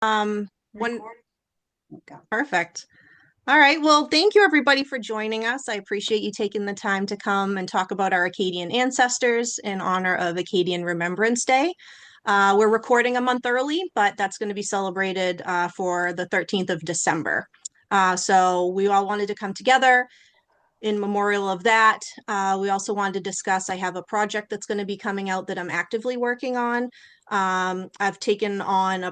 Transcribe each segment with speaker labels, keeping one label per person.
Speaker 1: When
Speaker 2: Okay.
Speaker 1: Perfect. All right. Well, thank you everybody for joining us. I appreciate you taking the time to come and talk about our Acadian ancestors in honor of Acadian Remembrance Day. We're recording a month early, but that's going to be celebrated for the 13th of December. So we all wanted to come together in memorial of that. We also wanted to discuss, I have a project that's going to be coming out that I'm actively working on. I've taken on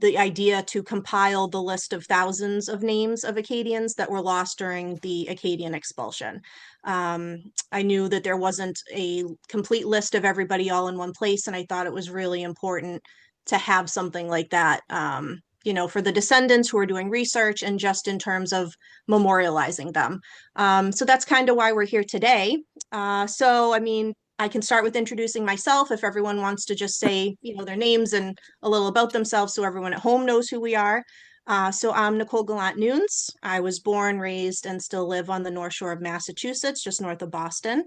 Speaker 1: the idea to compile the list of thousands of names of Acadians that were lost during the Acadian expulsion. I knew that there wasn't a complete list of everybody all in one place, and I thought it was really important to have something like that, for the descendants who are doing research and just in terms of memorializing them. So that's kind of why we're here today. I can start with introducing myself if everyone wants to just say, their names and a little about themselves so everyone at home knows who we are. So I'm Nicole Gallant Nunes. I was born, raised, and still live on the North Shore of Massachusetts, just north of Boston.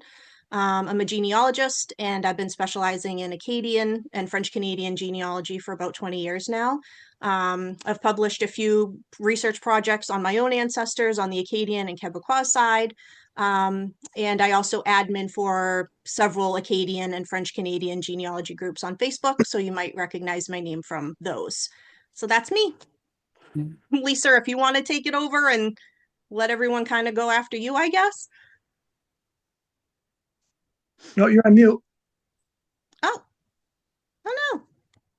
Speaker 1: I'm a genealogist, and I've been specializing in Acadian and French Canadian genealogy for about 20 years now. I've published a few research projects on my own ancestors on the Acadian and Quebecois side. And I also admin for several Acadian and French Canadian genealogy groups on Facebook, so you might recognize my name from those. So that's me. Lisa, if you want to take it over and let everyone kind of go after you, I guess.
Speaker 3: No, you're on mute.
Speaker 1: Oh, oh no.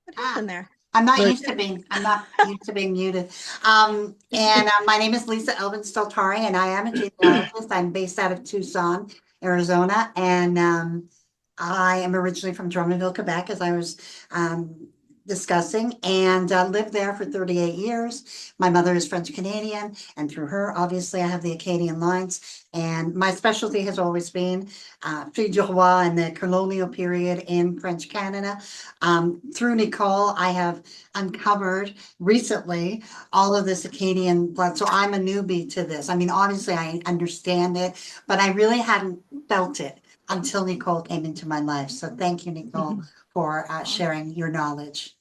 Speaker 1: What
Speaker 2: Ah,
Speaker 1: happened there?
Speaker 2: I'm not used to being muted. My name is Lisa Elvin Steltari, and I am a genealogist. I'm based out of Tucson, Arizona, and I am originally from Drummondville, Quebec, as I was discussing, and lived there for 38 years. My mother is French Canadian, and through her, obviously, I have the Acadian lines. And my specialty has always been Filles du Roi and the colonial period in French Canada. Through Nicole, I have uncovered recently all of this Acadian blood. So I'm a newbie to this. I mean, obviously, I understand it, but I really hadn't felt it until Nicole came into my life. So thank you, Nicole, for sharing your knowledge.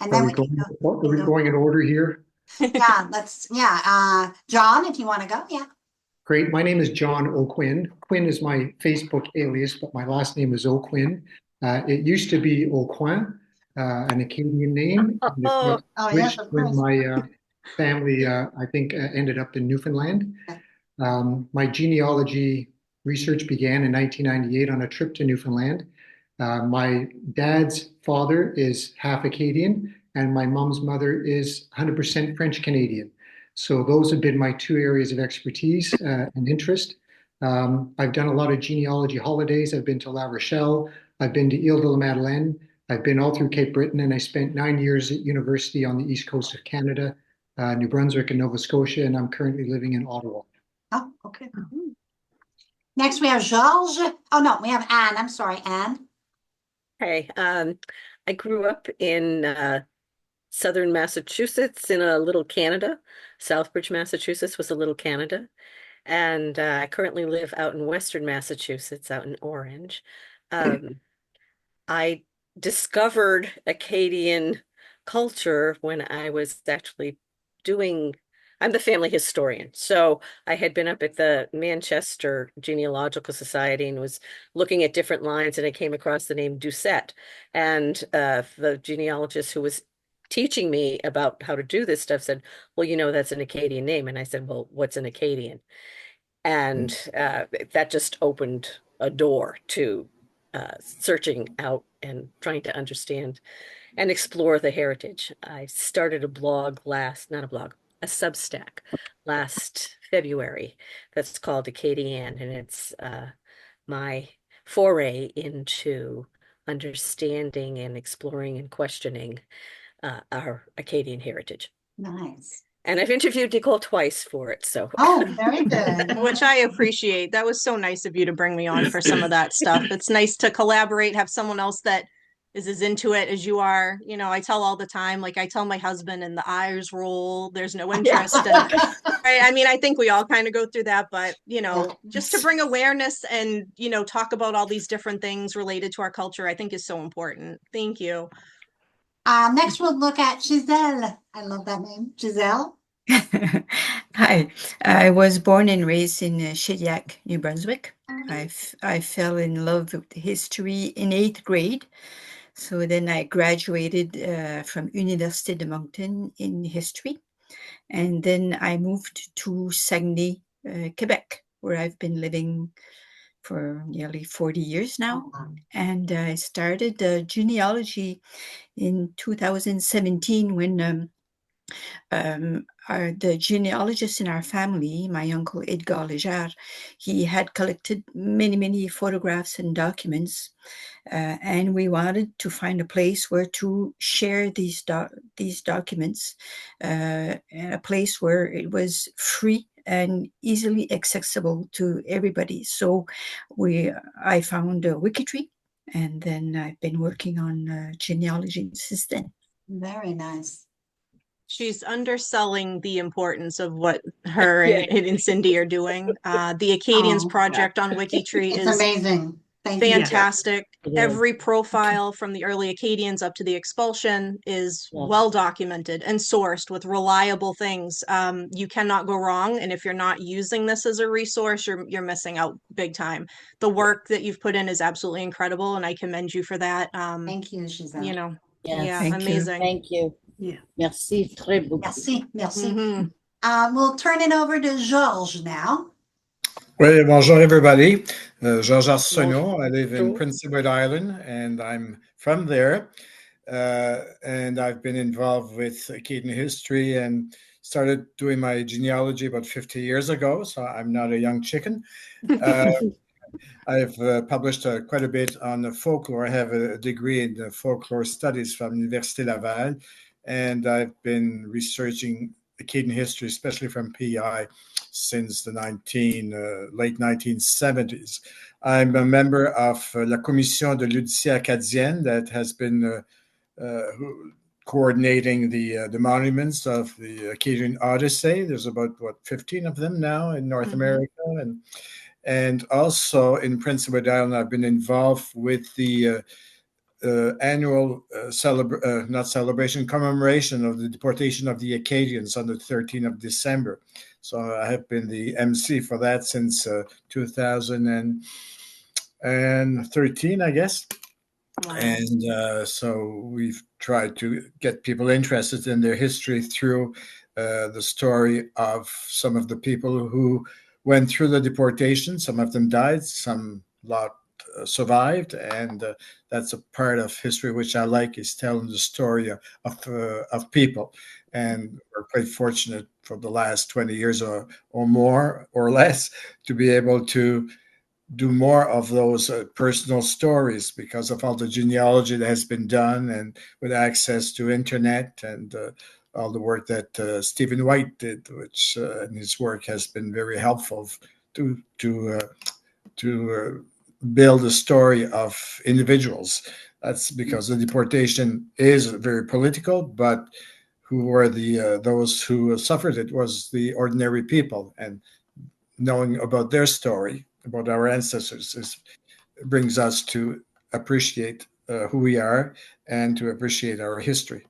Speaker 2: And then we can
Speaker 3: Are we going in order here?
Speaker 2: John, if you want to go, yeah.
Speaker 3: Great. My name is John O'Quinn. Quinn is my Facebook alias, but my last name is O'Quinn. It used to be O'Quin, an Acadian name, and it got
Speaker 2: Yes,
Speaker 3: switched
Speaker 2: of
Speaker 3: when
Speaker 2: course.
Speaker 3: my family, I think, ended up in Newfoundland. My genealogy research began in 1998 on a trip to Newfoundland. My dad's father is half Acadian, and my mom's mother is 100% French Canadian. So those have been my two areas of expertise and interest. I've done a lot of genealogy holidays. I've been to La Rochelle. I've been to Ile de la Madeleine. I've been all through Cape Breton, and I spent 9 years at university on the east coast of Canada, New Brunswick and Nova Scotia, and I'm currently living in Ottawa.
Speaker 2: Oh, okay. Next, we have Georges. Oh, no, we have Anne. I'm sorry, Anne.
Speaker 4: Hey, I grew up in southern Massachusetts in a little Canada. Southbridge, Massachusetts was a little Canada. And I currently live out in western Massachusetts, out in Orange. Um, I discovered Acadian culture when I was actually doing, I'm the family historian. So I had been up at the Manchester Genealogical Society and was looking at different lines, and I came across the name Doucette. And the genealogist who was teaching me about how to do this stuff said, well, that's an Acadian name. And I said, well, what's an Acadian? And that just opened a door to searching out and trying to understand and explore the heritage. I started a blog not a blog, a Substack last February that's called Acadian, and it's my foray into understanding and exploring and questioning our Acadian heritage.
Speaker 2: Nice.
Speaker 4: And I've interviewed Nicole twice for it, so.
Speaker 2: Oh, very good.
Speaker 1: Which I appreciate. That was so nice of you to bring me on for some of that stuff. It's nice to collaborate, have someone else that is as into it as you are. I tell all the time, like I tell my husband, and the eyes roll, there's no interest. And right, I mean, I think we all kind of go through that, but just to bring awareness and, talk about all these different things related to our culture, I think is so important. Thank you.
Speaker 2: Next we'll look at Giselle. I love that name, Giselle.
Speaker 5: Hi, I was born and raised in Shediac, New Brunswick. I fell in love with history in 8th grade. So then I graduated from Université de Moncton in history. And then I moved to Saguenay, Quebec, where I've been living for nearly 40 years now. And I started genealogy in 2017 when the genealogist in our family, my uncle Edgar Leger, he had collected many, many photographs and documents, and we wanted to find a place where to share these documents, and a place where it was free and easily accessible to everybody. So I found Wikitree, and then I've been working on genealogy since then.
Speaker 2: Very nice.
Speaker 1: She's underselling the importance of what her and Cindy are doing. The Acadians
Speaker 2: Oh.
Speaker 1: Project on Wikitree
Speaker 2: It's
Speaker 1: is
Speaker 2: amazing. Thank you.
Speaker 1: fantastic.
Speaker 4: It is.
Speaker 1: Every profile from the early Acadians up to the expulsion is
Speaker 4: Yes.
Speaker 1: well documented and sourced with reliable things. You cannot go wrong. And if you're not using this as a resource, you're missing out big time. The work that you've put in is absolutely incredible, and I commend you for that.
Speaker 2: Thank you, Giselle.
Speaker 1: You know,
Speaker 4: Yes.
Speaker 1: yeah,
Speaker 5: Thank you.
Speaker 1: amazing.
Speaker 4: Thank you.
Speaker 6: Yeah.
Speaker 4: Merci, très beaucoup.
Speaker 2: Merci, merci.
Speaker 1: Mhm.
Speaker 2: We'll turn it over to Georges now.
Speaker 7: Well, bonjour everybody. Georges Arsenault. I live in
Speaker 4: Bonjour.
Speaker 7: Prince Edward Island, and I'm from there. And I've been involved with Acadian history and started doing my genealogy about 50 years ago, so I'm not a young chicken. I've published quite a bit on the folklore. I have a degree in the folklore studies from Université Laval, and I've been researching Acadian history, especially from PI, since the late 1970s. I'm a member of La Commission de l'Odyssée acadienne that has been coordinating the monuments of the Acadian Odyssey. There's about 15 of them now in North America, and also in Prince Edward Island, I've been involved with the annual commemoration of the deportation of the Acadians on the 13th of December. So I have been the MC for that since 2013, I guess.
Speaker 1: Wow.
Speaker 7: And so we've tried to get people interested in their history through the story of some of the people who went through the deportation. Some of them died, some lot survived, and that's a part of history which I like, is telling the story of people. And we're quite fortunate for the last 20 years or more or less to be able to do more of those personal stories because of all the genealogy that has been done, and with access to internet and all the work that Stephen White did, which and his work has been very helpful to build a story of individuals. That's because the deportation is very political, but who were those who suffered it was the ordinary people, and knowing about their story, about our ancestors, brings us to appreciate who we are and to appreciate our history.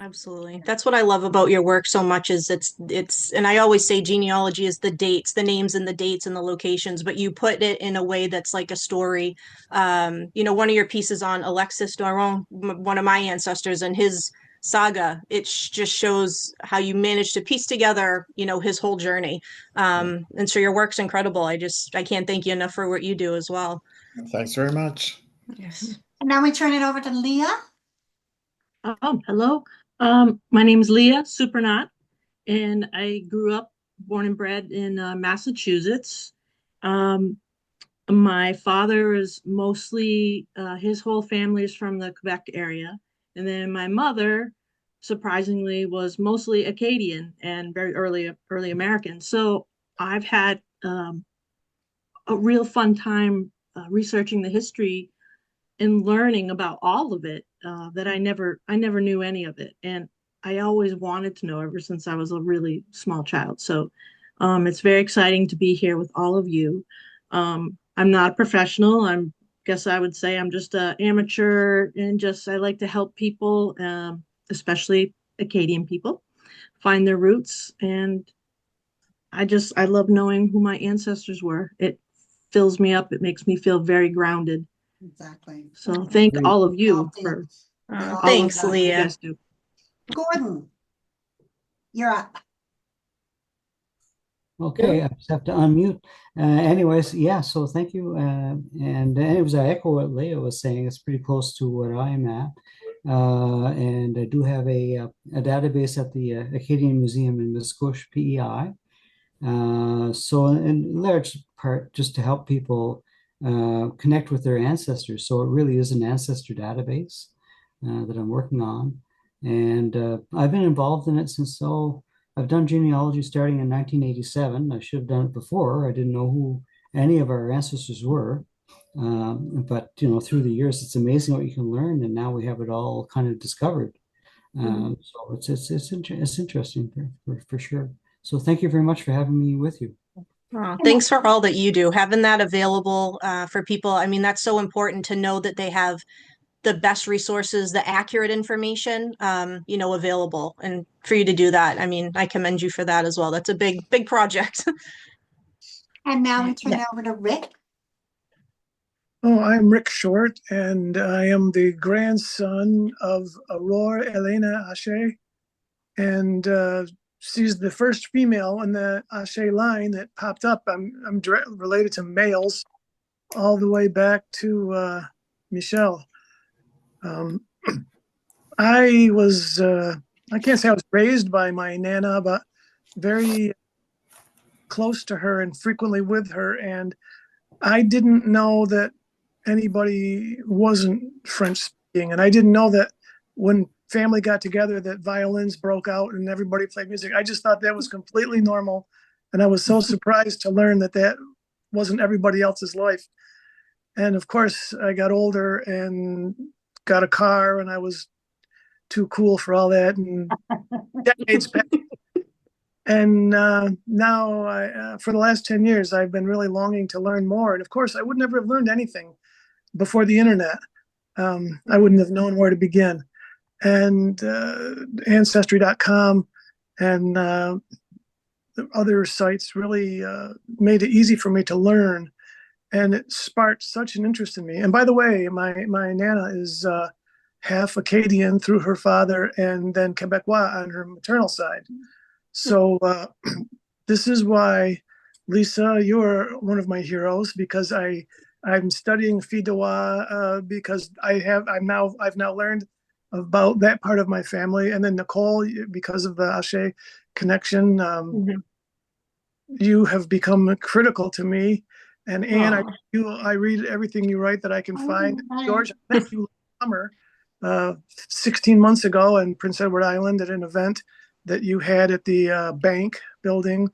Speaker 1: Absolutely. That's what I love about your work so much, is it's and I always say genealogy is the dates, the names and the dates and the locations, but you put it in a way that's like a story. One of your pieces on Alexis Doiron, one of my ancestors, and his saga, it just shows how you managed to piece together, his whole journey. And so your work's incredible. I can't thank you enough for what you do as well.
Speaker 7: Thanks very much.
Speaker 1: Yes.
Speaker 2: And now we turn it over to Leah.
Speaker 6: Oh, hello. My name is Leah Supernat, and I grew up, born and bred in Massachusetts. My father is mostly, his whole family is from the Quebec area. And then my mother, surprisingly, was mostly Acadian and very early American. So I've had a real fun time researching the history and learning about all of it, that I never knew any of it. And I always wanted to know ever since I was a really small child. So it's very exciting to be here with all of you. I'm not a professional. I'm guess I would say I'm just an amateur and I like to help people, especially Acadian people, find their roots. And I love knowing who my ancestors were. It fills me up. It makes me feel very grounded.
Speaker 2: Exactly.
Speaker 6: So thank
Speaker 3: Great.
Speaker 6: all of you
Speaker 2: All do.
Speaker 6: for
Speaker 2: all
Speaker 1: Thanks,
Speaker 2: do.
Speaker 6: what you
Speaker 1: Leah.
Speaker 6: guys do.
Speaker 2: Gordon, you're up.
Speaker 8: Okay, I just have to unmute. Anyways, yeah, so thank you. And anyways, I echo what Leah was saying. It's pretty close to what I'm at. And I do have a database at the Acadian Museum in Musqueam, PEI. So in large part, just to help people connect with their ancestors. So it really is an ancestor database that I'm working on. And I've been involved in it since I've done genealogy starting in 1987. I should have done it before. I didn't know who any of our ancestors were. But through the years, it's amazing what you can learn, and now we have it all kind of discovered. So it's interesting for sure. So thank you very much for having me with you.
Speaker 1: Thanks for all that you do. Having that available for people. I mean, that's so important to know that they have the best resources, the accurate information, available. And for you to do that, I mean, I commend you for that as well. That's a big, big project.
Speaker 2: And now we turn over to Rick.
Speaker 9: Oh, I'm Rick Short, and I am the grandson of Aurora Elena Ashe. And she's the first female in the Ashe line that popped up. I'm related to males all the way back to Michelle. I was, I can't say I was raised by my Nana, but very close to her and frequently with her. And I didn't know that anybody wasn't French speaking. And I didn't know that when family got together that violins broke out and everybody played music. I just thought that was completely normal. And I was so surprised to learn that that wasn't everybody else's life. And of course, I got older and got a car, and I was too cool for all that. And decades passed. And now, for the last 10 years, I've been really longing to learn more. And of course, I would never have learned anything before the internet. I wouldn't have known where to begin. And Ancestry.com and the other sites really made it easy for me to learn. And it sparked such an interest in me. And by the way, my Nana is half Acadian through her father and then Quebecois on her maternal side. So this is why, Lisa, you're one of my heroes, because I'm studying Fidois because I've now learned about that part of my family. And then Nicole, because of the Ashe connection, you have become critical to me. And Anne, I read everything you write that I can find. George, I met you last summer, 16 months ago in Prince Edward Island at an event that you had at the bank building.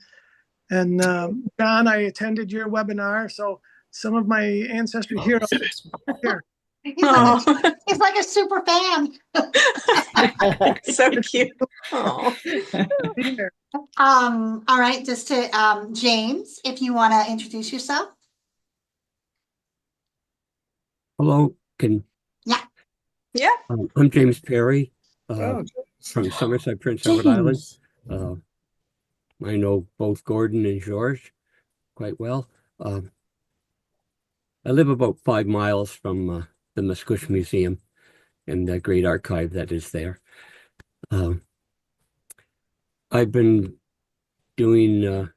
Speaker 9: And John, I attended your webinar. So some of my ancestry heroes are here.
Speaker 2: He's like a super fan.
Speaker 1: So cute. Oh.
Speaker 2: All right, just to James, if you want to introduce yourself.
Speaker 10: Hello,
Speaker 1: Yeah.
Speaker 10: I'm James Perry
Speaker 7: Oh,
Speaker 10: from Somerset, Prince Edward Island. I know both Gordon and George quite well. I live about 5 miles from the Musqueam Museum and the great archive that is there. I've been doing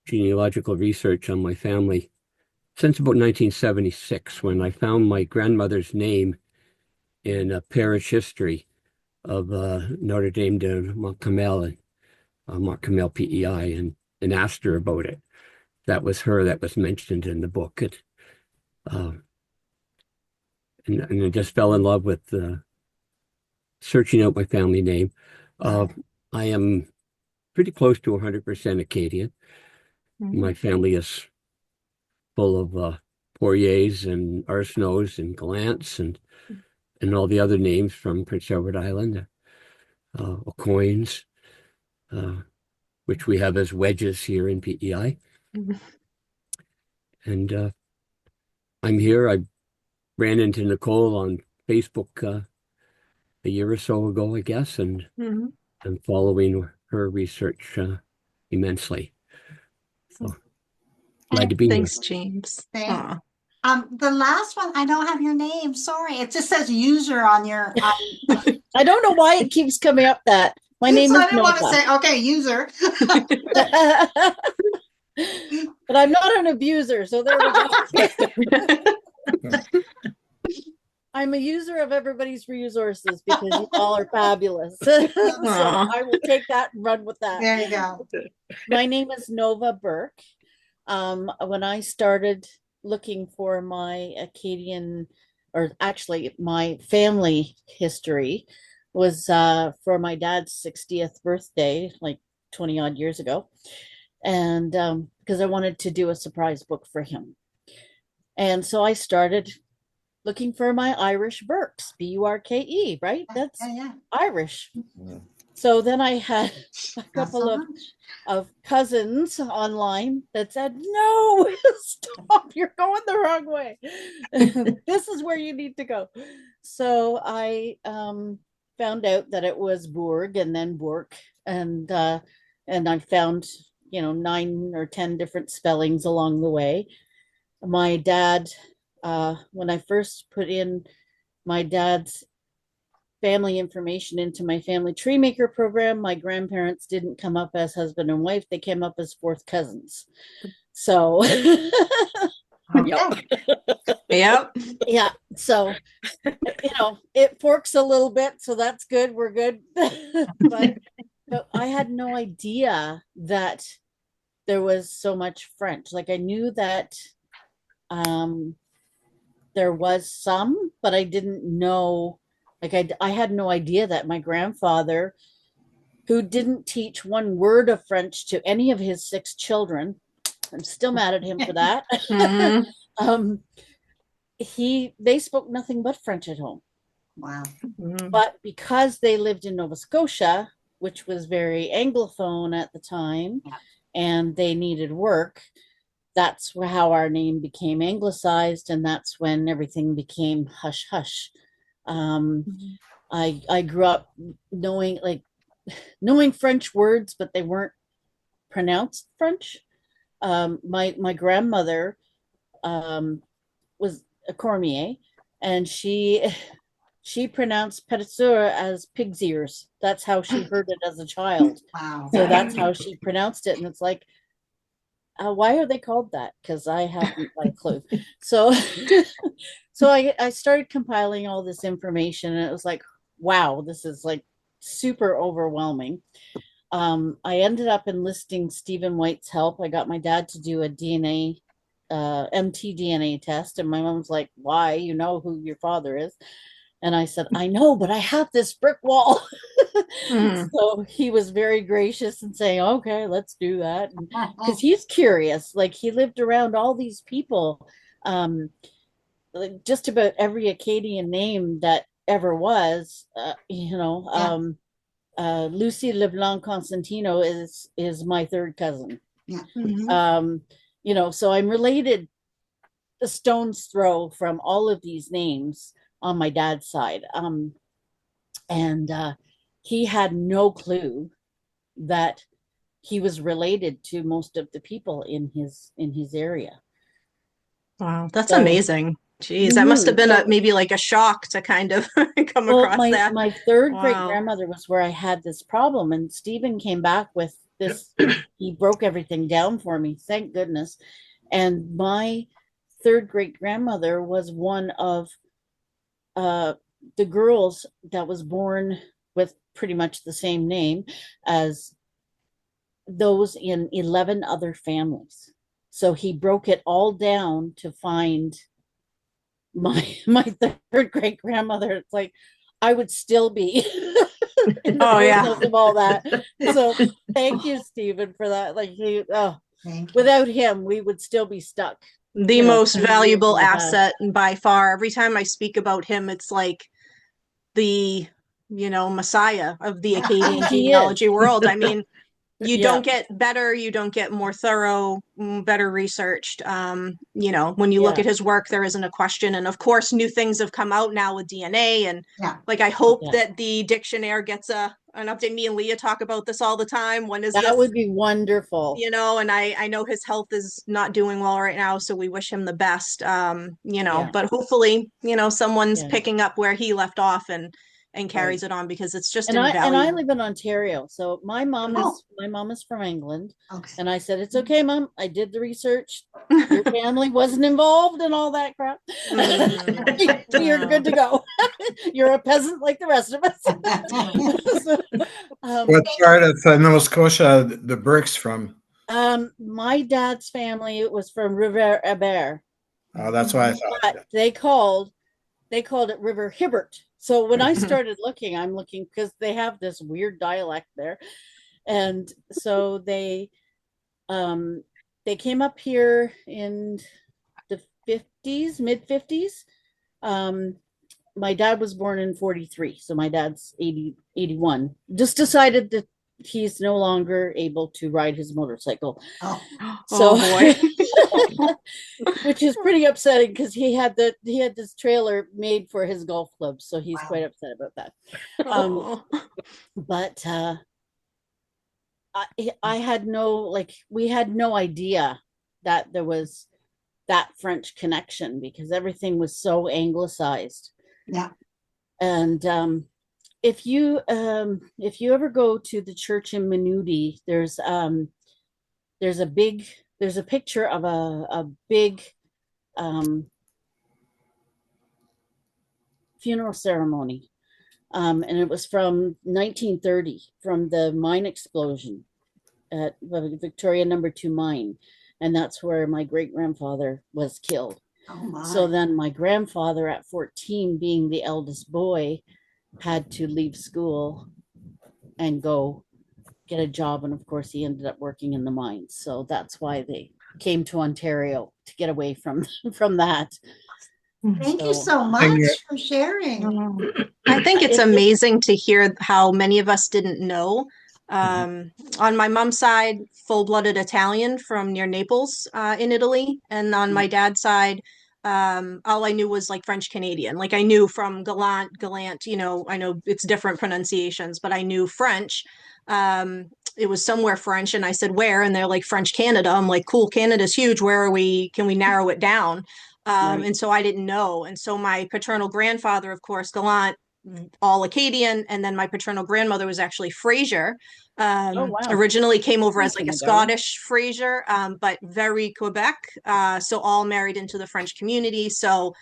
Speaker 10: genealogical research on my family since about 1976, when I found my grandmother's name in a parish history of Notre Dame de Montcarmel and Montcarmel PEI, and asked her about it. That was her that was mentioned in the book. And I just fell in love with searching out my family name. I am pretty close to 100% Acadian. My family is full of Poiriers and Arsenaults and Gallants and all the other names from Prince Edward Island, Aucoins, which we have as wedges here in PEI. And I'm here. ran into Nicole on Facebook a year or so ago, I guess, and
Speaker 1: Mhm.
Speaker 10: I'm following her research immensely. So glad to be here.
Speaker 1: Thanks, James.
Speaker 2: Thank-
Speaker 1: Aw.
Speaker 2: The last one, I don't have your name. Sorry. It just says user on your.
Speaker 11: I don't know why it keeps coming up that. My name
Speaker 2: So
Speaker 11: is
Speaker 2: I didn't want to
Speaker 11: Nova.
Speaker 2: say, okay, user.
Speaker 11: But I'm not an abuser, so there we go. I'm a user of everybody's resources because you all are fabulous. So
Speaker 1: Aw.
Speaker 11: I will take that and run with that.
Speaker 2: There you go.
Speaker 11: My name is Nova Burke. When I started looking for my Acadian, or actually my family history, was for my dad's 60th birthday, like 20 odd years ago. And because I wanted to do a surprise book for him. And so I started looking for my Irish Burkes, B-U-R-K-E, right? That's
Speaker 2: Yeah.
Speaker 11: Irish. So then I had a couple
Speaker 2: so
Speaker 11: of
Speaker 2: much.
Speaker 11: cousins online that said, no, stop, you're going the wrong way. This is where you need to go. So I found out that it was Bourg and then Bourke, and I found 9 or 10 different spellings along the way. My dad, when I first put in my dad's family information into my family tree maker program, my grandparents didn't come up as husband and wife, they came up as fourth cousins. So
Speaker 1: Yep.
Speaker 11: yeah, so it forks a little bit, so that's good, we're good. But I had no idea that there was so much French. Like I knew that there was some, but I didn't know, like I had no idea that my grandfather, who didn't teach one word of French to any of his 6 children, I'm still mad at him for that.
Speaker 1: Mhm.
Speaker 11: They spoke nothing but French at home.
Speaker 2: Wow.
Speaker 1: Mhm.
Speaker 11: But because they lived in Nova Scotia, which was very Anglophone at the time, and they needed work, that's how our name became anglicized, and that's when everything became hush hush. I grew up knowing French words, but they weren't pronounced French. My grandmother was a Cormier, and she pronounced Pétisseur as pig's ears. That's how she heard it as a child.
Speaker 2: Wow.
Speaker 11: So that's how she pronounced it. And it's like, why are they called that? Because I haven't a clue. So I started compiling all this information, and it was like, wow, this is like super overwhelming. I ended up enlisting Stephen White's help. I got my dad to do a mtDNA test, and my mom's like, why? You know who your father is. And I said, I know, but I have this brick wall. So he was very gracious and saying, okay, let's do that. Because he's curious. Like he lived around all these people. Like just about every Acadian name that ever was, Lucy Leblanc Constantino is my 3rd cousin.
Speaker 2: Yeah.
Speaker 11: So I'm related a stone's throw from all of these names on my dad's side. And he had no clue that he was related to most of the people in his area.
Speaker 1: Wow, that's
Speaker 11: So-
Speaker 1: amazing. Jeez, that must have been maybe like a shock to kind of come across that.
Speaker 11: My 3rd
Speaker 1: Wow.
Speaker 11: great grandmother was where I had this problem, and Stephen came back with this. He broke everything down for me, thank goodness. And my 3rd great grandmother was one of the girls that was born with pretty much the same name as those in 11 other families. So he broke it all down to find my 3rd great grandmother. It's like I would still be in the process of all that. So thank you, Stephen, for that. Like without him, we would still be stuck.
Speaker 1: The most valuable asset by far. Every time I speak about him, it's like the messiah of the Acadian genealogy world. I mean, you
Speaker 11: Yeah.
Speaker 1: don't get better, you don't get more thorough, better researched. You know, when you look
Speaker 11: Yeah.
Speaker 1: at his work, there isn't a question. And of course, new things have come out now with DNA. And
Speaker 2: Yeah.
Speaker 1: like, I hope
Speaker 11: Yeah.
Speaker 1: that the Dictionary gets an update. Me and Leah talk about this all the time. When is
Speaker 11: That
Speaker 1: this?
Speaker 11: would be wonderful.
Speaker 1: You know, and I know his health is not doing well right now, so we wish him the best. You know,
Speaker 11: Yeah.
Speaker 1: but hopefully, you know, someone's
Speaker 11: Yeah.
Speaker 1: picking up where he left off and carries
Speaker 11: Right.
Speaker 1: it on, because it's just
Speaker 11: And I
Speaker 1: invaluable.
Speaker 11: live in Ontario, so my mom
Speaker 2: Oh.
Speaker 11: is from England,
Speaker 2: Okay.
Speaker 11: and I said it's okay, Mom. I did the research. Your family wasn't involved in all that crap. You're good to go. You're a peasant like the rest of us. So,
Speaker 7: What part of Nova Scotia the Burkes from?
Speaker 11: my dad's family was from River Hebert,
Speaker 7: Oh, that's why I thought.
Speaker 11: but they called it River Hibbert. So when I started looking, I'm looking because they have this weird dialect there, and so they came up here in the 50s, mid 50s. My dad was born in 43, so my dad's 81. Just decided that he's no longer able to ride his motorcycle.
Speaker 2: Oh.
Speaker 11: So,
Speaker 1: boy.
Speaker 11: which is pretty upsetting because he had this trailer made for his golf club, so he's
Speaker 2: Wow.
Speaker 11: quite upset about that.
Speaker 1: Oh.
Speaker 11: But I had we had no idea that there was that French connection because everything was so anglicized.
Speaker 2: Yeah.
Speaker 11: And if you ever go to the church in Minudi, there's a picture of a big funeral ceremony, and it was from 1930, from the mine explosion at the Victoria Number 2 mine, and that's where my great grandfather was killed.
Speaker 2: Oh my.
Speaker 11: So then my grandfather at 14, being the eldest boy, had to leave school and go get a job. And of course, he ended up working in the mines. So that's why they came to Ontario, to get away from that.
Speaker 2: Thank you so much for sharing.
Speaker 1: I think it's amazing to hear how many of us didn't know. On my mom's side, full-blooded Italian from near Naples, in Italy. And on my dad's side, all I knew was like French Canadian. Like I knew from Gallant, you know, I know it's different pronunciations, but I knew French. It was somewhere French, and I said, where? And they're like, French Canada. I'm like, cool, Canada's huge. Where are we? Can we narrow it down?
Speaker 11: Right.
Speaker 1: And so I didn't know. And so my paternal grandfather, of course, Gallant, all Acadian, and then my paternal grandmother was actually Fraser.
Speaker 11: Oh, wow.
Speaker 1: Originally came over as like a
Speaker 11: Nice.
Speaker 1: Scottish Fraser, but very Quebec. So all married into the French community. So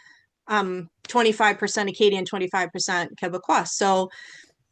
Speaker 1: 25% Acadian, 25% Quebecois. So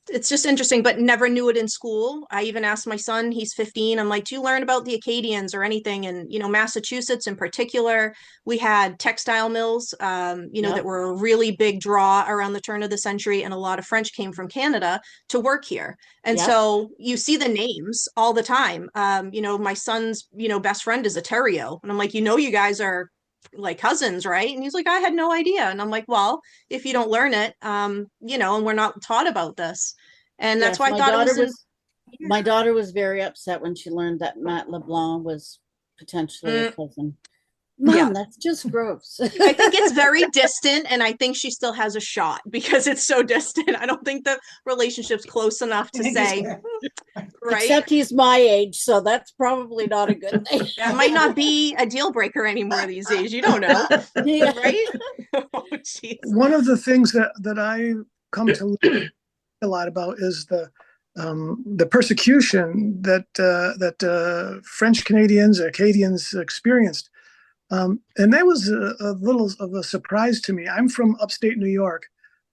Speaker 1: it's just interesting, but never knew it in school. I even asked my son, he's 15. I'm like, do you learn about the Acadians or anything? And, you know, Massachusetts in particular, we had textile mills, you know,
Speaker 11: Yep.
Speaker 1: that were a really big draw around the turn of the century. And a lot of French came from Canada to work here. And
Speaker 11: Yep.
Speaker 1: so you see the names all the time. You know, my son's, you know, best friend is a Terrio. And I'm like, you know, you guys are like cousins, right? And he's like, I had no idea. And I'm like, well, if you don't learn it, you know, and we're not taught about this. And that's
Speaker 11: Yes,
Speaker 1: why I thought it was
Speaker 11: my daughter was very upset when she learned that Matt LeBlanc was potentially a cousin. Mom,
Speaker 1: Yeah.
Speaker 11: that's just gross.
Speaker 1: I think it's very distant, and I think she still has a shot because it's so distant. I don't think the relationship's close enough to say, right?
Speaker 11: Except he's my age, so that's probably not a good thing.
Speaker 1: That might not be a deal breaker anymore these days. You don't know,
Speaker 11: Yeah.
Speaker 1: right? Oh, jeez.
Speaker 9: One of the things that I come to learn a lot about is the persecution that French Canadians, Acadians experienced. And that was a little of a surprise to me. I'm from upstate New York,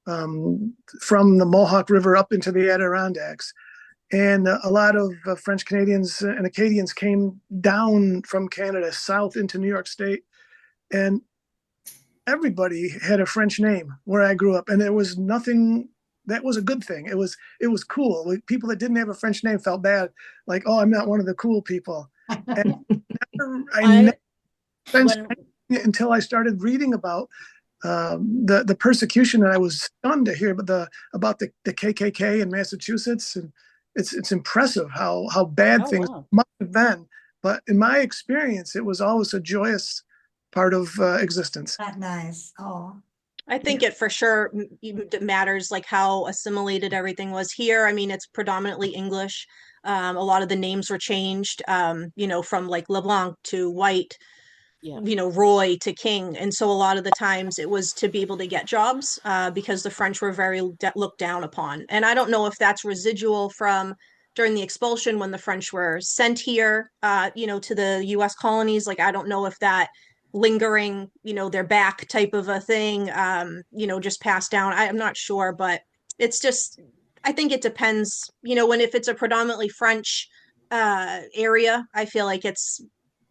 Speaker 9: from the Mohawk River up into the Adirondacks. And a lot of French Canadians and Acadians came down from Canada south into New York State. And everybody had a French name where I grew up. And there was nothing, that was a good thing. It was cool. Like, people that didn't have a French name felt bad. Like, oh, I'm not one of the cool people. And I never until I started reading about the persecution, and I was stunned to hear about the KKK in Massachusetts, it's impressive how bad
Speaker 11: Oh,
Speaker 9: things
Speaker 11: wow.
Speaker 9: must have been. But in my experience, it was always a joyous part of existence.
Speaker 2: That nice. Oh,
Speaker 1: I think it for sure matters like how assimilated everything was here. I mean, it's predominantly English. A lot of the names were changed, from like LeBlanc to White,
Speaker 11: Yeah.
Speaker 1: Roy to King. And so a lot of the times it was to be able to get jobs because the French were very looked down upon. And I don't know if that's residual from during the expulsion when the French were sent here, to the US colonies. Like, I don't know if that lingering, their back type of a thing, just passed down. I'm not sure, but it's just, I think it depends, if it's a predominantly French area, I feel like it's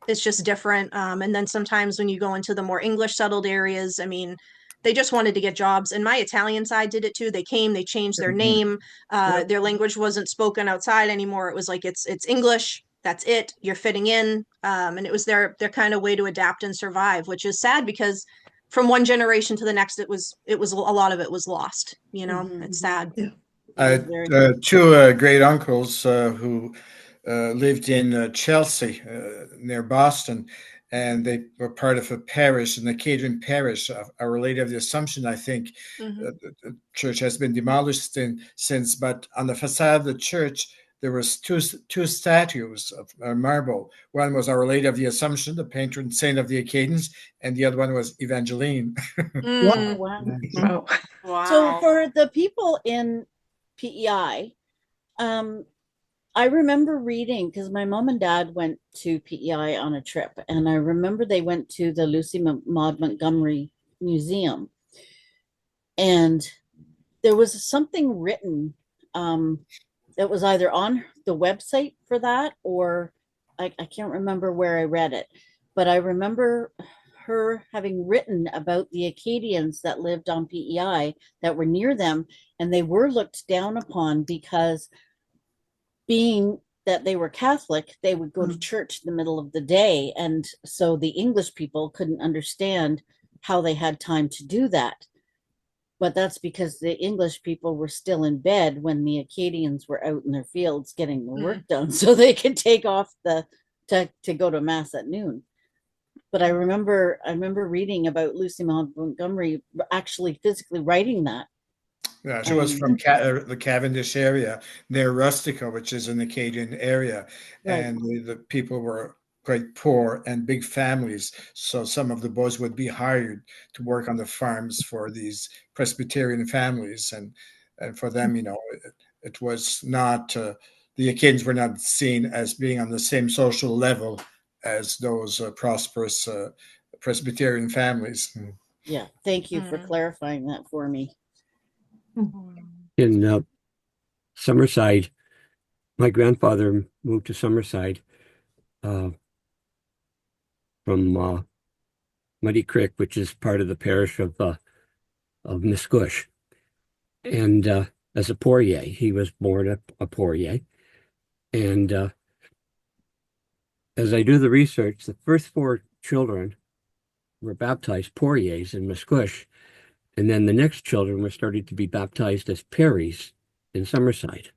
Speaker 1: just different. And then sometimes when you go into the more English settled areas, I mean, they just wanted to get jobs. And my Italian side did it too. They came, they changed their name. Their language wasn't spoken outside anymore. It was like, it's English. That's it. You're fitting in. And it was their kind of way to adapt and survive, which is sad because from one generation to the next, it was a lot of it was lost.
Speaker 11: Mhm.
Speaker 1: It's sad.
Speaker 11: It was very
Speaker 7: Two great uncles who lived in Chelsea near Boston, and they were part of a parish, an Acadian parish, Our Lady of the Assumption, I think.
Speaker 1: Mhm.
Speaker 7: The church has been demolished since, but on the facade of the church, there was two statues of marble. One was Our Lady of the Assumption, the patron saint of the Acadians, and the other one was Evangeline.
Speaker 11: Oh, wow.
Speaker 9: Wow.
Speaker 11: So
Speaker 1: Wow.
Speaker 11: for the people in PEI, I remember reading because my mom and dad went to PEI on a trip, and I remember they went to the Lucy Maud Montgomery Museum, and there was something written that was either on the website for that or I can't remember where I read it, but I remember her having written about the Acadians that lived on PEI that were near them, and they were looked down upon because being that they were Catholic, they would go to church in the middle of the day. And so the English people couldn't understand how they had time to do that. But that's because the English people were still in bed when the Acadians were out in their fields getting the work done so they could take off to go to mass at noon. But I remember reading about Lucy Maud Montgomery actually physically writing that.
Speaker 7: Yeah, she was from the Cavendish area near Rustica, which is an Acadian area,
Speaker 11: Right.
Speaker 7: and the people were quite poor and big families. So some of the boys would be hired to work on the farms for these Presbyterian families, and for them, it was not the Acadians were not seen as being on the same social level as those prosperous Presbyterian families.
Speaker 11: Yeah, thank you for clarifying that for me.
Speaker 10: In Summerside, my grandfather moved to Summerside from Muddy Creek, which is part of the parish of Miscush. And as a Poirier, he was born a Poirier. And as I do the research, the first 4 children were baptized Poiriers in Miscush. And then the next children were starting to be baptized as Perrys in Summerside.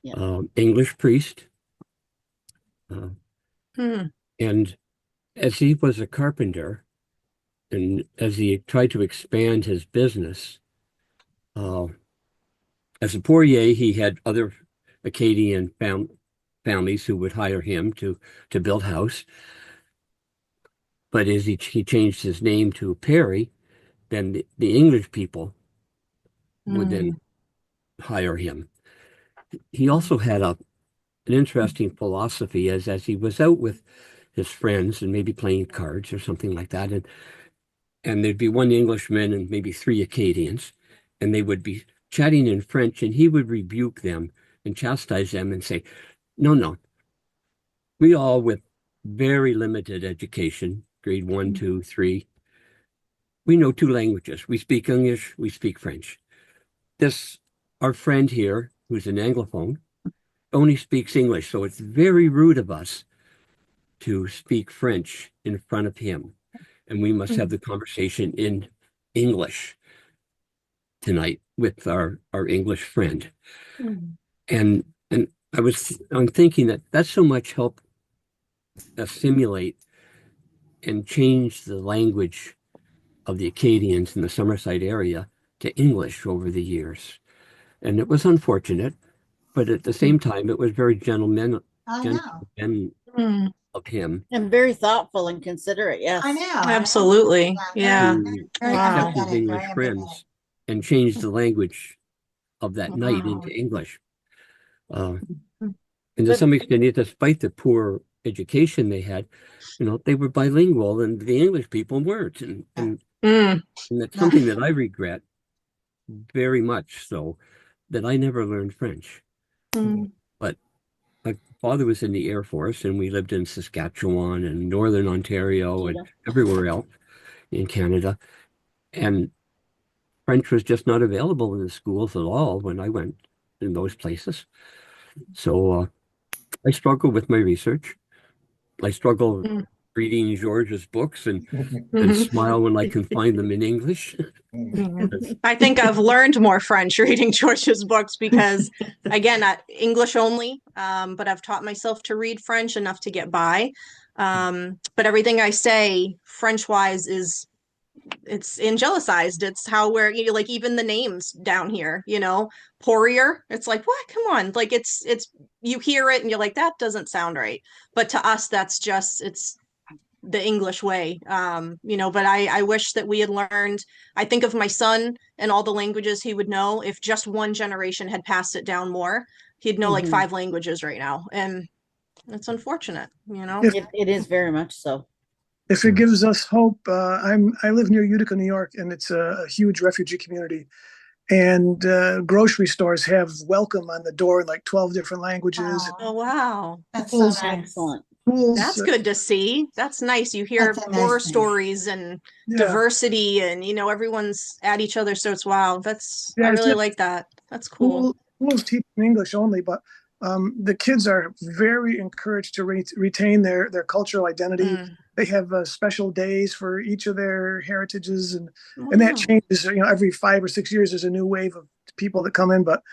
Speaker 11: Yeah.
Speaker 10: English priest. And as he was a carpenter, and as he tried to expand his business, as a Poirier, he had other Acadian families who would hire him to build house. But as he changed his name to Perry, then the English people would then hire him. He also had an interesting philosophy as he was out with his friends and maybe playing cards or something like that. And there'd be one Englishman and maybe 3 Acadians, and they would be chatting in French, and he would rebuke them and chastise them and say, no, we all with very limited education, grade 1, 2, 3, we know 2 languages. We speak English, we speak French. Our friend here, who's an Anglophone, only speaks English, so it's very rude of us to speak French in front of him. And we must have the conversation in English tonight with our English friend. And And I'm thinking that so much helped assimilate and change the language of the Acadians in the Summerside area to English over the years. And it was unfortunate, but at the same time, it was very gentleman
Speaker 2: I know.
Speaker 1: Mm,
Speaker 10: of him
Speaker 11: And very thoughtful and considerate. Yes.
Speaker 2: I know.
Speaker 1: absolutely. Yeah.
Speaker 10: to
Speaker 2: Very
Speaker 1: Wow.
Speaker 10: accept his
Speaker 2: empathetic,
Speaker 10: English
Speaker 2: very
Speaker 10: friends
Speaker 2: empathetic.
Speaker 10: and change the language of that night
Speaker 1: Wow.
Speaker 10: into English. Uh,
Speaker 1: Mm.
Speaker 10: and to
Speaker 11: But-
Speaker 10: some extent, despite the poor education they had, they were bilingual and the English people weren't. And
Speaker 1: Mm,
Speaker 10: that's something that I regret very much so, that I never learned French.
Speaker 1: mm,
Speaker 10: But my father was in the Air Force, and we lived in Saskatchewan and Northern Ontario and
Speaker 11: Yeah.
Speaker 10: everywhere else in Canada. And French was just not available in the schools at all when I went in those places. So I struggled with my research. I struggle
Speaker 1: Mm.
Speaker 10: reading George's books and
Speaker 1: mhm.
Speaker 10: smile when I can find them in English.
Speaker 1: Mhm. I think I've learned more French reading George's books because, again, English only, but I've taught myself to read French enough to get by. But everything I say French-wise it's angelicized. It's how we're, like even the names down here, Poirier. It's like, what? Come on. Like it's you hear it and you're like, that doesn't sound right. But to us, it's the English way. But I wish that we had learned. I think of my son and all the languages he would know. If just one generation had passed it down more, he'd know like
Speaker 11: Mhm.
Speaker 1: 5 languages right now. And it's unfortunate,
Speaker 11: It is very much so.
Speaker 9: If it gives us hope, I live near Utica, New York, and it's a huge refugee community. And grocery stores have welcome on the door in like 12 different languages.
Speaker 1: Oh, wow.
Speaker 2: That's so nice.
Speaker 11: Excellent.
Speaker 9: Schools,
Speaker 1: That's good to see. That's nice. You hear
Speaker 2: That's a nice
Speaker 1: horror
Speaker 2: thing.
Speaker 1: stories and
Speaker 9: yeah.
Speaker 1: diversity and everyone's at each other. So it's wow. I
Speaker 9: Yeah, it's
Speaker 1: really
Speaker 9: just
Speaker 1: like that. That's cool.
Speaker 9: schools teach in English only, but the kids are very encouraged to retain their cultural identity.
Speaker 1: Mm.
Speaker 9: They have special days for each of their heritages, and that
Speaker 1: Wow.
Speaker 9: changes. Every 5 or 6 years, there's a new wave of people that come in. But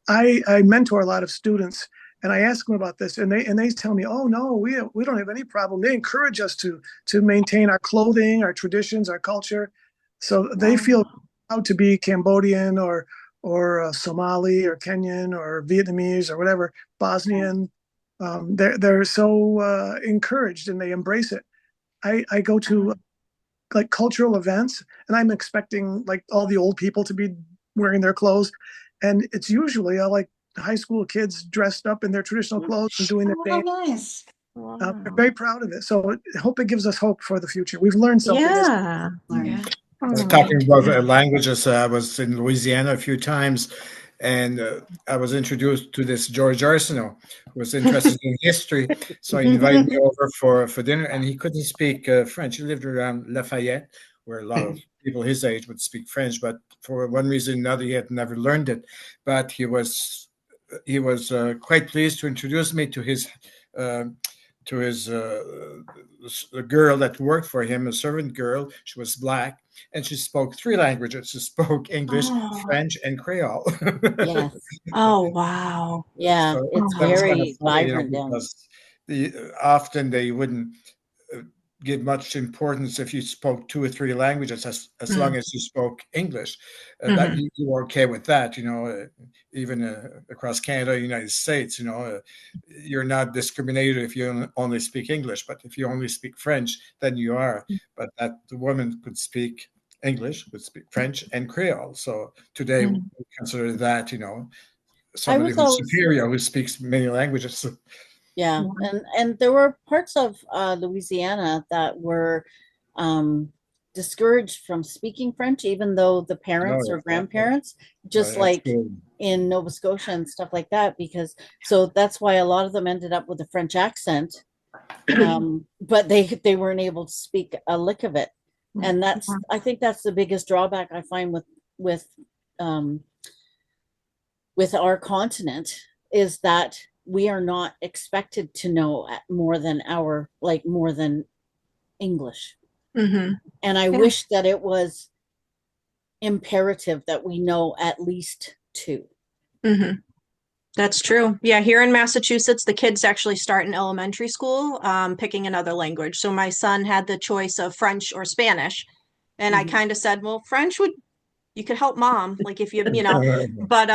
Speaker 9: I mentor a lot of students, and I ask them about this, and they tell me, "Oh no, we don't have any problem." They encourage us to maintain our clothing, our traditions, our culture, so they feel proud to be Cambodian or Somali or Kenyan or Vietnamese or whatever, Bosnian. They're so encouraged and they embrace it. I go to like cultural events and I'm expecting like all the old people to be wearing their clothes, and it's usually like high school kids dressed up in their traditional clothes and doing their
Speaker 2: Oh,
Speaker 9: dance.
Speaker 2: nice.
Speaker 9: They're very proud of it. So I hope it gives us hope for the future. We've learned something.
Speaker 1: Yeah.
Speaker 11: Yeah.
Speaker 7: Talking about languages, I was in Louisiana a few times, and I was introduced to this George Arsenault, who was interested in history. So he invited me over for dinner, and he couldn't speak French. He lived around Lafayette, where a lot of people his age would speak French, but for one reason or another, he had never learned it. But he was quite pleased to introduce me to his the girl that worked for him, a servant girl. She was black, and she spoke 3 languages. She spoke English,
Speaker 1: Oh.
Speaker 7: French, and Creole.
Speaker 11: Yes.
Speaker 1: Oh, wow.
Speaker 11: Yeah.
Speaker 7: So
Speaker 11: It's
Speaker 7: that was kind of
Speaker 11: very
Speaker 7: funny,
Speaker 11: vibrant down there.
Speaker 7: because often they wouldn't give much importance if you spoke 2 or 3 languages, as long as you spoke English. That you were okay with that, even across Canada, United States, you're not discriminated if you only speak English, but if you only speak French, then you are. But that the woman could speak English, would speak French and Creole. So today we consider that, somebody
Speaker 11: was
Speaker 7: who's
Speaker 11: always-
Speaker 7: superior, who speaks many languages.
Speaker 11: Yeah, and there were parts of Louisiana that were discouraged from speaking French, even though the parents
Speaker 7: Oh,
Speaker 11: or
Speaker 7: yeah.
Speaker 11: grandparents, just
Speaker 7: Right,
Speaker 11: like
Speaker 7: absolutely.
Speaker 11: in Nova Scotia and stuff like that, because so that's why a lot of them ended up with a French accent, but they weren't able to speak a lick of it, and I think that's the biggest drawback I find with our continent is that we are not expected to know more than English.
Speaker 1: Mm-hmm.
Speaker 11: And I wish that it was imperative that we know at least 2.
Speaker 1: Mm-hmm. That's true. Yeah, here in Massachusetts, the kids actually start in elementary school, picking another language. So my son had the choice of French or Spanish. And I
Speaker 2: Mhm.
Speaker 1: kind of said, well, French would, you could help mom, like if you know, but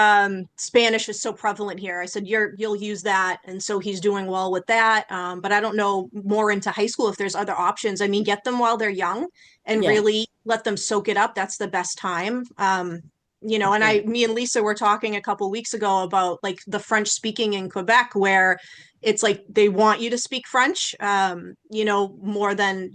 Speaker 1: Spanish is so prevalent here. I said, you'll use that. And so he's doing well with that. But I don't know more into high school if there's other options. I mean, get them while they're young and
Speaker 11: Yeah.
Speaker 1: really let them soak it up. That's the best time. And me and Lisa were talking a couple weeks ago about like the French speaking in Quebec, where it's like they want you to speak French, more than,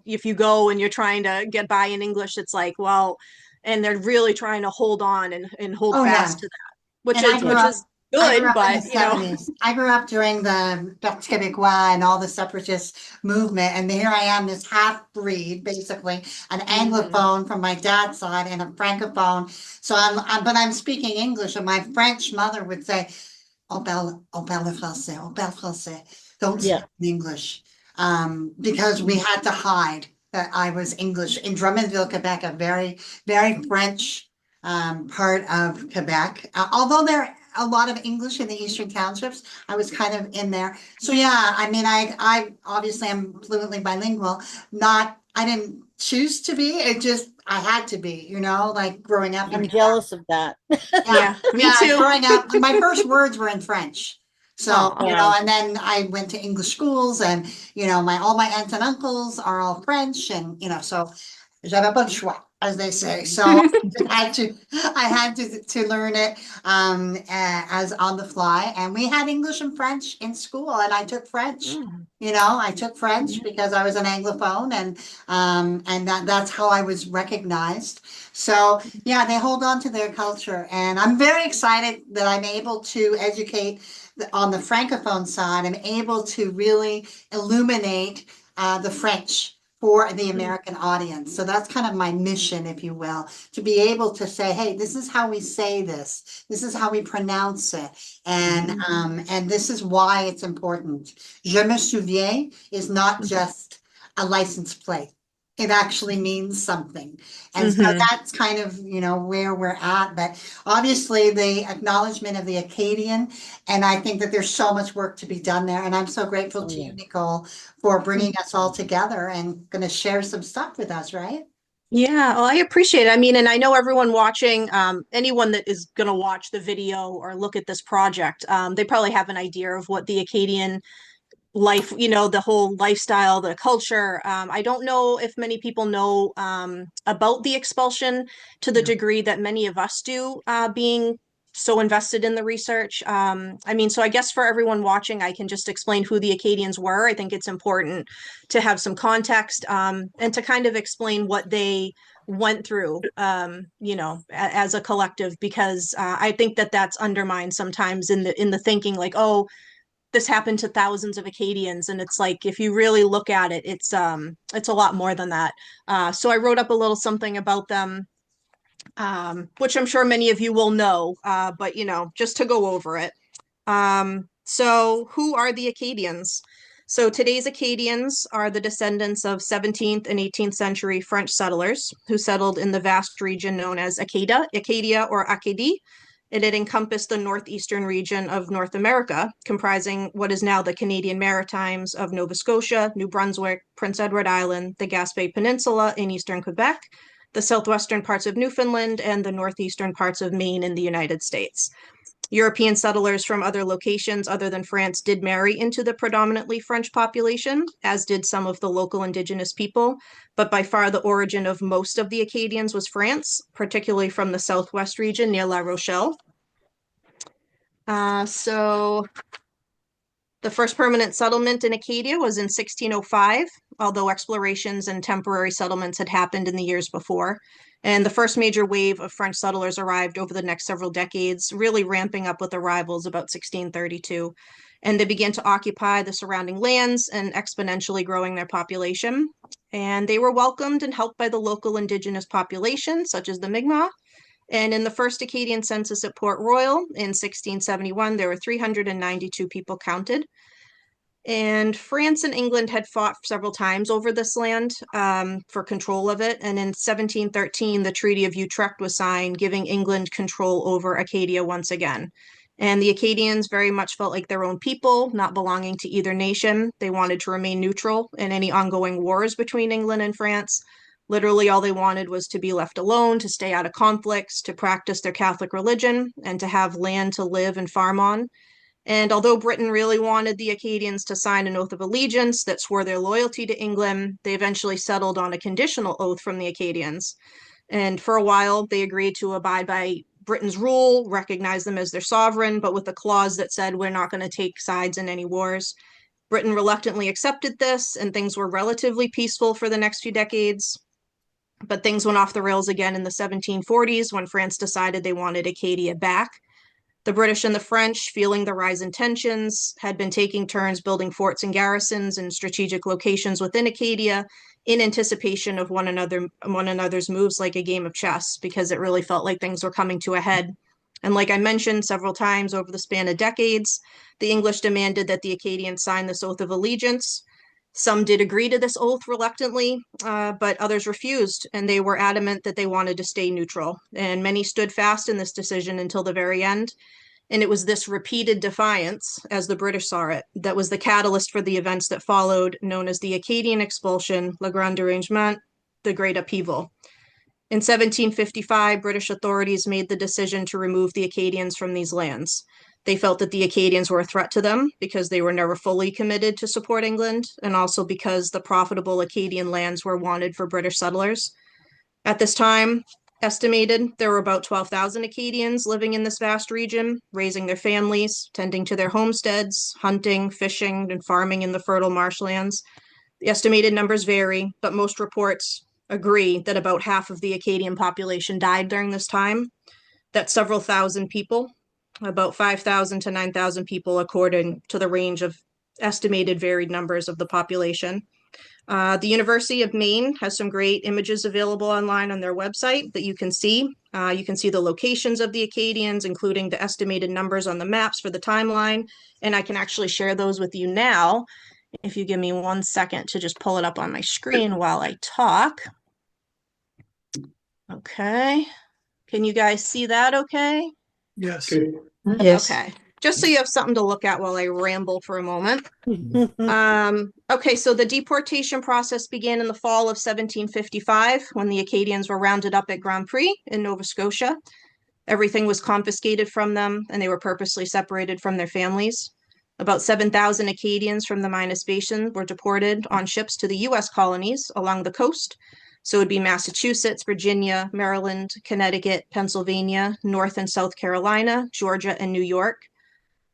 Speaker 1: if you go and you're trying to get by in English, it's like, well, and they're really trying to hold on and hold
Speaker 2: Oh, yeah.
Speaker 1: fast to that, which
Speaker 2: And
Speaker 1: is
Speaker 2: I grew
Speaker 1: good,
Speaker 2: up in the
Speaker 1: but
Speaker 2: 70s. I grew up during the Parti Québécois and all the separatist movement. And here I am, this half breed, basically, an Anglophone from my dad's side and a Francophone. So but I'm speaking English, and my French mother would say, on parle français, on parle français. Don't
Speaker 11: Yeah.
Speaker 2: speak in English. Because we had to hide that I was English. In Drummondville, Quebec, a very, very French part of Quebec. Although there are a lot of English in the Eastern Townships, I was kind of in there. So yeah, I mean, I obviously am fluently bilingual. I didn't choose to be. I had to be. Like growing up.
Speaker 11: I'm jealous of that.
Speaker 2: Yeah,
Speaker 1: me too.
Speaker 2: growing up, my first words were in French. So,
Speaker 1: Aw.
Speaker 2: and then I went to English schools, and, all my aunts and uncles are all French, and, so j'avais pas le choix, as they say. So I had to learn it as on the fly. And we had English and French in school, and I took French. I took French because I was an Anglophone, and that's how I was recognized. So yeah, they hold on to their culture, and I'm very excited that I'm able to educate on the Francophone side. I'm able to really illuminate the French for the American audience. So that's kind of my mission, if you will, to be able to say, hey, this is how we say this. This is how we pronounce it. And this is why it's important. Je me souviens is not just a license plate. It actually means something. And so that's kind of, where we're at. But obviously the acknowledgement of the Acadian, and I think that there's so much work to be done there. And I'm so grateful to you, Nicole, for bringing us all together and going to share some stuff with us, right?
Speaker 1: Yeah, well, I appreciate it. I mean, and I know everyone watching, anyone that is going to watch the video or look at this project, they probably have an idea of what the Acadian life, the whole lifestyle, the culture. I don't know if many people know about the expulsion to the degree that many of us do, being so invested in the research. I mean, so I guess for everyone watching, I can just explain who the Acadians were. I think it's important to have some context, and to kind of explain what they went through, as a collective, because I think that that's undermined sometimes in the thinking, like, oh, this happened to thousands of Acadians, and it's like, if you really look at it, it's a lot more than that. So I wrote up a little something about them, which I'm sure many of you will know, but just to go over it. So who are the Acadians? So today's Acadians are the descendants of 17th and 18th century French settlers who settled in the vast region known as Acadia or Acadie, and it encompassed the northeastern region of North America, comprising what is now the Canadian Maritimes of Nova Scotia, New Brunswick, Prince Edward Island, the Gaspé Peninsula in eastern Quebec, the southwestern parts of Newfoundland, and the northeastern parts of Maine in the United States. European settlers from other locations other than France did marry into the predominantly French population, as did some of the local indigenous people, but by far the origin of most of the Acadians was France, particularly from the southwest region near La Rochelle. So the first permanent settlement in Acadia was in 1605, although explorations and temporary settlements had happened in the years before. And the first major wave of French settlers arrived over the next several decades, really ramping up with arrivals about 1632. And they began to occupy the surrounding lands and exponentially growing their population. And they were welcomed and helped by the local indigenous population, such as the Mi'kmaq. And in the first Acadian census at Port Royal in 1671, there were 392 people counted. And France and England had fought several times over this land, for control of it. And in 1713, the Treaty of Utrecht was signed, giving England control over Acadia once again. And the Acadians very much felt like their own people, not belonging to either nation. They wanted to remain neutral in any ongoing wars between England and France. Literally, all they wanted was to be left alone, to stay out of conflicts, to practice their Catholic religion, and to have land to live and farm on. And although Britain really wanted the Acadians to sign an oath of allegiance that swore their loyalty to England, they eventually settled on a conditional oath from the Acadians. And for a while, they agreed to abide by Britain's rule, recognize them as their sovereign, but with a clause that said, we're not going to take sides in any wars. Britain reluctantly accepted this, and things were relatively peaceful for the next few decades. But things went off the rails again in the 1740s when France decided they wanted Acadia back. The British and the French, feeling the rise in tensions, had been taking turns building forts and garrisons in strategic locations within Acadia in anticipation of one another's moves, like a game of chess, because it really felt like things were coming to a head. And like I mentioned several times over the span of decades, the English demanded that the Acadians sign this oath of allegiance. Some did agree to this oath reluctantly, but others refused, and they were adamant that they wanted to stay neutral. And many stood fast in this decision until the very end. And it was this repeated defiance, as the British saw it, that was the catalyst for the events that followed, known as the Acadian Expulsion, Le Grand Dérangement, the Great Upheaval. In 1755, British authorities made the decision to remove the Acadians from these lands. They felt that the Acadians were a threat to them because they were never fully committed to support England, and also because the profitable Acadian lands were wanted for British settlers. At this time, estimated there were about 12,000 Acadians living in this vast region, raising their families, tending to their homesteads, hunting, fishing, and farming in the fertile marshlands. The estimated numbers vary, but most reports agree that about half of the Acadian population died during this time. That's several thousand people, about 5,000 to 9,000 people, according to the range of estimated varied numbers of the population. The University of Maine has some great images available online on their website that you can see. You can see the locations of the Acadians, including the estimated numbers on the maps for the timeline. And I can actually share those with you now, if you give me 1 second to just pull it up on my screen while I talk. Okay. Can you guys see that okay?
Speaker 9: Yes.
Speaker 3: Good.
Speaker 5: Yes.
Speaker 1: Okay. Just so you have something to look at while I ramble for a moment. Okay, so the deportation process began in the fall of 1755 when the Acadians were rounded up at Grand Prix in Nova Scotia. Everything was confiscated from them, and they were purposely separated from their families. About 7,000 Acadians from the Minas Basin were deported on ships to the U.S. colonies along the coast. So it would be Massachusetts, Virginia, Maryland, Connecticut, Pennsylvania, North and South Carolina, Georgia, and New York.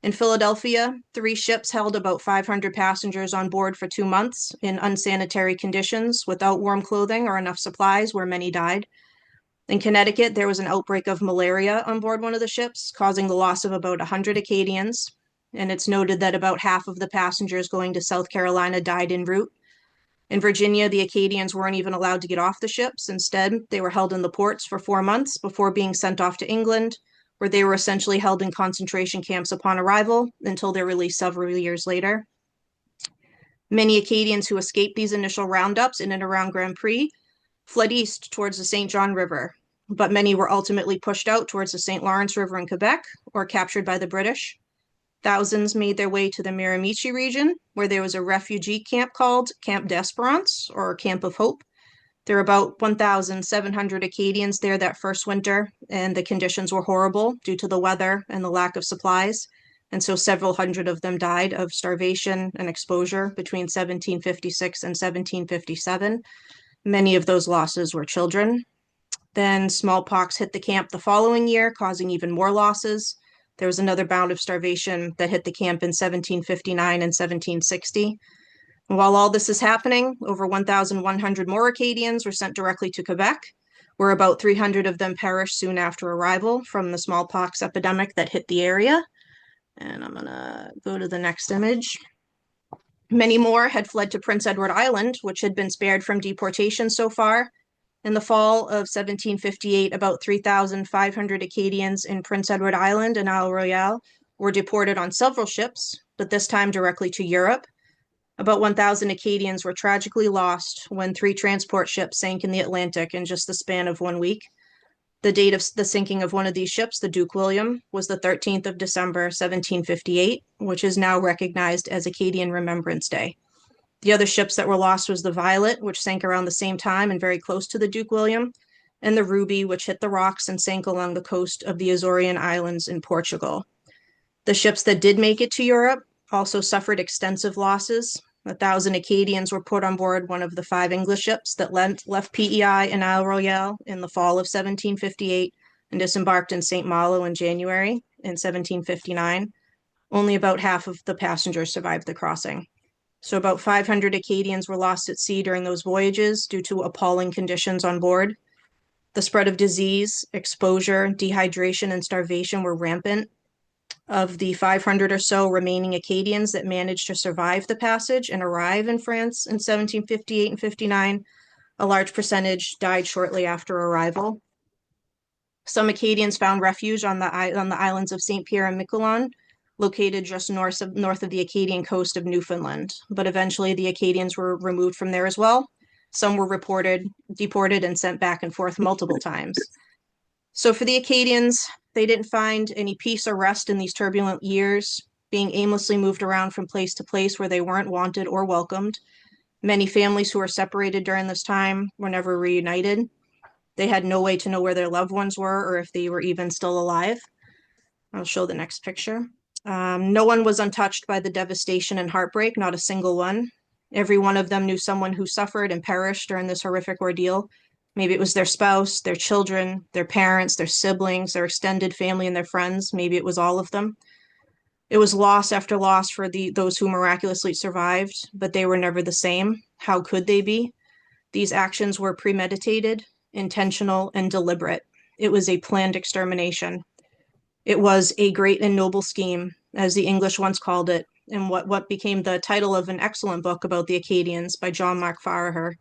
Speaker 1: In Philadelphia, 3 ships held about 500 passengers on board for 2 months in unsanitary conditions without warm clothing or enough supplies, where many died. In Connecticut, there was an outbreak of malaria on board one of the ships, causing the loss of about 100 Acadians. And it's noted that about half of the passengers going to South Carolina died en route. In Virginia, the Acadians weren't even allowed to get off the ships. Instead, they were held in the ports for 4 months before being sent off to England, where they were essentially held in concentration camps upon arrival until their release several years later. Many Acadians who escaped these initial roundups in and around Grand Prix fled east towards the St. John River, but many were ultimately pushed out towards the St. Lawrence River in Quebec or captured by the British. Thousands made their way to the Miramichi region, where there was a refugee camp called Camp d'Espérance, or Camp of Hope. There were about 1,700 Acadians there that first winter, and the conditions were horrible due to the weather and the lack of supplies. And so several hundred of them died of starvation and exposure between 1756 and 1757. Many of those losses were children. Then smallpox hit the camp the following year, causing even more losses. There was another bout of starvation that hit the camp in 1759 and 1760. While all this is happening, over 1,100 more Acadians were sent directly to Quebec, where about 300 of them perished soon after arrival from the smallpox epidemic that hit the area. And I'm going to go to the next image. Many more had fled to Prince Edward Island, which had been spared from deportation so far. In the fall of 1758, about 3,500 Acadians in Prince Edward Island and Isle Royale were deported on several ships, but this time directly to Europe. About 1,000 Acadians were tragically lost when 3 transport ships sank in the Atlantic in just the span of 1 week. The date of the sinking of one of these ships, the Duke William, was the 13th of December, 1758, which is now recognized as Acadian Remembrance Day. The other ships that were lost was the Violet, which sank around the same time and very close to the Duke William, and the Ruby, which hit the rocks and sank along the coast of the Azorian Islands in Portugal. The ships that did make it to Europe also suffered extensive losses. 1,000 Acadians were put on board one of the 5 English ships that left PEI and Isle Royale in the fall of 1758 and disembarked in St. Malo in January in 1759. Only about half of the passengers survived the crossing. So about 500 Acadians were lost at sea during those voyages due to appalling conditions on board. The spread of disease, exposure, dehydration, and starvation were rampant. Of the 500 or so remaining Acadians that managed to survive the passage and arrive in France in 1758 and 59, a large percentage died shortly after arrival. Some Acadians found refuge on the islands of St. Pierre and Miquelon, located just north of the Acadian coast of Newfoundland. But eventually the Acadians were removed from there as well. Some were deported and sent back and forth multiple times. So for the Acadians, they didn't find any peace or rest in these turbulent years, being aimlessly moved around from place to place where they weren't wanted or welcomed. Many families who were separated during this time were never reunited. They had no way to know where their loved ones were or if they were even still alive. I'll show the next picture. No one was untouched by the devastation and heartbreak, not a single one. Every one of them knew someone who suffered and perished during this horrific ordeal. Maybe it was their spouse, their children, their parents, their siblings, their extended family, and their friends. Maybe it was all of them. It was loss after loss for those who miraculously survived, but they were never the same. How could they be? These actions were premeditated, intentional, and deliberate. It was a planned extermination. It was a great and noble scheme, as the English once called it, and what became the title of an excellent book about the Acadians by John Mark Farraher.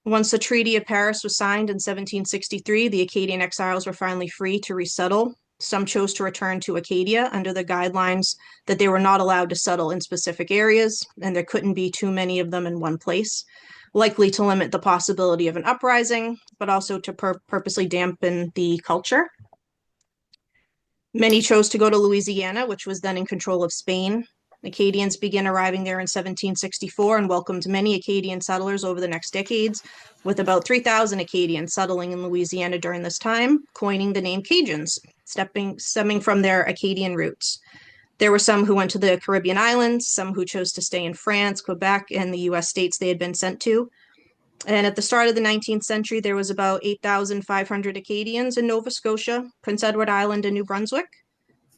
Speaker 1: Once the Treaty of Paris was signed in 1763, the Acadian exiles were finally free to resettle. Some chose to return to Acadia under the guidelines that they were not allowed to settle in specific areas, and there couldn't be too many of them in one place, likely to limit the possibility of an uprising, but also to purposely dampen the culture. Many chose to go to Louisiana, which was then in control of Spain. Acadians began arriving there in 1764 and welcomed many Acadian settlers over the next decades, with about 3,000 Acadians settling in Louisiana during this time, coining the name Cajuns, stemming from their Acadian roots. There were some who went to the Caribbean islands, some who chose to stay in France, Quebec, and the US states they had been sent to. And at the start of the 19th century, there was about 8,500 Acadians in Nova Scotia, Prince Edward Island, and New Brunswick.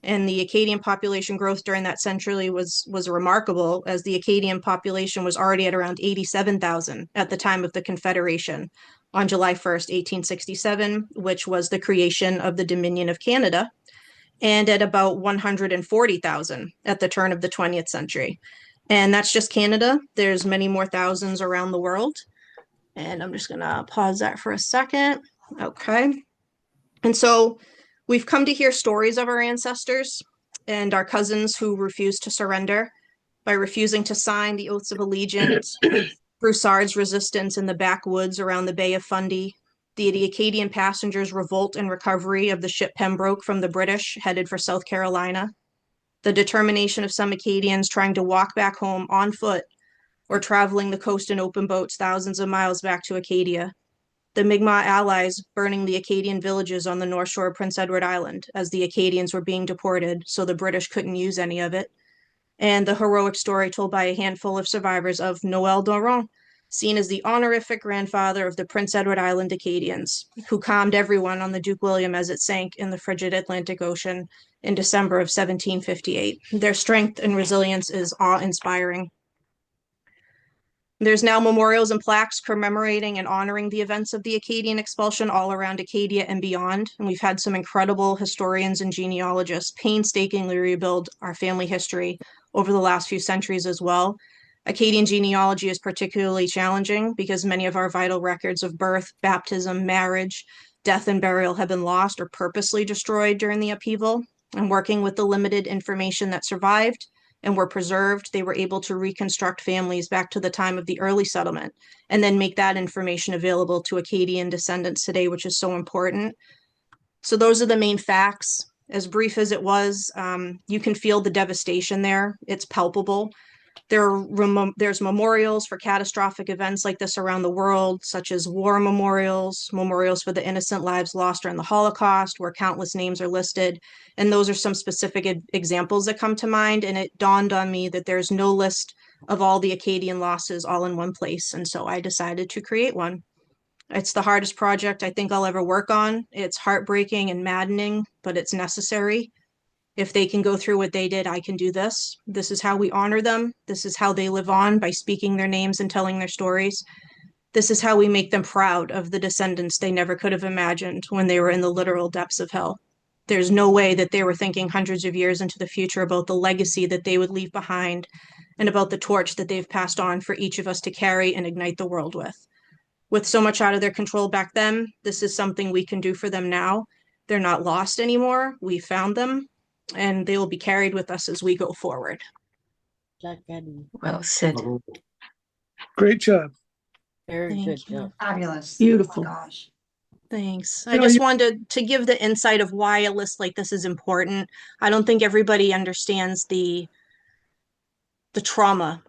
Speaker 1: And the Acadian population growth during that century was remarkable, as the Acadian population was already at around 87,000 at the time of the Confederation on July 1st, 1867, which was the creation of the Dominion of Canada, and at about 140,000 at the turn of the 20th century. And that's just Canada. There's many more thousands around the world. And I'm just gonna pause that for a second. Okay. And so we've come to hear stories of our ancestors and our cousins who refused to surrender by refusing to sign the oaths of allegiance, Broussard's resistance in the backwoods around the Bay of Fundy, the Acadian passengers' revolt and recovery of the ship Pembroke from the British headed for South Carolina, the determination of some Acadians trying to walk back home on foot or traveling the coast in open boats thousands of miles back to Acadia, the Mi'kmaq allies burning the Acadian villages on the north shore of Prince Edward Island as the Acadians were being deported, so the British couldn't use any of it, and the heroic story told by a handful of survivors of Noel Doron, seen as the honorific grandfather of the Prince Edward Island Acadians, who calmed everyone on the Duke William as it sank in the frigid Atlantic Ocean in December of 1758. Their strength and resilience is awe-inspiring. There's now memorials and plaques commemorating and honoring the events of the Acadian expulsion all around Acadia and beyond. And we've had some incredible historians and genealogists painstakingly rebuild our family history over the last few centuries as well. Acadian genealogy is particularly challenging because many of our vital records of birth, baptism, marriage, death, and burial have been lost or purposely destroyed during the upheaval. And working with the limited information that survived and were preserved, they were able to reconstruct families back to the time of the early settlement and then make that information available to Acadian descendants today, which is so important. So those are the main facts. As brief as it was, you can feel the devastation there. It's palpable. There's memorials for catastrophic events like this around the world, such as war memorials, memorials for the innocent lives lost during the Holocaust, where countless names are listed. And those are some specific examples that come to mind. And it dawned on me that there's no list of all the Acadian losses all in one place. And so I decided to create one. It's the hardest project I think I'll ever work on. It's heartbreaking and maddening, but it's necessary. If they can go through what they did, I can do this. This is how we honor them. This is how they live on, by speaking their names and telling their stories. This is how we make them proud of the descendants they never could have imagined when they were in the literal depths of hell. There's no way that they were thinking hundreds of years into the future about the legacy that they would leave behind and about the torch that they've passed on for each of us to carry and ignite the world with. With so much out of their control back then, this is something we can do for them now. They're not lost anymore. We found them, and they will be carried with us as we go forward.
Speaker 5: Well said.
Speaker 9: Great job.
Speaker 11: Very
Speaker 1: Thank
Speaker 11: good
Speaker 1: you.
Speaker 11: job.
Speaker 2: Fabulous.
Speaker 6: Beautiful.
Speaker 2: Oh my gosh.
Speaker 1: Thanks.
Speaker 9: You
Speaker 1: I
Speaker 9: know,
Speaker 1: just
Speaker 9: you-
Speaker 1: wanted to give the insight of why a list like this is important. I don't think everybody understands the trauma,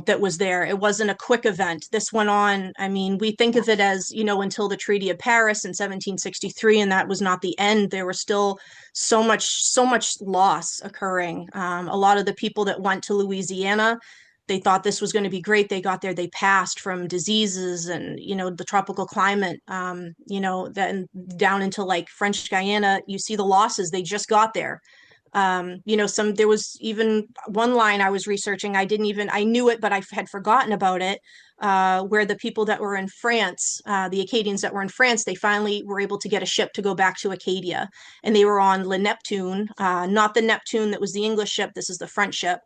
Speaker 1: that was there. It wasn't a quick event. This went on. I mean, we think of it as, until the Treaty of Paris in 1763, and that was not the end. There was still so much loss occurring. A lot of the people that went to Louisiana, they thought this was going to be great. They got there, they passed from diseases and, the tropical climate, then down into like French Guiana, you see the losses. They just got there. There was even one line I was researching. I knew it, but I had forgotten about it, where the people that were in France, the Acadians that were in France, they finally were able to get a ship to go back to Acadia. And they were on Le Neptune, not the Neptune that was the English ship. This is the French ship.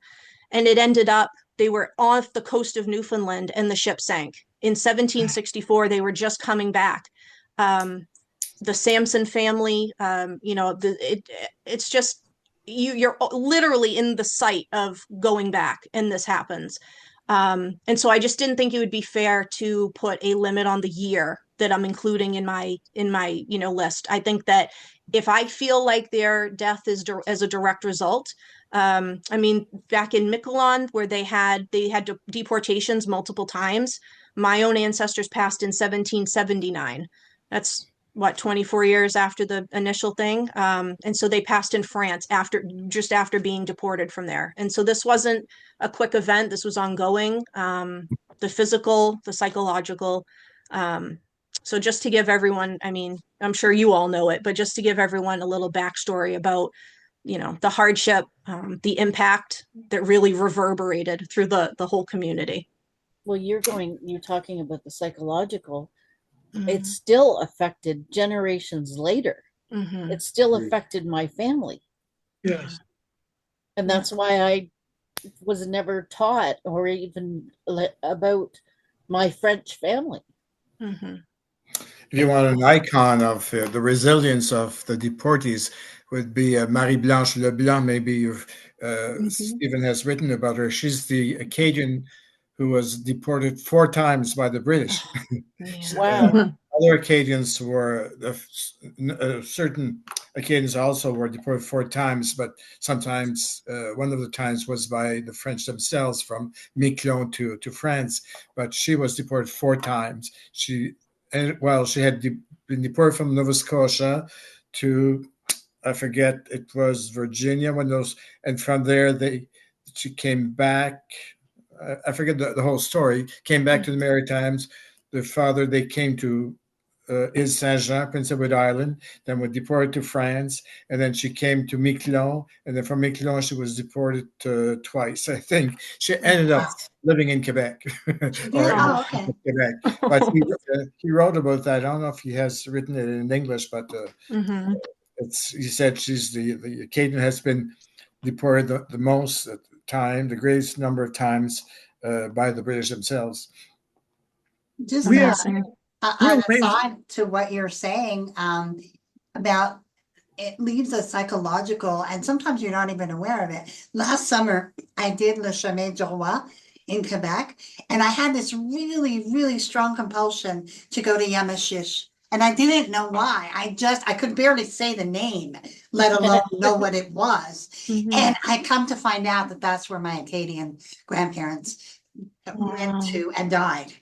Speaker 1: And it ended up, they were off the coast of Newfoundland and the ship sank. In 1764, they were just coming back. The Sampson family, it's just, you're literally in the sight of going back, and this happens. And so I just didn't think it would be fair to put a limit on the year that I'm including in my list. I think that if I feel like their death is as a direct result, back in Miquelon, where they had deportations multiple times, my own ancestors passed in 1779. That's 24 years after the initial thing. And so they passed in France just after being deported from there. And so this wasn't a quick event. This was ongoing, the physical, the psychological. So just to give everyone, I'm sure you all know it, but just to give everyone a little backstory about, the hardship, the impact that really reverberated through the whole community.
Speaker 11: Well, you're talking about the psychological. It still affected generations later.
Speaker 1: Mm-hmm.
Speaker 11: It still affected my family.
Speaker 9: Yes.
Speaker 11: And that's why I was never taught or even about my French family.
Speaker 1: Mm-hmm.
Speaker 7: If you want an icon of the resilience of the deportees, would be Marie-Blanche Leblanc. Maybe Stephen has written about her. She's the Acadian who was deported 4 times by the British.
Speaker 11: Wow.
Speaker 7: Other Acadians were, certain Acadians also were deported 4 times, but sometimes one of the times was by the French themselves from Miquelon to France, but she was deported 4 times. She had been deported from Nova Scotia to, I forget, it was Virginia, and from there she came back. I forget the whole story. Came back to the Maritimes. They came to Ile Saint-Jean, Prince Edward Island, then were deported to France, and then she came to Miquelon, and then from Miquelon she was deported twice. I think she ended up living in Quebec.
Speaker 2: Okay.
Speaker 7: Quebec. But he wrote about that. I don't know if he has written it in English, but he said she's the Acadian has been deported the most time, the greatest number of times by the British themselves.
Speaker 2: Just
Speaker 9: We
Speaker 2: an
Speaker 9: amazing.
Speaker 2: aside to what you're saying about it leaves a psychological, and sometimes you're not even aware of it. Last summer, I did Le Chemin du Roi in Quebec, and I had this really, really strong compulsion to go to Yamachiche And I didn't know why. I could barely say the name, let alone know what it was.
Speaker 1: Mhm.
Speaker 2: And I come to find out that that's where my Acadian grandparents
Speaker 1: Wow.
Speaker 2: went to and died.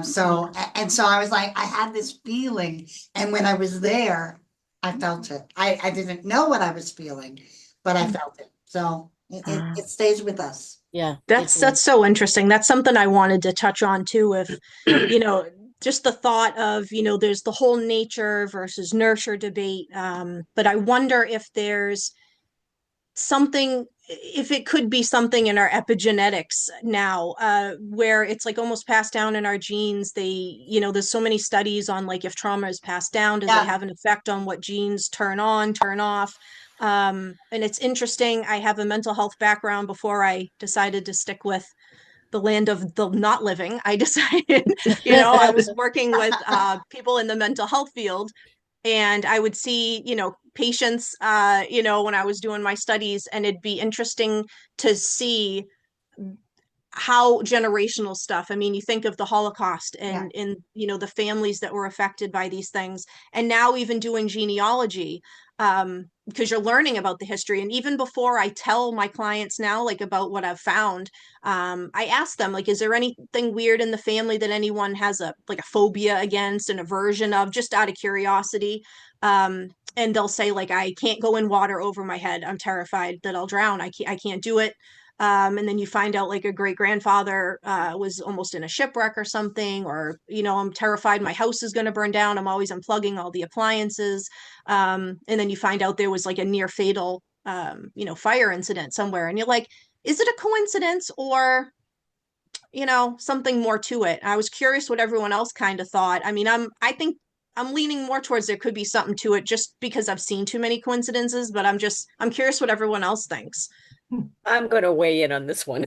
Speaker 2: So I was like, I had this feeling, and when I was there, I felt it. I didn't know what I was feeling, but I felt it. So it stays with us.
Speaker 11: Yeah.
Speaker 1: That's so interesting. That's something I wanted to touch on too. If just the thought of there's the whole nature versus nurture debate. But I wonder if there's something, if it could be something in our epigenetics now, where it's like almost passed down in our genes. There's so many studies on like if trauma is passed down, does it have an effect on what genes turn on, turn off? And it's interesting. I have a mental health background. Before I decided to stick with the land of the not living, I decided, I was working with people in the mental health field, and I would see, patients, when I was doing my studies, and it'd be interesting to see how generational stuff. I mean, you think of the Holocaust and the families that were affected by these things, and now even doing genealogy, because you're learning about the history. And even before I tell my clients now, like about what I've found, I ask them, like, is there anything weird in the family that anyone has a phobia against, an aversion of, just out of curiosity? And they'll say, like, I can't go in water over my head. I'm terrified that I'll drown. I can't do it. And then you find out like a great grandfather was almost in a shipwreck or something, or, I'm terrified my house is going to burn down. I'm always unplugging all the appliances. And then you find out there was like a near fatal, fire incident somewhere. And you're like, is it a coincidence or, something more to it? I was curious what everyone else kind of thought. I mean, I think I'm leaning more towards there could be something to it just because I've seen too many coincidences, but I'm curious what everyone else thinks.
Speaker 4: I'm going to weigh in on this one.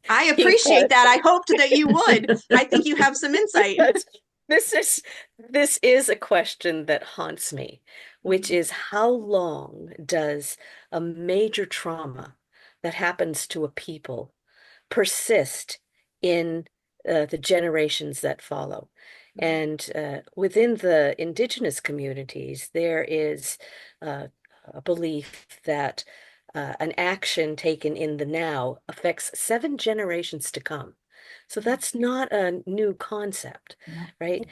Speaker 1: I appreciate that. I hoped that you would. I think you have some insight.
Speaker 4: This is a question that haunts me, which is how long does a major trauma that happens to a people persist in the generations that follow? And within the indigenous communities, there is a belief that an action taken in the now affects 7 generations to come. So that's not a new concept, right?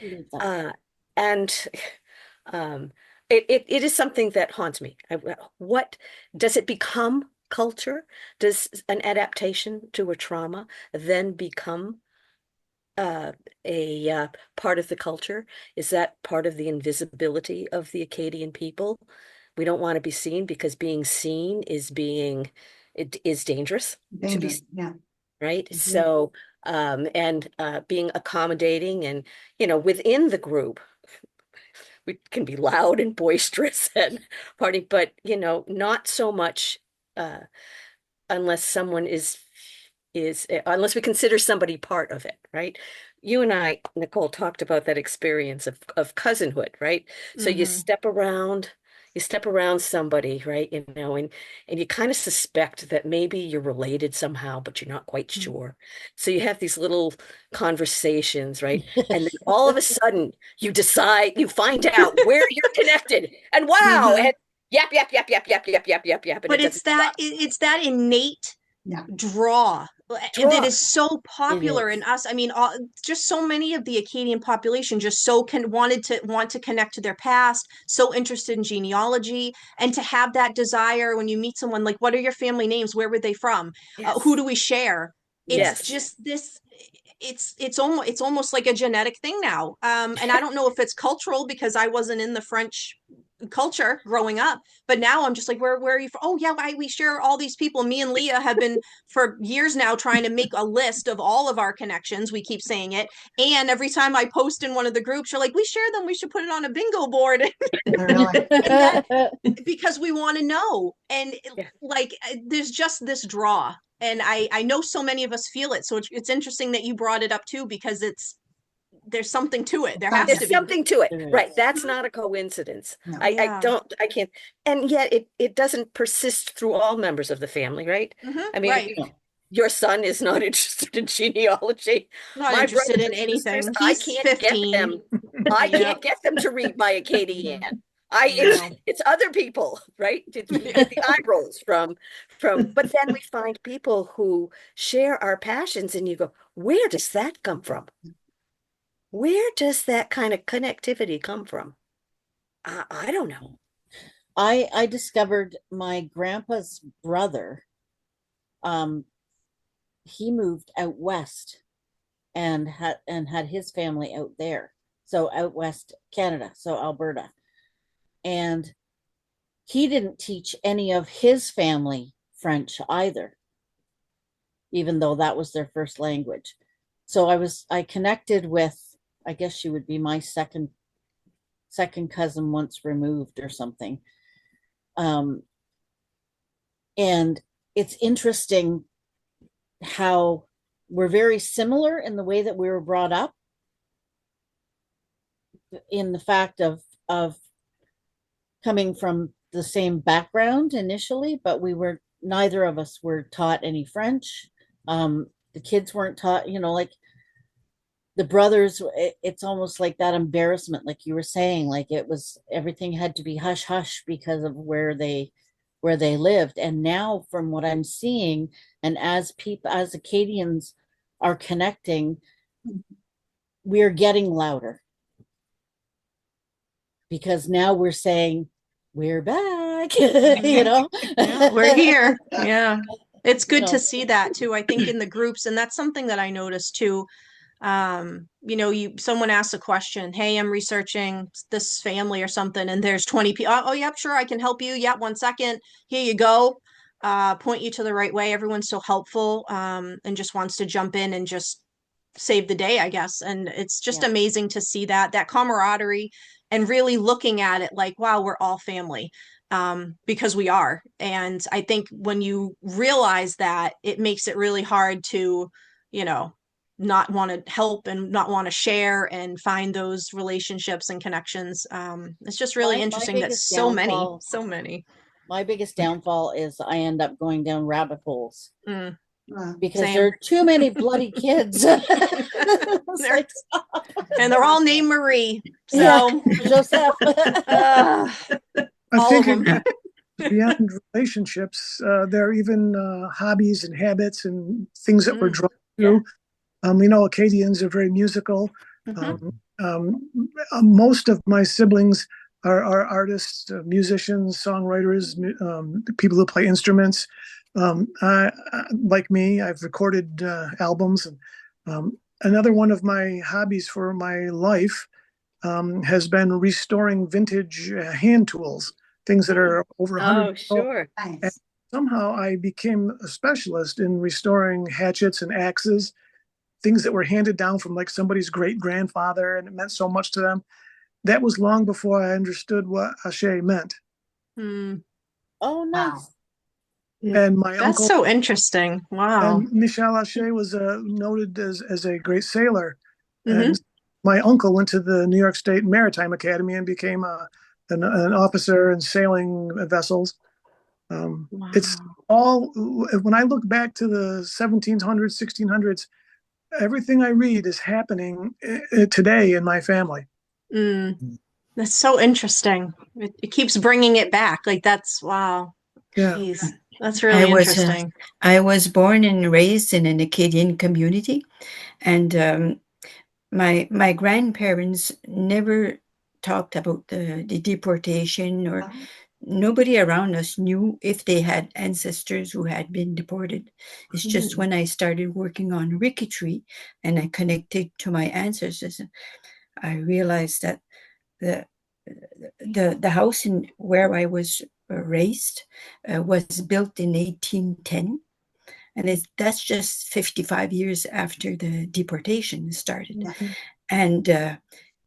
Speaker 4: And it is something that haunts me. What does it become? Culture? Does an adaptation to a trauma then become a part of the culture? Is that part of the invisibility of the Acadian people? We don't want to be seen because being seen is dangerous to be seen, right? So being accommodating and within the group, we can be loud and boisterous and party, but not so much unless someone unless we consider somebody part of it, right? You and I, Nicole, talked about that experience of cousinhood, right? So you step around somebody, right? And you kind of suspect that maybe you're related somehow, but you're not quite sure. So you have these little conversations, right? And then all of a sudden you find out where you're connected, and wow, and yap, yap, yap, yap, yap, yap, yap, yap, yap.
Speaker 1: But it's that innate draw that is so popular in us. I mean, just so many of the Acadian population just so want to connect to their past, so interested in genealogy, and to have that desire when you meet someone, like, what are your family names? Where were they from? Who do we share? It's just this. It's almost like a genetic thing now. And I don't know if it's cultural because I wasn't in the French culture growing up, but now I'm just like, where are you from? Oh yeah, we share all these people. Me and Leah have been for years now trying to make a list of all of our connections. We keep saying it, and every time I post in one of the groups, you're like, we share them, we should put it on a bingo board. Because we want to know. And like, there's just this draw, and I know so many of us feel it. So it's interesting that you brought it up too, because there's something to it. There's
Speaker 4: something to it, right? That's not a coincidence. No. I can't, and yet it doesn't persist through all members of the family, right? I mean, your son is not interested in genealogy.
Speaker 1: Not interested in anything.
Speaker 4: I can't 15. Get them. I
Speaker 1: Yeah.
Speaker 4: can't get them to read my Acadian.
Speaker 1: know.
Speaker 4: It's other people, right? We get the eye rolls but then we find people who share our passions, and you go, where does that come from? Where does that kind of connectivity come from? I don't know.
Speaker 11: I discovered my grandpa's brother. He moved out west and had his family out there. So out west Canada, so Alberta. And he didn't teach any of his family French either, even though that was their first language. So I connected with, I guess she would be my second cousin once removed or something. And it's interesting how we're very similar in the way that we were brought up, in the fact of coming from the same background initially, but neither of us were taught any French. The kids weren't taught, like the brothers, it's almost like that embarrassment, like you were saying, like everything had to be hush hush because of where they lived. And now from what I'm seeing, and as Acadians are connecting, we're getting louder, because now we're saying we're back.
Speaker 1: Yeah, we're here. Yeah. It's good to
Speaker 11: know.
Speaker 1: see that too, I think, in the groups. And that's something that I noticed too. Someone asks a question, hey, I'm researching this family or something, and there's 20 people. Oh, yep, sure, I can help you. Yep, 1 second. Here you go. Point you to the right way. Everyone's so helpful, and just wants to jump in and just save the day, I guess. And it's just amazing to see that camaraderie, and really looking at it like, wow, we're all family, because we are. And I think when you realize that, it makes it really hard to, not want to help and not want to share and find those relationships and connections. It's just really
Speaker 11: My
Speaker 1: interesting that
Speaker 11: biggest
Speaker 1: so
Speaker 11: downfall-
Speaker 1: many.
Speaker 11: My biggest downfall is I end up going down rabbit holes because
Speaker 1: Same.
Speaker 11: there are too many bloody kids. It's
Speaker 1: They're-
Speaker 11: like,
Speaker 1: And they're all named Marie.
Speaker 11: yeah,
Speaker 1: So
Speaker 11: Joseph.
Speaker 9: I
Speaker 1: all
Speaker 9: think
Speaker 1: of them.
Speaker 9: beyond relationships, there are even hobbies and habits and things that we're drawn to. Acadians are very musical. Most of my siblings are artists, musicians, songwriters, people who play instruments. Like me, I've recorded albums. And another one of my hobbies for my life has been restoring vintage hand tools, things that are over 100 years old.
Speaker 4: Sure.
Speaker 9: And somehow I became a specialist in restoring hatchets and axes, things that were handed down from like somebody's great grandfather, and it meant so much to them. That was long before I understood what hache meant.
Speaker 11: Oh, nice.
Speaker 9: And my
Speaker 1: That's
Speaker 9: uncle,
Speaker 1: so interesting. Wow.
Speaker 9: and Michel Haché was noted as a great sailor. And my uncle went to the New York State Maritime Academy and became an officer in sailing vessels. It's all, when I look back to the 1700s, 1600s, everything I read is happening today in my family.
Speaker 1: That's so interesting. It keeps bringing it back. Like that's wow.
Speaker 9: Yeah.
Speaker 1: Jeez. That's really interesting.
Speaker 5: I was born and raised in an Acadian community, and my grandparents never talked about the deportation, or nobody around us knew if they had ancestors who had been deported. It's just when I started working on Rickettree and I connected to my ancestors, I realized that the house where I was raised was built in 1810. And that's just 55 years after the deportation started. And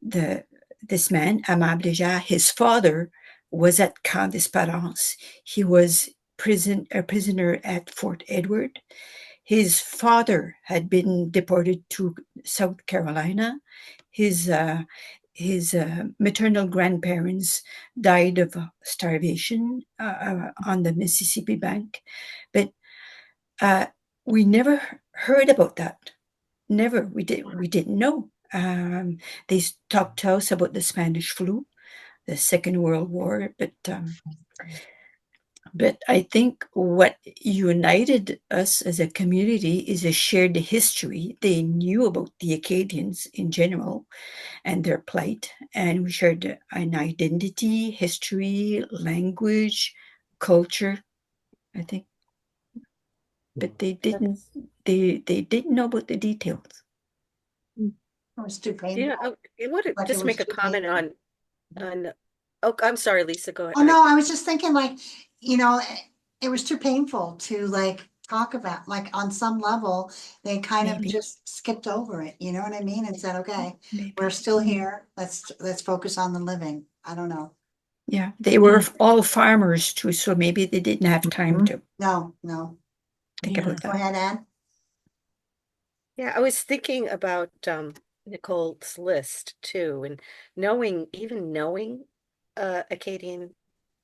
Speaker 5: this man, Amable Léger, his father was at Camp d'Esperance. He was a prisoner at Fort Edward. His father had been deported to South Carolina. His maternal grandparents died of starvation on the Mississippi bank. But we never heard about that. Never. We didn't know. They talked to us about the Spanish flu, the Second World War, but I think what united us as a community is a shared history. They knew about the Acadians in general and their plight, and we shared an identity, history, language, culture, I think. But they didn't know about the details.
Speaker 2: It was too painful.
Speaker 4: Yeah, I want to
Speaker 2: Like it
Speaker 4: just
Speaker 2: was
Speaker 4: make a
Speaker 2: too
Speaker 4: comment
Speaker 2: painful.
Speaker 4: on. Oh, I'm sorry, Lisa. Go ahead.
Speaker 2: Oh, no, I was just thinking like, you know, it was too painful to like talk about, like on some level, they kind of
Speaker 5: Maybe.
Speaker 2: just skipped over it, you know what I mean? And said, okay,
Speaker 5: Maybe.
Speaker 2: we're still here. Let's focus on the living. I don't know.
Speaker 5: Yeah, they were all farmers too, so maybe they didn't have time
Speaker 3: Mhm.
Speaker 5: to
Speaker 2: No.
Speaker 5: think
Speaker 1: Yeah.
Speaker 5: about
Speaker 2: Go
Speaker 5: that.
Speaker 2: ahead, Ann.
Speaker 4: Yeah, I was thinking about Nicole's list too, and knowing Acadian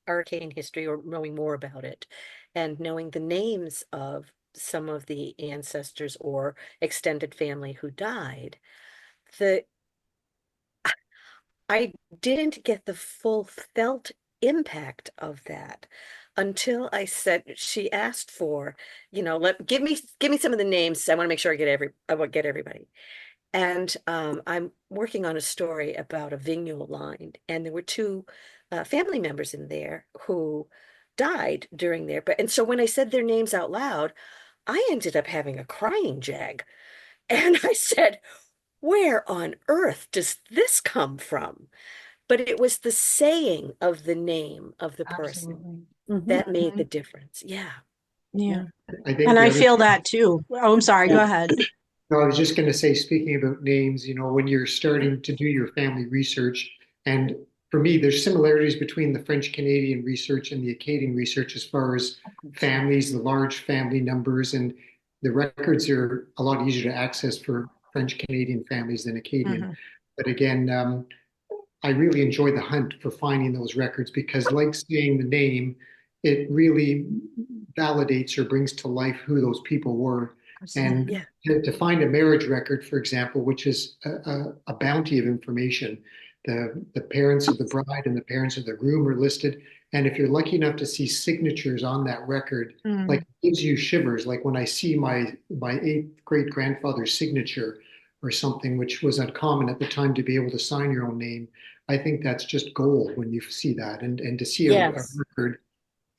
Speaker 4: our Acadian history or knowing more about it, and knowing the names of some of the ancestors or extended family who died. The I didn't get the full felt impact of that until she asked for, give me some of the names. I want to make sure I want to get everybody. And I'm working on a story about a Vigneault line, and there were two family members in there who died during there. And so when I said their names out loud, I ended up having a crying jag. And I said, where on earth does this come from? But it was the saying of the name of the person
Speaker 2: Absolutely.
Speaker 4: that made the difference. Yeah.
Speaker 1: Yeah.
Speaker 3: I think
Speaker 1: And
Speaker 3: the
Speaker 1: I
Speaker 3: other
Speaker 1: feel that too. Oh, I'm sorry. Go ahead.
Speaker 3: No, I was just going to say, speaking about names, when you're starting to do your family research, and for me, there's similarities between the French Canadian research and the Acadian research as far as families, the large family numbers, and the records are a lot easier to access for French Canadian families than Acadian.
Speaker 1: Mhm.
Speaker 3: But again, I really enjoy the hunt for finding those records because, like saying the name, it really validates or brings to life who those people were. And
Speaker 4: Yeah.
Speaker 3: to find a marriage record, for example, which is a bounty of information, the parents of the bride and the parents of the groom are listed. And if you're lucky enough to see signatures on that record, like it gives you shivers. Like when I see my eighth great grandfather's signature or something, which was uncommon at the time to be able to sign your own name. I think that's just gold when you see that and to see a
Speaker 11: Yes.
Speaker 3: record.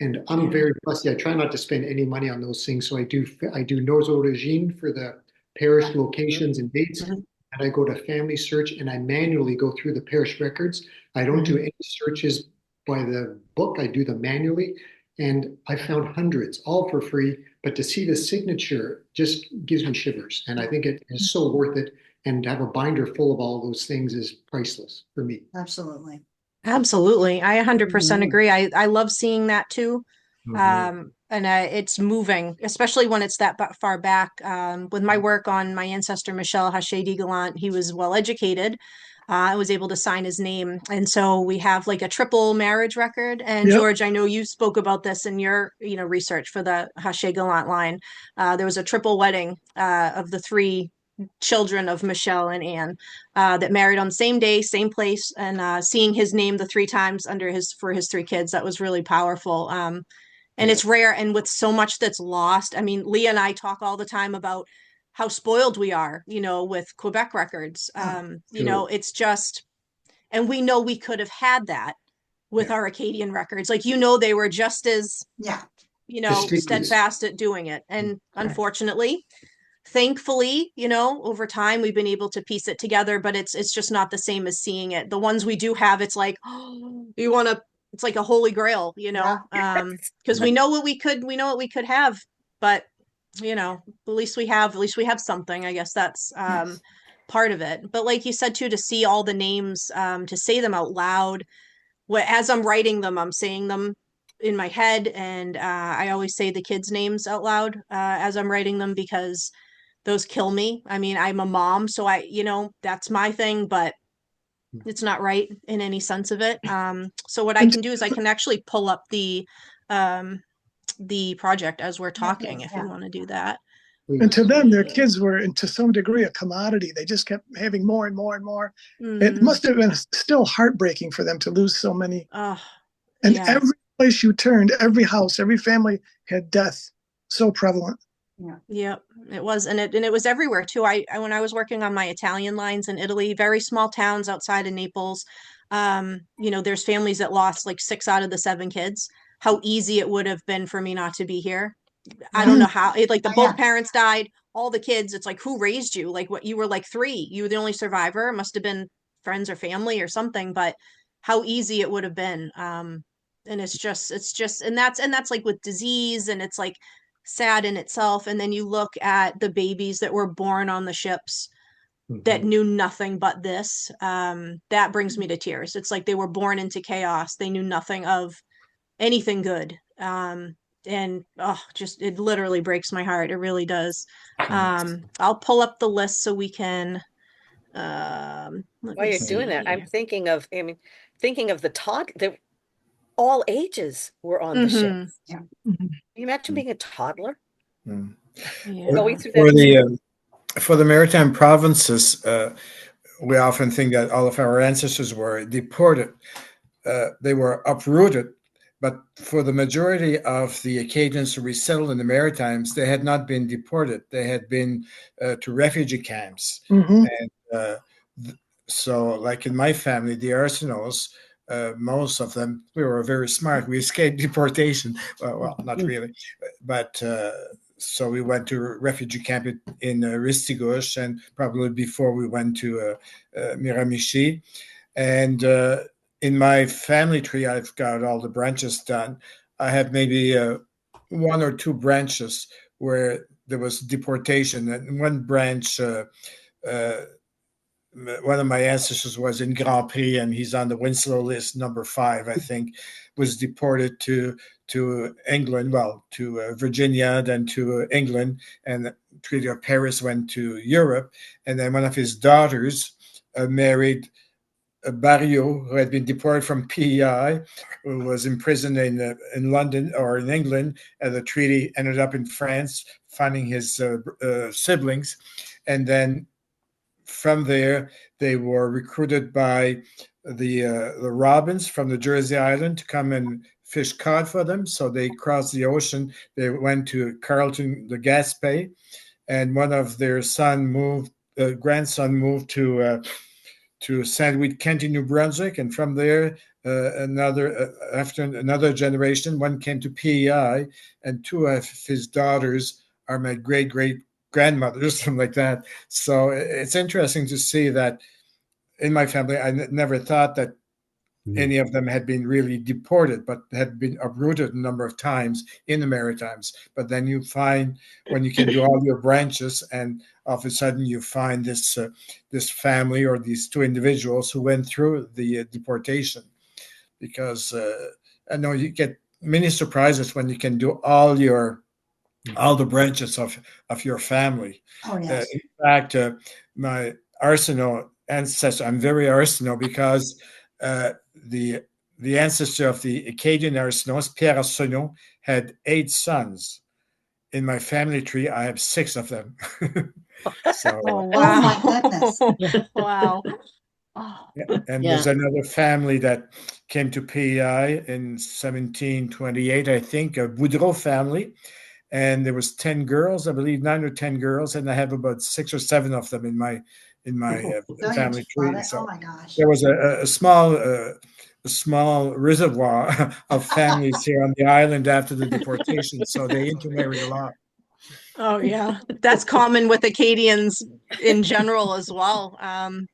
Speaker 3: And I'm very fussy. I try not to spend any money on those things. So I do Nos Origines for the parish locations and dates.
Speaker 1: Mhm.
Speaker 3: And I go to Family Search and I manually go through the parish records. I don't do any searches by the book. I do them manually. And I found hundreds, all for free. But to see the signature just gives me shivers. And I think it is so worth it. And to have a binder full of all those things is priceless for me.
Speaker 2: Absolutely.
Speaker 1: Absolutely. I 100%
Speaker 11: Mhm.
Speaker 1: agree. I love seeing that too.
Speaker 3: Mhm.
Speaker 1: And it's moving, especially when it's that far back. With my work on my ancestor, Michel Haché de Gallant, he was well educated. I was able to sign his name. And so we have like a triple marriage record. And
Speaker 9: Yep.
Speaker 1: George, I know you spoke about this in your, research for the Haché Gallant line. There was a triple wedding of the three children of Michel and Anne that married on the same day, same place, and seeing his name the three times for his three kids, that was really powerful. And it's rare, and with so much that's lost. I mean, Leah and I talk all the time about how spoiled we are, with Quebec records. It's just, and we know we could have had that with our Acadian records. Like, they were just as,
Speaker 2: Yeah.
Speaker 3: Distinguished.
Speaker 1: steadfast at doing it. And unfortunately, thankfully, over time we've been able to piece it together, but it's just not the same as seeing it. The ones we do have, it's like, oh, it's like a holy grail, because we know what we could have, but at least we have something. I guess that's part of it. But like you said too, to see all the names, to say them out loud, as I'm writing them, I'm saying them in my head, and I always say the kids' names out loud as I'm writing them, because those kill me. I mean, I'm a mom, so that's my thing, but it's not right in any sense of it. So what I can do is I can actually pull up the project as we're talking, if you want to do that.
Speaker 9: And to them, their kids were, to some degree, a commodity. They just kept having more and more and more. It
Speaker 1: Mhm.
Speaker 9: must have been still heartbreaking for them to lose so many.
Speaker 1: Oh,
Speaker 9: And
Speaker 1: yeah.
Speaker 9: every place you turned, every house, every family had death so prevalent.
Speaker 1: Yep, it was, and it was everywhere too. When I was working on my Italian lines in Italy, very small towns outside of Naples, there's families that lost like 6 out of the 7 kids. How easy it would have been for me not to be here. I don't know how. Like
Speaker 2: Oh,
Speaker 1: both
Speaker 2: yeah.
Speaker 1: parents died, all the kids. It's like, who raised you? Like, what, you were like 3. You were the only survivor. It must have been friends or family or something. But how easy it would have been. And it's just, and that's like with disease, and it's like sad in itself. And then you look at the babies that were born on the ships that knew nothing but this. That brings me to tears. It's like they were born into chaos. They knew nothing of anything good. And just, it literally breaks my heart. It really does. I'll pull up the list so we can let
Speaker 4: While
Speaker 1: me
Speaker 4: you're doing
Speaker 1: see
Speaker 4: that, I'm
Speaker 1: here.
Speaker 4: thinking of, thinking of the toddler. All ages were on the ship.
Speaker 1: Mhm.
Speaker 4: Can you imagine being a toddler
Speaker 7: Mm.
Speaker 1: Yeah.
Speaker 4: going through
Speaker 7: For
Speaker 4: that?
Speaker 7: for the maritime provinces, we often think that all of our ancestors were deported. They were uprooted, but for the majority of the Acadians who resettled in the Maritimes, they had not been deported. They had been to refugee camps.
Speaker 9: Mhm.
Speaker 7: And so, like in my family, the Arsenals, most of them, we were very smart. We escaped deportation. Well, not really, but so we went to a refugee camp in Ristigouche, and probably before we went to Miramichi. And in my family tree, I've got all the branches done. I have maybe 1 or 2 branches where there was deportation, and one branch. Uh, one of my ancestors was in Grand Prix, and he's on the Winslow list, number 5, I think, was deported to England, well, to Virginia, then to England, and the Treaty of Paris went to Europe, and then one of his daughters married Barrio, who had been deported from PEI, who was imprisoned in London or in England, and the treaty ended up in France, finding his siblings, and then from there, they were recruited by the Robins from the Jersey Island to come and fish cod for them. So they crossed the ocean. They went to Carleton, the Gaspé, and one of their grandson moved to St. Louis, County, New Brunswick, and from there, after another generation, one came to PEI, and 2 of his daughters are my great grandmothers, something like that. So it's interesting to see that in my family, I never thought that any of them had been really deported, but had been uprooted a number of times in the Maritimes. But then you find when you can do all your branches, and all of a sudden you find this family or these 2 individuals who went through the deportation. Because I know you get many surprises when you can do all the branches of your family.
Speaker 2: Oh, yes.
Speaker 7: In fact, my Arsenault ancestor, I'm very Arsenault because the ancestor of the Acadian Arsenauts, Pierre Arsenault, had 8 sons. In my family tree, I have 6 of them. So,
Speaker 1: Oh,
Speaker 2: Oh, my goodness.
Speaker 1: wow.
Speaker 7: and
Speaker 11: Yeah.
Speaker 7: there's another family that came to PEI in 1728, I think, a Boudreau family. And there was 10 girls, I believe 9 or 10 girls, and I have about 6 or 7 of them in my
Speaker 2: Don't
Speaker 7: family
Speaker 2: you love
Speaker 7: tree.
Speaker 2: it?
Speaker 7: So
Speaker 2: Oh, my gosh.
Speaker 7: there was a small reservoir of families here on the island after the deportation, so they intermarried a lot.
Speaker 1: Oh yeah, that's common with Acadians in general as well.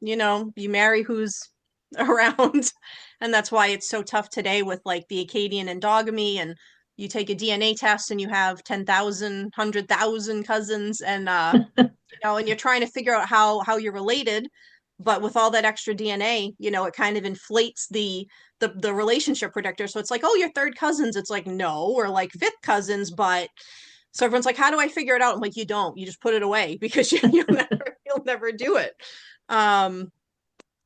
Speaker 1: You marry who's around, and that's why it's so tough today with like the Acadian endogamy, and you take a DNA test and you have 10,000, 100,000 cousins, and and you're trying to figure out how you're related, but with all that extra DNA, it kind of inflates the relationship predictor. So it's like, oh, you're third cousins. It's like, no, we're like fifth cousins, but so everyone's like, how do I figure it out? I'm like, you don't. You just put it away because you'll never do it.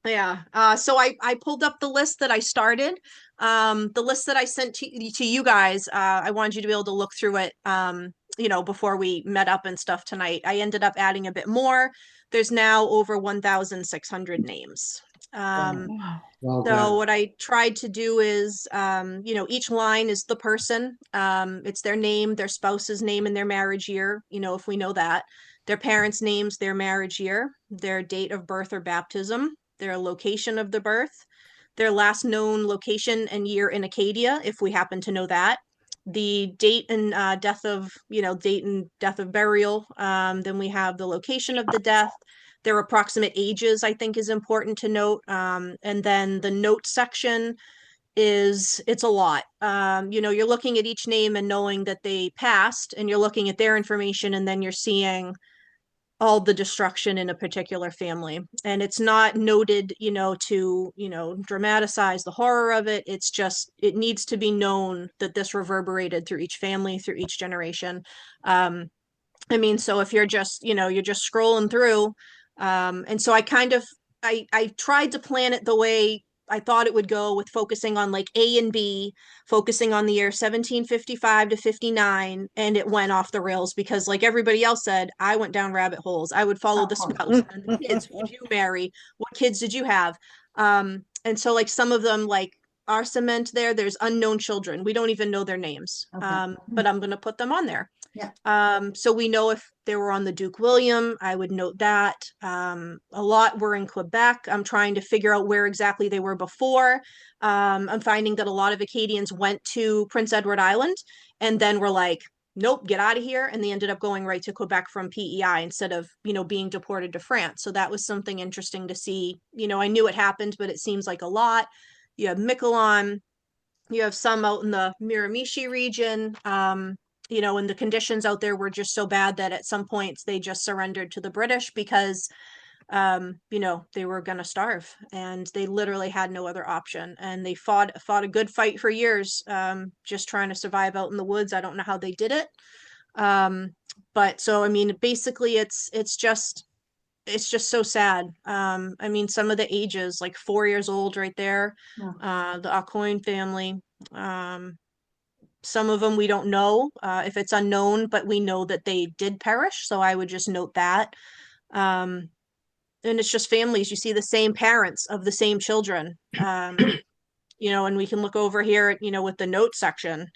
Speaker 1: Yeah. So I pulled up the list that I started. The list that I sent to you guys. I wanted you to be able to look through it. before we met up and stuff tonight. I ended up adding a bit more. There's now over 1,600 names.
Speaker 11: Wow.
Speaker 3: Well
Speaker 1: So
Speaker 3: done.
Speaker 1: what I tried to do is, each line is the person. It's their name, their spouse's name, and their marriage year, if we know that. Their parents' names, their marriage year, their date of birth or baptism, their location of the birth, their last known location and year in Acadia, if we happen to know that. The date and death of burial. Then we have the location of the death, their approximate ages, I think is important to note. And then the note section it's a lot. You're looking at each name and knowing that they passed, and you're looking at their information, and then you're seeing all the destruction in a particular family. And it's not noted, to, dramatize the horror of it. It's just, it needs to be known that this reverberated through each family, through each generation. So if you're just, you're just scrolling through, and so I tried to plan it the way I thought it would go, with focusing on like A and B, focusing on the year 1755 to 59, and it went off the rails because, like everybody else said, I went down rabbit holes. I would follow the spouse and the kids. Who'd you marry? What kids did you have? And so like some of them, like our cement there's unknown children. We don't even know their names.
Speaker 2: Okay.
Speaker 1: But I'm going to put them on there.
Speaker 2: Yeah.
Speaker 1: So we know if they were on the Duke William, I would note that. A lot were in Quebec. I'm trying to figure out where exactly they were before. I'm finding that a lot of Acadians went to Prince Edward Island and then were like, nope, get out of here. And they ended up going right to Quebec from PEI instead of, being deported to France. So that was something interesting to see. I knew it happened, but it seems like a lot. You have Miquelon, you have some out in the Miramichi region. And the conditions out there were just so bad that at some points they just surrendered to the British because, they were going to starve, and they literally had no other option. And they fought a good fight for years, just trying to survive out in the woods. I don't know how they did it. But so, basically it's just so sad. Some of the ages, like 4 years old right there, the Aucoin family, some of them we don't know if it's unknown, but we know that they did perish. So I would just note that. And it's just families. You see the same parents of the same children. And we can look over here, with the note section.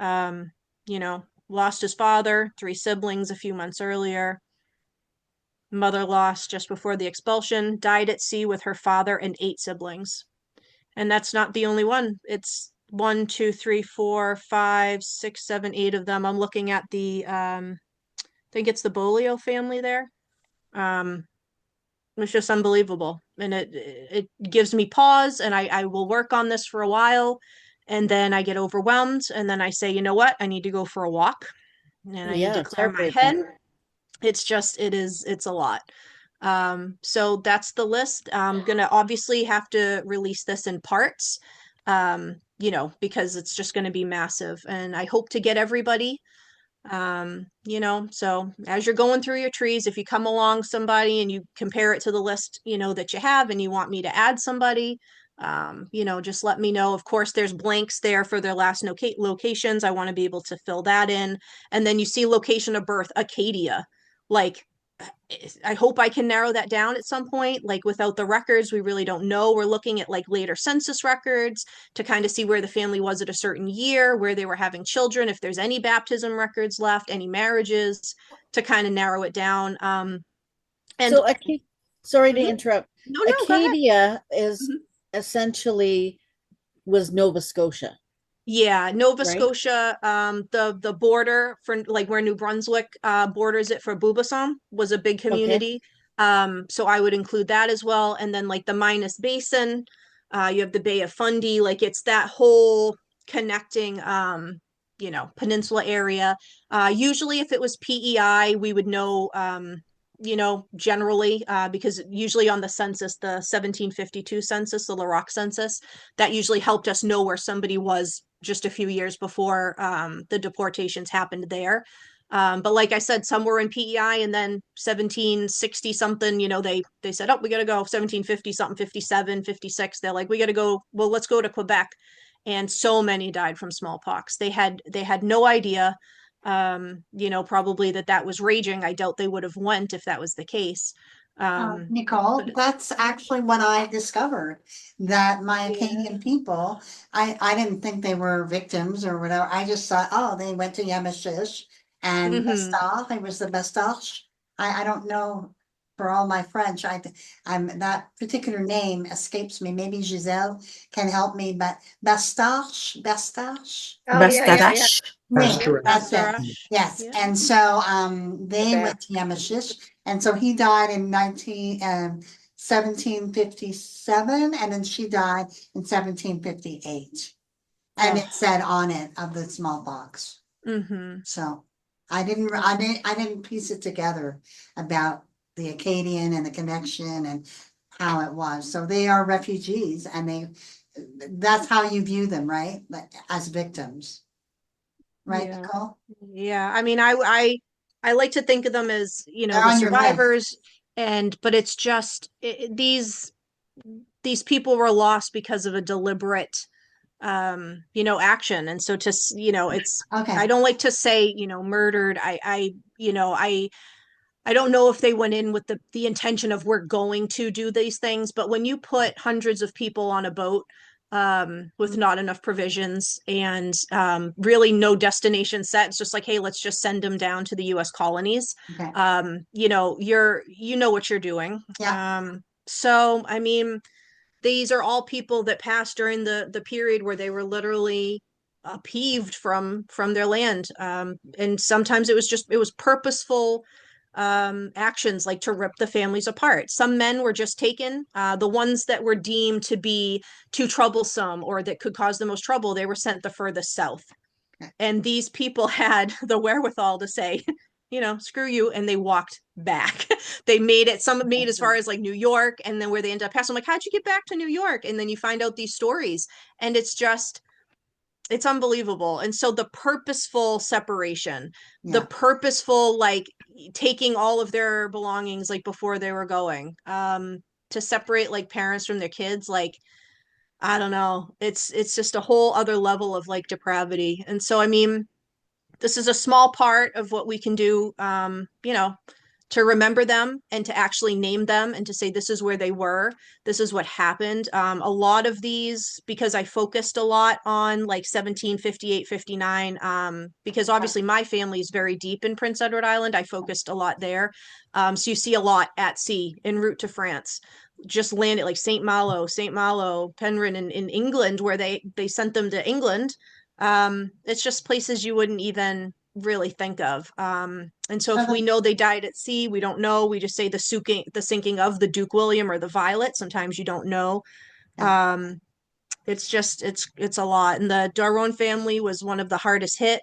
Speaker 1: Lost his father, 3 siblings a few months earlier. Mother lost just before the expulsion, died at sea with her father and 8 siblings. And that's not the only one. It's 1, 2, 3, 4, 5, 6, 7, 8 of them. I'm looking at the, I think it's the Bolio family there. It's just unbelievable. And it gives me pause, and I will work on this for a while. And then I get overwhelmed, and then I say, you know what? I need to go for a walk, and I need to
Speaker 11: it's
Speaker 1: clear my
Speaker 11: heartbreaking.
Speaker 1: head. It's a lot. So that's the list. I'm gonna obviously have to release this in parts, because it's just going to be massive, and I hope to get everybody. So as you're going through your trees, if you come along somebody and you compare it to the list, that you have, and you want me to add somebody, just let me know. Of course, there's blanks there for their last locations. I want to be able to fill that in. And then you see location of birth, Acadia. Like, I hope I can narrow that down at some point. Like, without the records, we really don't know. We're looking at like later census records to kind of see where the family was at a certain year, where they were having children, if there's any baptism records left, any marriages, to kind of narrow it down. And
Speaker 11: So, sorry to
Speaker 1: Mhm.
Speaker 11: interrupt.
Speaker 1: No, go ahead.
Speaker 11: Acadia is
Speaker 1: Mhm.
Speaker 11: essentially was Nova Scotia.
Speaker 1: Yeah, Nova
Speaker 11: Right.
Speaker 1: Scotia, the border for like where New Brunswick borders it for Beaubasson was a big community. So I would include that as well. And then like the Minas Basin, you have the Bay of Fundy, like it's that whole connecting peninsula area. Usually if it was PEI, we would know generally, because usually on the census, the 1752 census, the LaRock census, that usually helped us know where somebody was just a few years before the deportations happened there. But like I said, some were in PEI, and then 1760 something, they said, oh, we got to go 1750 something, 57, 56. They're like, we got to go. Well, let's go to Quebec. And so many died from smallpox. They had no idea. probably that was raging. I doubt they would have went if that was the case.
Speaker 2: Nicole,
Speaker 1: but-
Speaker 2: that's actually what I discovered, that my
Speaker 1: Yeah.
Speaker 2: Acadian people, I didn't think they were victims or whatever. I just thought, oh, they went to Yamashish and
Speaker 1: Mhm.
Speaker 2: Bestal, it was the Bestache. I don't know, for all my French, that particular name escapes me. Maybe Giselle can help me, but Bestache.
Speaker 4: Oh, yeah, yeah, yeah.
Speaker 5: Bastarache.
Speaker 2: Wait,
Speaker 3: Bastarache.
Speaker 2: that's it.
Speaker 1: Bastarache.
Speaker 2: Yes,
Speaker 1: Yeah.
Speaker 2: and so they
Speaker 4: Bad.
Speaker 2: went to Yamashish, and so he died in 1757, and then she died in 1758. And
Speaker 1: Oh.
Speaker 2: it said on it of the smallpox.
Speaker 1: Mm-hmm.
Speaker 2: So I didn't piece it together about the Acadian and the connection and how it was. So they are refugees, and that's how you view them, right? Like, as victims. Right,
Speaker 1: Yeah.
Speaker 2: Nicole?
Speaker 1: Yeah, I mean, I like to think of them as,
Speaker 2: They're
Speaker 1: the
Speaker 2: on your list.
Speaker 1: survivors, but it's just these people were lost because of a deliberate, action, and so it's
Speaker 2: Okay.
Speaker 1: I don't like to say, murdered. I don't know if they went in with the intention of we're going to do these things, but when you put hundreds of people on a boat with not enough provisions and really no destination set, it's just like, hey, let's just send them down to the U.S. colonies.
Speaker 2: Okay.
Speaker 1: You know what you're doing.
Speaker 2: Yeah.
Speaker 1: So I mean, these are all people that passed during the period where they were literally upheaved from their land, and sometimes it was purposeful actions, like to rip the families apart. Some men were just taken, the ones that were deemed to be too troublesome or that could cause the most trouble, they were sent the furthest south. And these people had the wherewithal to say, screw you, and they walked back. They made it, some made as far as like New York, and then where they ended up passing. I'm like, how'd you get back to New York? And then you find out these stories, and it's unbelievable. And so the purposeful separation, the
Speaker 2: Yeah.
Speaker 1: purposeful, like, taking all of their belongings, like, before they were going, to separate, like, parents from their kids, like, I don't know, it's just a whole other level of, like, depravity. And so, I mean, this is a small part of what we can do, to remember them and to actually name them and to say, this is where they were, this is what happened. A lot of these, because I focused a lot on like 1758, 59, because obviously my family is very deep in Prince Edward Island. I focused a lot there. So you see a lot at sea en route to France, just landed like St. Malo, Penryn in England, where they sent them to England. It's just places you wouldn't even really think of. And so if we know they died at sea, we don't know. We just say the sinking of the Duke William or the Violet. Sometimes you don't know. It's just it's a lot. And the Daron family was one of the hardest hit.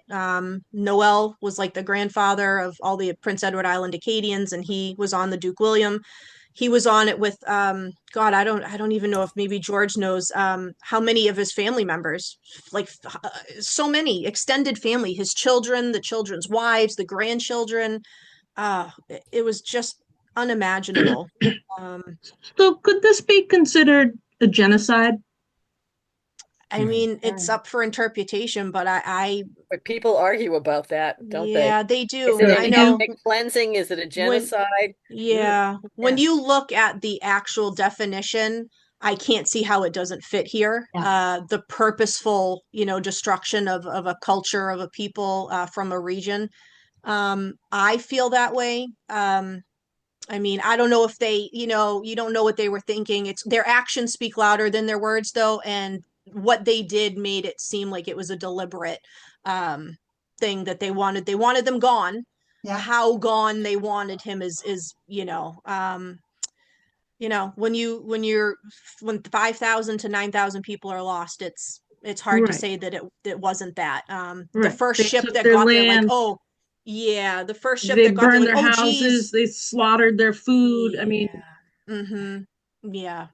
Speaker 1: Noel was like the grandfather of all the Prince Edward Island Acadians, and he was on the Duke William. He was on it with God, I don't even know if maybe George knows how many of his family members, like so many extended family, his children, the children's wives, the grandchildren. It was just unimaginable.
Speaker 6: So could this be considered a genocide?
Speaker 1: I mean, it's up for interpretation, but
Speaker 4: But people argue about that, don't they?
Speaker 1: yeah, they
Speaker 4: Is
Speaker 1: do.
Speaker 4: it
Speaker 1: I
Speaker 4: an
Speaker 1: know.
Speaker 4: ethnic cleansing? Is it a genocide?
Speaker 1: Yeah. When
Speaker 4: Yeah.
Speaker 1: you look at the actual definition, I can't see how it doesn't fit here. The purposeful, destruction of a culture, of a people, from a region. I feel that way. I mean, I don't know if they, you don't know what they were thinking. It's their actions speak louder than their words, though, and what they did made it seem like it was a deliberate thing that they wanted. They wanted them gone.
Speaker 2: Yeah.
Speaker 1: How gone they wanted him is when 5,000 to 9,000 people are lost, it's hard to
Speaker 6: Right.
Speaker 1: say that it wasn't that. The
Speaker 6: Right.
Speaker 1: first
Speaker 6: They
Speaker 1: ship
Speaker 6: took
Speaker 1: that
Speaker 6: their
Speaker 1: got there, like,
Speaker 6: land.
Speaker 1: oh yeah, the first ship
Speaker 6: They
Speaker 1: that got there,
Speaker 6: burned
Speaker 1: like,
Speaker 6: their
Speaker 1: oh
Speaker 6: houses.
Speaker 1: geez.
Speaker 6: They slaughtered their food. I mean,
Speaker 1: Mm-hmm. Yeah,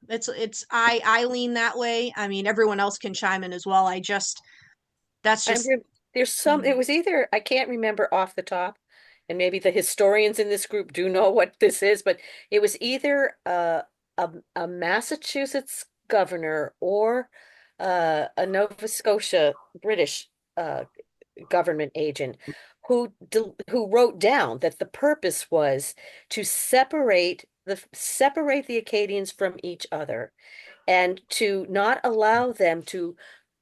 Speaker 1: I lean that way. I mean, everyone else can chime in as well. That's just
Speaker 4: There's some, it was either, I can't remember off the top, and maybe the historians in this group do know what this is, but it was either a Massachusetts governor or a Nova Scotia British government agent who wrote down that the purpose was to separate the Acadians from each other and to not allow them to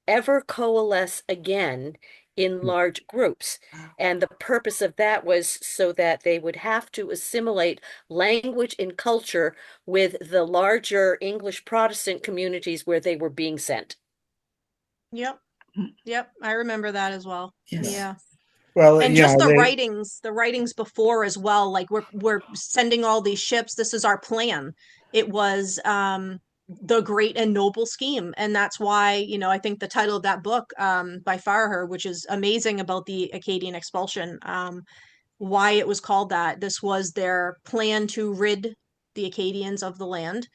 Speaker 4: ever coalesce again in large groups. And the purpose of that was so that they would have to assimilate language and culture with the larger English Protestant communities where they were being sent.
Speaker 1: Yep. Yep. I remember that as well.
Speaker 5: Yes.
Speaker 1: Yeah.
Speaker 7: Well,
Speaker 1: And
Speaker 7: you
Speaker 1: just
Speaker 7: know,
Speaker 1: the writings before as well, like we're sending all these ships. This is our plan. It was the great and noble scheme. And that's why, you know, I think the title of that book by Farrer, which is amazing about the Acadian expulsion, why it was called that. This was their plan to rid the Acadians of the land,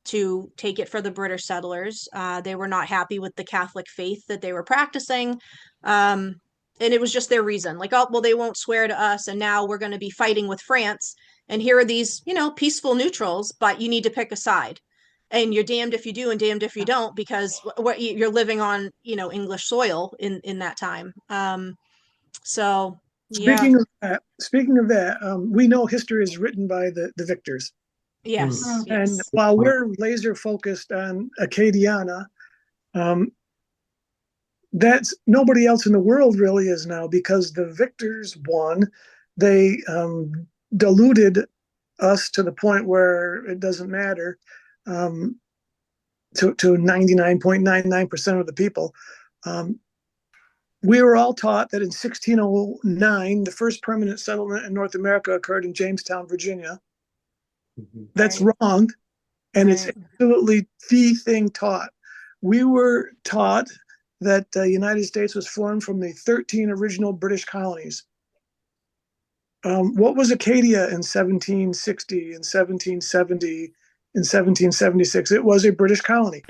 Speaker 1: to take it for the British settlers. They were not happy with the Catholic faith that they were practicing. And it was just their reason, like, oh, well, they won't swear to us, and now we're going to be fighting with France. And here are these, you know, peaceful neutrals, but you need to pick a side. And you're damned if you do and damned if you don't, because what you're living on, you know, English soil in that time. So yeah,
Speaker 9: Speaking of that, we know history is written by the victors.
Speaker 1: yes,
Speaker 9: And
Speaker 1: yes.
Speaker 9: while we're laser focused on Acadiana, that's nobody else in the world really is now, because the victors won. They diluted us to the point where it doesn't matter to 99.99% of the people. We were all taught that in 1609, the first permanent settlement in North America occurred in Jamestown, Virginia. That's
Speaker 1: Right.
Speaker 9: wrong. And it's
Speaker 1: Right.
Speaker 9: absolutely the thing taught. We were taught that the United States was formed from the 13 original British colonies. What was Acadia in 1760, in 1770, in 1776? It was a British colony,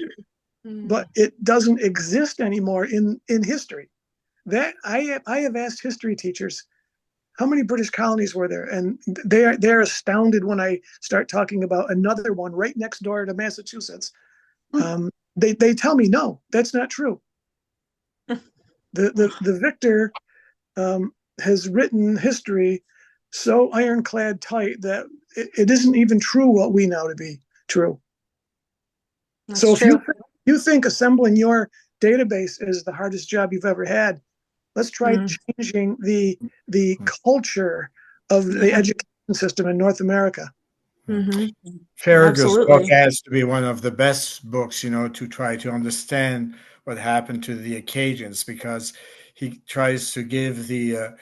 Speaker 9: but it doesn't exist anymore in history. That I have asked history teachers, how many British colonies were there? And they're astounded when I start talking about another one right next door to Massachusetts. They tell me, no, that's not true. The victor has written history so ironclad tight that it isn't even true what we know to be true.
Speaker 1: That's
Speaker 9: So if
Speaker 1: true.
Speaker 9: you think assembling your database is the hardest job you've ever had, let's try changing the culture of the education system in North America.
Speaker 7: Farragut's book
Speaker 1: Absolutely.
Speaker 7: has to be one of the best books, you know, to try to understand what happened to the Acadians, because he tries to give the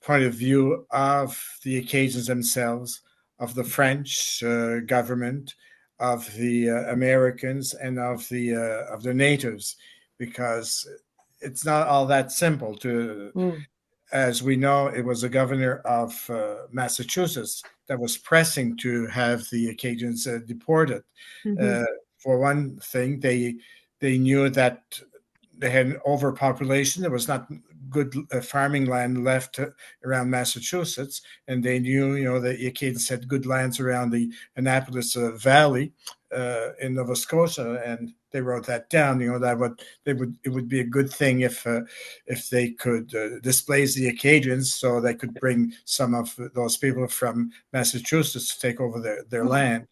Speaker 7: point of view of the Acadians themselves, of the French government, of the Americans, and of the natives, because it's not all that simple. As we know, it was the governor of Massachusetts that was pressing to have the Acadians deported. For one thing, they knew that they had an overpopulation. There was not good farming land left around Massachusetts, and they knew, you know, that the Acadians had good lands around the Annapolis Valley in Nova Scotia, and they wrote that down. You know, it would be a good thing if they could displace the Acadians, so they could bring some of those people from Massachusetts to take over their land.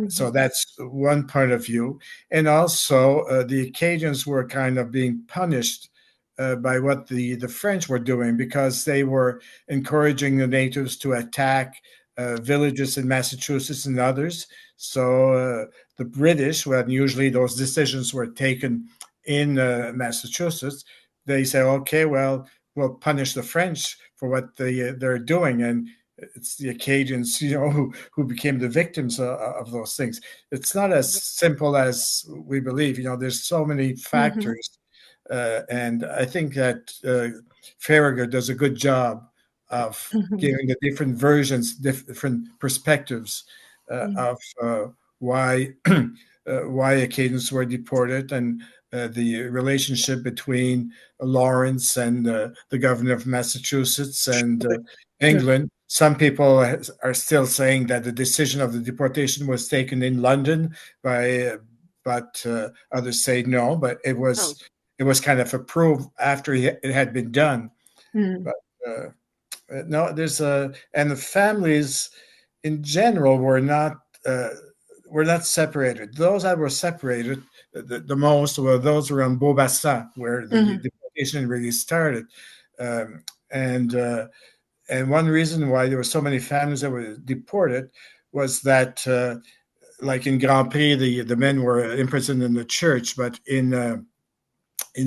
Speaker 7: So that's one point of view. And also the Acadians were kind of being punished by what the French were doing, because they were encouraging the natives to attack villages in Massachusetts and others. So the British, when usually those decisions were taken in Massachusetts, they say, okay, well, we'll punish the French for what they're doing. And it's the Acadians, you know, who became the victims of those things. It's not as simple as we believe. You know, there's so many factors, and I think that Farragut does a good job of giving the different versions, different perspectives of why Acadians were deported, and the relationship between Lawrence and the governor of Massachusetts and England. Some people are still saying that the decision of the deportation was taken in London but others say no. But it was kind of approved after it had been done.
Speaker 1: Mm.
Speaker 7: But no, there's and the families in general were not separated. Those that were separated the most were those around Beaubassin, where the
Speaker 1: Mhm.
Speaker 7: deportation really started. Um, and one reason why there were so many families that were deported was that, like in Grand Prix, the men were imprisoned in the church, but in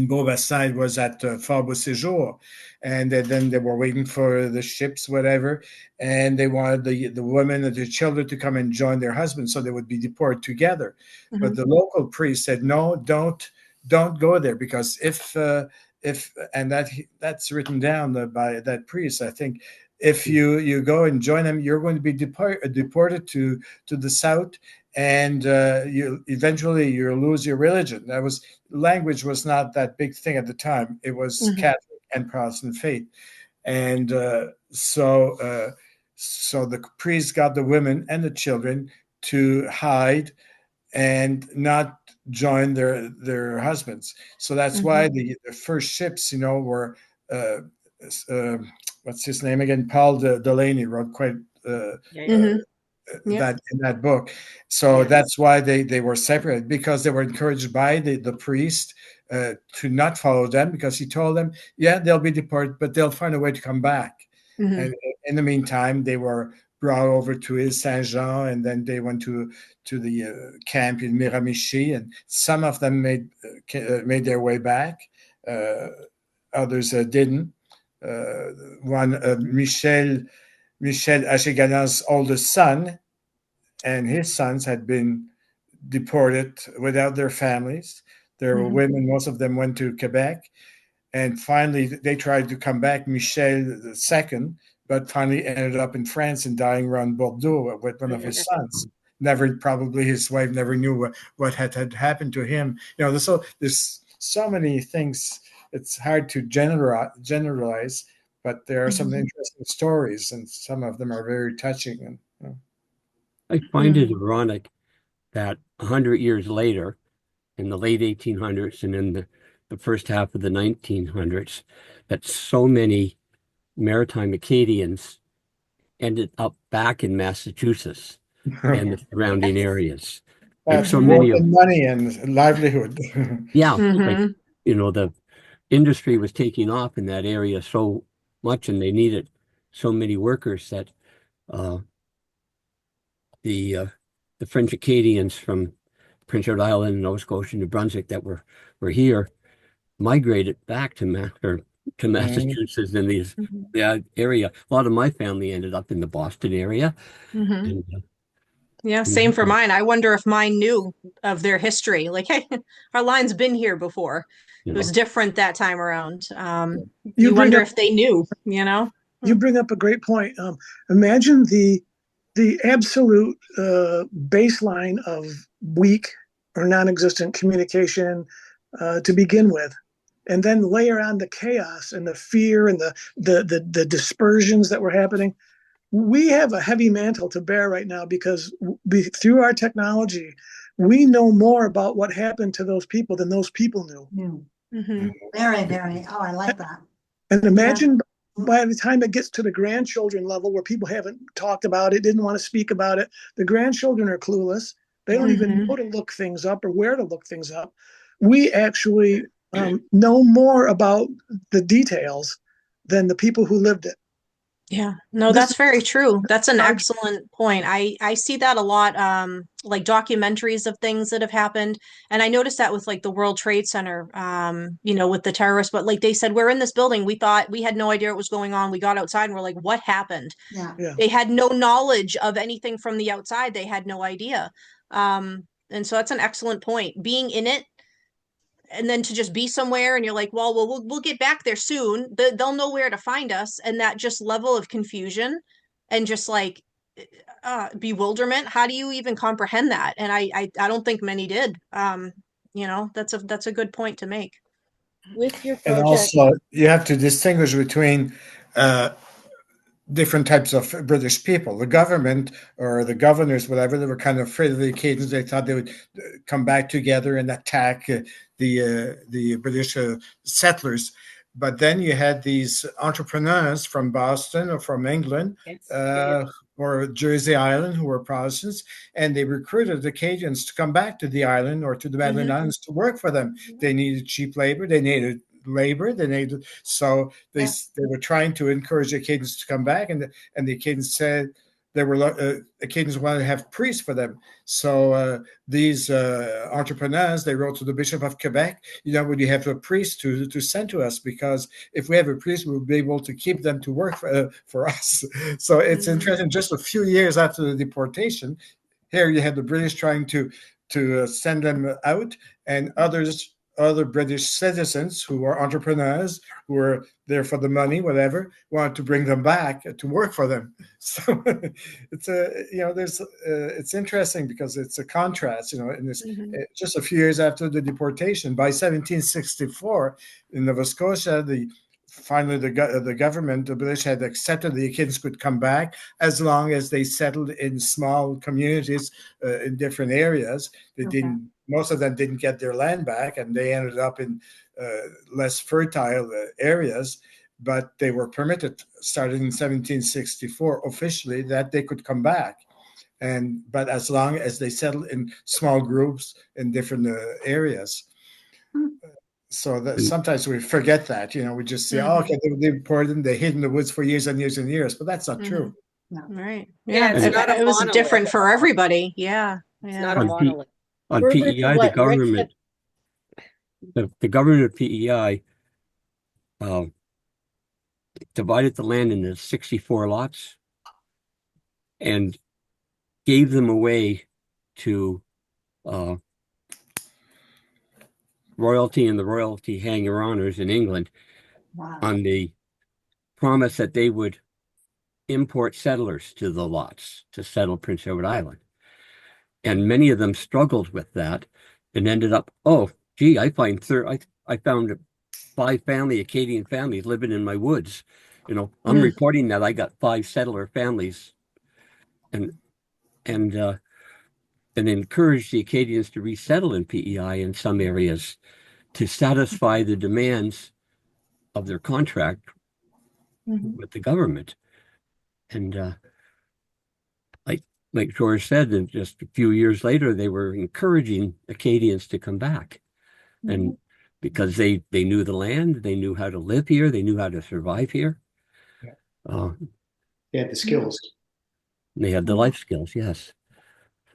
Speaker 7: Beaubassin, it was at Fort Beauséjour, and then they were waiting for the ships, whatever, and they wanted the women and the children to come and join their husbands, so they would be deported together. But
Speaker 1: Mhm.
Speaker 7: the local priest said, "No, don't go there, because if and that's written down by that priest, I think." If you go and join them, you're going to be deported to the south, and you eventually you'll lose your religion. Language was not that big thing at the time. It was
Speaker 1: Mhm.
Speaker 7: Catholic and Protestant faith, and so the priest got the women and the children to hide and not join their husbands. So that's why
Speaker 1: Mhm.
Speaker 7: the first ships, were uh, uh, what's his name again? Paul Delaney wrote quite.
Speaker 4: Yeah.
Speaker 1: Mhm. Yep.
Speaker 7: That in that book. So
Speaker 4: Yeah.
Speaker 7: that's why they were separated, because they were encouraged by the priest to not follow them, because he told them, yeah, they'll be deported, but they'll find a way to come back.
Speaker 1: Mhm.
Speaker 7: And in the meantime, they were brought over to Ile Saint Jean, and then they went to the camp in Miramichi, and some of them made their way back. Others didn't. One Michel Acheganan's oldest son and his sons had been deported without their families. There were
Speaker 1: Mhm.
Speaker 7: women, most of them went to Quebec. And finally, they tried to come back, Michel II, but finally ended up in France and dying around Bordeaux with one of his sons. Probably his wife never knew what had happened to him. There's so many things. It's hard to generalize, but there are some
Speaker 1: Mhm.
Speaker 7: interesting stories, and some of them are very touching. And
Speaker 10: I find it
Speaker 1: Mhm.
Speaker 10: ironic that 100 years later, in the late 1800s and in the first half of the 1900s, that so many maritime Acadians ended up back in Massachusetts and the surrounding areas. Like
Speaker 7: that's
Speaker 10: so
Speaker 1: Mhm.
Speaker 7: work
Speaker 10: many of,
Speaker 7: and money and livelihood.
Speaker 10: yeah, like,
Speaker 1: Mhm.
Speaker 10: the industry was taking off in that area so much, and they needed so many workers that uh, the uh, the French Acadians from Prince Edward Island, Nova Scotia, New Brunswick that were here migrated back to Massachusetts in these
Speaker 1: Mhm.
Speaker 10: area. A lot of my family ended up in the Boston area,
Speaker 1: Mhm.
Speaker 10: and
Speaker 1: Yeah,
Speaker 10: we
Speaker 1: same for
Speaker 10: had,
Speaker 1: mine. I wonder if mine knew of their history. Like, hey, our line's been here before.
Speaker 10: you
Speaker 1: It was
Speaker 10: know,
Speaker 1: different that time around.
Speaker 9: You
Speaker 1: You
Speaker 9: bring
Speaker 1: wonder
Speaker 9: up
Speaker 1: if they knew, you know?
Speaker 9: you bring up a great point. Imagine the absolute baseline of weak or non-existent communication to begin with, and then layer on the chaos and the fear and the dispersions that were happening. We have a heavy mantle to bear right now because through our technology, we know more about what happened to those people than those people knew.
Speaker 1: Mm-hmm.
Speaker 2: Very, very. Oh, I like that.
Speaker 9: And
Speaker 1: Yeah.
Speaker 9: imagine by the time it gets to the grandchildren level where people haven't talked about it, didn't want to speak about it, the grandchildren are clueless. They don't even
Speaker 1: Mm-hmm.
Speaker 9: know to look things up or where to look things up. We actually know more about the details than the people who lived it.
Speaker 1: Yeah, no,
Speaker 9: This
Speaker 1: that's
Speaker 9: is
Speaker 1: very true. That's an
Speaker 9: our
Speaker 1: excellent point. I see that a lot, like documentaries of things that have happened. And I noticed that with like the World Trade Center, with the terrorists, but like they said, we're in this building. We thought we had no idea what was going on. We got outside and we're like, what happened?
Speaker 2: Yeah.
Speaker 9: yeah.
Speaker 1: They had no knowledge of anything from the outside. They had no idea. And so that's an excellent point. Being in it and then to just be somewhere and you're like, well, we'll get back there soon. They'll know where to find us. And that just level of confusion and just like bewilderment. How do you even comprehend that? And I don't think many did. That's a good point to make.
Speaker 11: With your
Speaker 7: And
Speaker 11: project,
Speaker 7: also, you have to distinguish between different types of British people. The government or the governors, whatever, they were kind of afraid of the Acadians. They thought they would come back together and attack the British settlers. But then you had these entrepreneurs from Boston or from England or Jersey Island who were Protestants, and they recruited Acadians to come back to the island or to the Madeleine Islands to work for them. They needed cheap labor. They needed so they were trying to encourage Acadians to come back, and the Acadians said Acadians wanted to have priests for them. So these entrepreneurs, they wrote to the Bishop of Quebec, would you have a priest to send to us? Because if we have a priest, we'll be able to keep them to work for us. So it's interesting. Just a few years after the deportation, here you have the British trying to send them out, and other British citizens who are entrepreneurs, who are there for the money, whatever, want to bring them back to work for them. So it's it's interesting because it's a contrast, in this just a few years after the deportation. By 1764 in Nova Scotia, finally the government, the British, had accepted the Acadians could come back as long as they settled in small communities in different areas. Most of them didn't get their land back, and they ended up in less fertile areas, but they were permitted, starting in 1764 officially, that they could come back. But as long as they settled in small groups in different areas. So that sometimes we forget that, we just say, oh, okay, they deported them, they hid in the woods for years and years and years, but that's not true.
Speaker 2: No.
Speaker 1: Right.
Speaker 4: Yeah, it's not a
Speaker 1: it was
Speaker 4: monolith.
Speaker 1: different for everybody. Yeah.
Speaker 4: It's
Speaker 1: Yeah.
Speaker 4: not a monolith.
Speaker 10: On
Speaker 11: Further to
Speaker 10: PEI, the
Speaker 11: what Rick
Speaker 10: government, the government of PEI divided the land into 64 lots and gave them away to royalty and the royalty hanger-oners in England on the promise that they would import settlers to the lots to settle Prince Edward Island. And many of them struggled with that and ended up, oh, gee, I found 5 Acadian families living in my woods. I'm reporting that I got 5 settler families, and encouraged the Acadians to resettle in PEI in some areas to satisfy the demands of their contract with the government. And like George said, and just a few years later, they were encouraging Acadians to come back. And because they knew the land, they knew how to live here, they knew how to survive here.
Speaker 3: They had the skills.
Speaker 10: They had the life skills, yes.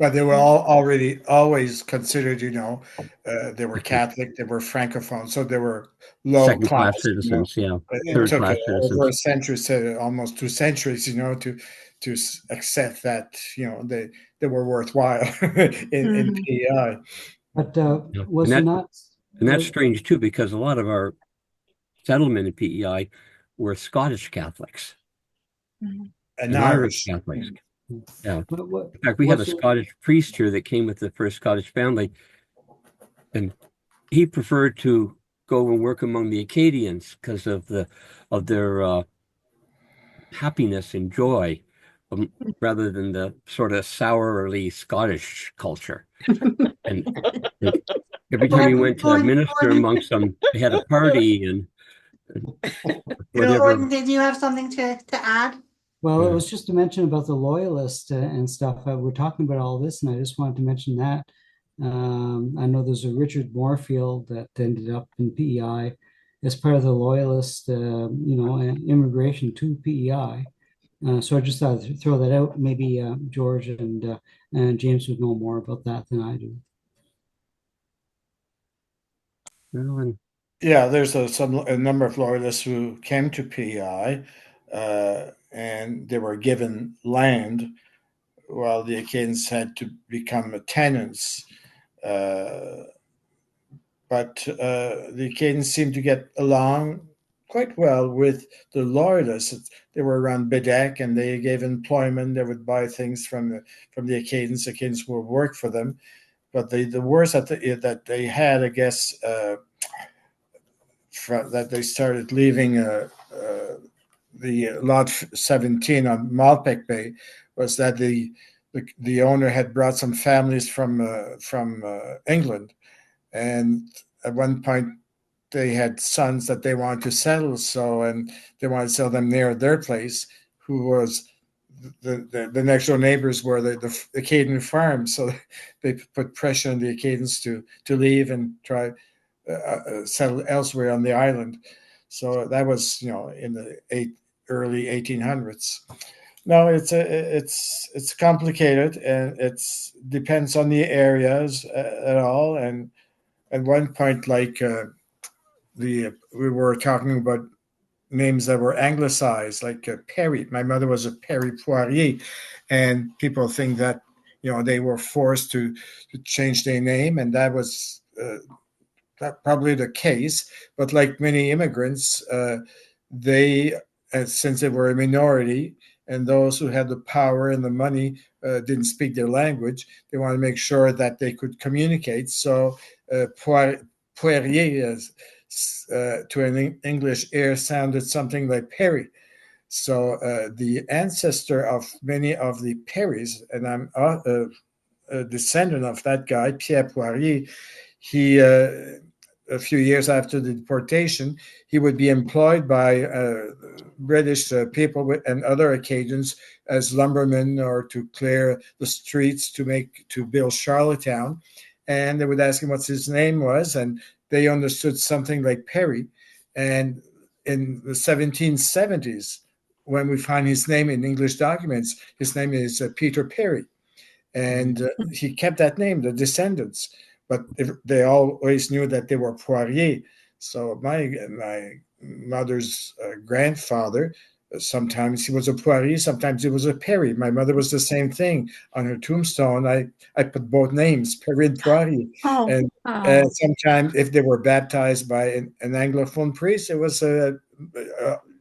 Speaker 7: But they were always considered, they were Catholic, they were Francophone, so they were low
Speaker 10: Second-class
Speaker 7: class
Speaker 10: citizens, yeah.
Speaker 7: It took
Speaker 10: Third-class
Speaker 7: over a
Speaker 10: citizens.
Speaker 7: century, almost 2 centuries, to accept that, they were worthwhile in PEI.
Speaker 8: But
Speaker 10: Yeah.
Speaker 8: was it not?
Speaker 10: And that's strange too, because a lot of our settlement in PEI were Scottish Catholics
Speaker 7: And
Speaker 10: Irish
Speaker 7: Irish.
Speaker 10: Catholics. Yeah.
Speaker 8: What,
Speaker 10: In fact, we have a
Speaker 8: was it-
Speaker 10: Scottish priest here that came with the first Scottish family, and he preferred to go and work among the Acadians because of their happiness and joy, rather than the sort of sourly Scottish culture. And every time he went to minister amongst them, they had a party and whatever.
Speaker 2: Gordon, did you have something to add?
Speaker 8: Well, it was just to mention about the loyalists and stuff. We're talking about all this, and I just wanted to mention that. I know there's a Richard Moorfield that ended up in PEI as part of the loyalist, immigration to PEI. So I just thought I'd throw that out. Maybe George and James would know more about that than I do.
Speaker 10: Well, and
Speaker 7: Yeah, there's a number of loyalists who came to PEI, and they were given land, while the Acadians had to become tenants. But the Acadians seemed to get along quite well with the loyalists. They were around Bedeck, and they gave employment. They would buy things from the Acadians. The Acadians would work for them. But the worst that they had, I guess, that they started leaving the lot 17 on Malpeque Bay, was that the owner had brought some families from England, and at one point they had sons that they wanted to settle, and they wanted to sell them near their place, who was the next door neighbors were the Acadian farm. So they put pressure on the Acadians to leave and try settle elsewhere on the island. So that was, in the early 1800s. No, it's complicated, and it's depends on the areas at all. And at one point, like we were talking about names that were anglicized, like Perry. My mother was a Perry Poirier, and people think that they were forced to change their name, and that was probably the case. But like many immigrants, they since they were a minority, and those who had the power and the money didn't speak their language, they wanted to make sure that they could communicate. So Poirier to an English ear sounded something like Perry. So the ancestor of many of the Perrys, and I'm a descendant of that guy, Pierre Poirier, he a few years after the deportation, he would be employed by British people and other Acadians as lumbermen, or to clear the streets to build Charlottetown. And they would ask him what his name was, and they understood something like Perry. And in the 1770s, when we find his name in English documents, his name is Peter Perry. And he kept that name, the descendants. But they always knew that they were Poirier. So my mother's grandfather, sometimes he was a Poirier, sometimes he was a Perry. My mother was the same thing. On her tombstone, I put both names, Perry and Poirier. And sometimes if they were baptized by an Anglophone priest, it was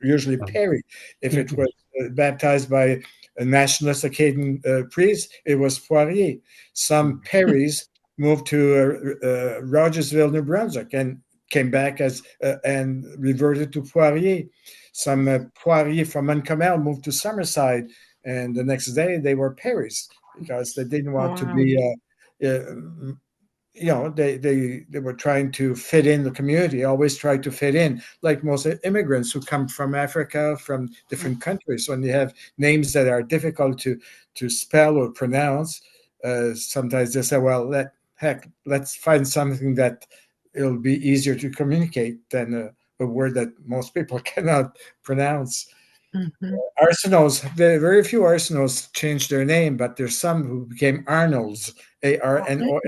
Speaker 7: usually Perry. If it was baptized by a nationalist Acadian priest, it was Poirier. Some Perrys moved to Rogersville, New Brunswick, and came back and reverted to Poirier. Some Poirier from Montcalm moved to Summerside, and the next day they were Perrys because they didn't want to be, they were trying to fit in the community, always try to fit in, like most immigrants who come from Africa, from different countries. When they have names that are difficult to spell or pronounce, sometimes they say, well, let's find something that it'll be easier to communicate than a word that most people cannot pronounce. Arsenals, very few Arsenals changed their name, but there's some who became Arnolds, Arnold,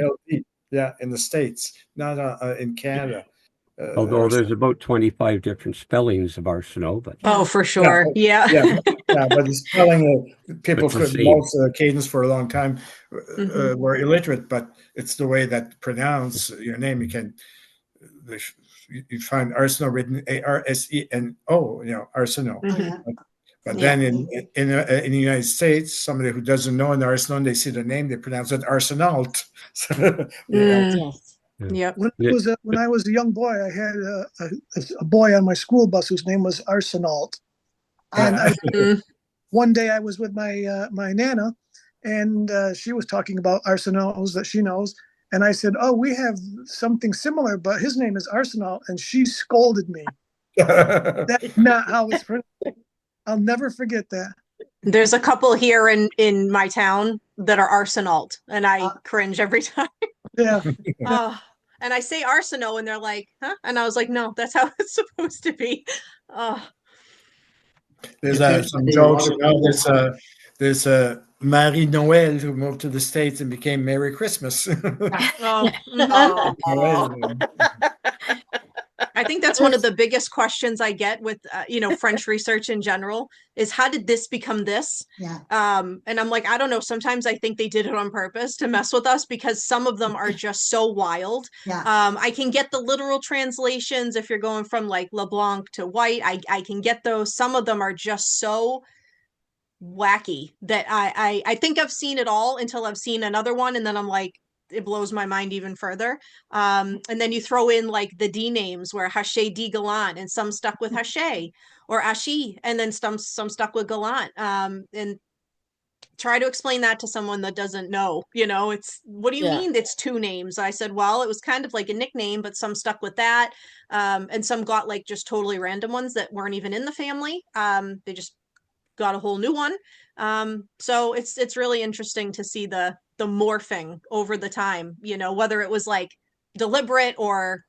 Speaker 7: in the States, not in Canada.
Speaker 10: Although there's about 25 different spellings of Arsenault, but
Speaker 1: for sure. Yeah.
Speaker 7: But the spelling, people could, most Acadians for a long time were illiterate, but it's the way that you pronounce your name. You find Arsenault written Arseno, Arsenault. But then in the United States, somebody who doesn't know an Arsenault, they see the name, they pronounce it Arsenault.
Speaker 1: Yep.
Speaker 9: When I was a young boy, I had a boy on my school bus whose name was Arsenault. And one day I was with my Nana, and she was talking about arsenals that she knows. And I said, oh, we have something similar, but his name is Arsenault. And she scolded me. That's not how it's pronounced. I'll never forget that.
Speaker 1: There's a couple here in my town that are Arsenault, and I cringe every time.
Speaker 9: Yeah.
Speaker 1: And I say Arsenault, and they're like, huh? And I was like, no, that's how it's supposed to be.
Speaker 7: There's some jokes. There's Marie Noel who moved to the States and became Merry Christmas.
Speaker 1: I think that's one of the biggest questions I get with, French research in general is how did this become this?
Speaker 2: Yeah.
Speaker 1: And I'm like, I don't know. Sometimes I think they did it on purpose to mess with us because some of them are just so wild.
Speaker 2: Yeah.
Speaker 1: I can get the literal translations if you're going from like LeBlanc to White. I can get those. Some of them are just so wacky that I think I've seen it all until I've seen another one. And then I'm like, it blows my mind even further. And then you throw in like the D names where Haché D Gallant, and some stuck with Haché or Ashi, and then some stuck with Gallant. And try to explain that to someone that doesn't know, it's, what do you
Speaker 11: Yeah.
Speaker 1: mean it's two names? I said, well, it was kind of like a nickname, but some stuck with that. And some got like just totally random ones that weren't even in the family. They just got a whole new one. So it's really interesting to see the morphing over the time, whether it was like deliberate or,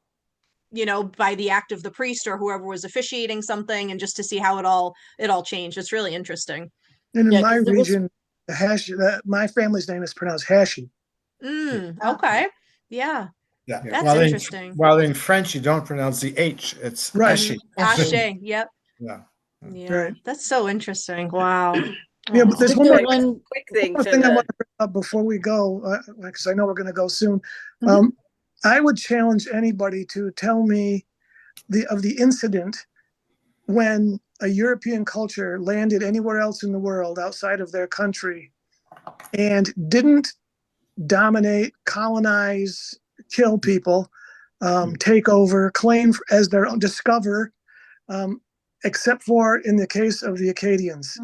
Speaker 1: by the act of the priest or whoever was officiating something, and just to see how it all changed. It's really interesting.
Speaker 9: And in
Speaker 11: Yeah,
Speaker 9: my
Speaker 11: 'cause it was-
Speaker 9: region, the Hashi, my family's name is pronounced Hashi.
Speaker 1: Okay. Yeah.
Speaker 7: Yeah.
Speaker 1: That's
Speaker 7: While
Speaker 1: interesting.
Speaker 7: while in French, you don't pronounce the H. It's
Speaker 9: Right.
Speaker 7: Eshi.
Speaker 1: Ashe. Yep.
Speaker 7: Yeah.
Speaker 1: Yeah.
Speaker 9: Right.
Speaker 1: That's so interesting. Wow.
Speaker 9: Yeah, but there's one
Speaker 11: Victor,
Speaker 9: more
Speaker 11: when
Speaker 4: Quick thing
Speaker 9: One
Speaker 4: for
Speaker 9: thing I
Speaker 4: the
Speaker 9: want to bring up before we go, because I know we're going to go soon.
Speaker 1: Mhm.
Speaker 9: I would challenge anybody to tell me of the incident when a European culture landed anywhere else in the world outside of their country and didn't dominate, colonize, kill people, take over, claim as their own, discover, except for in the case of the Acadians.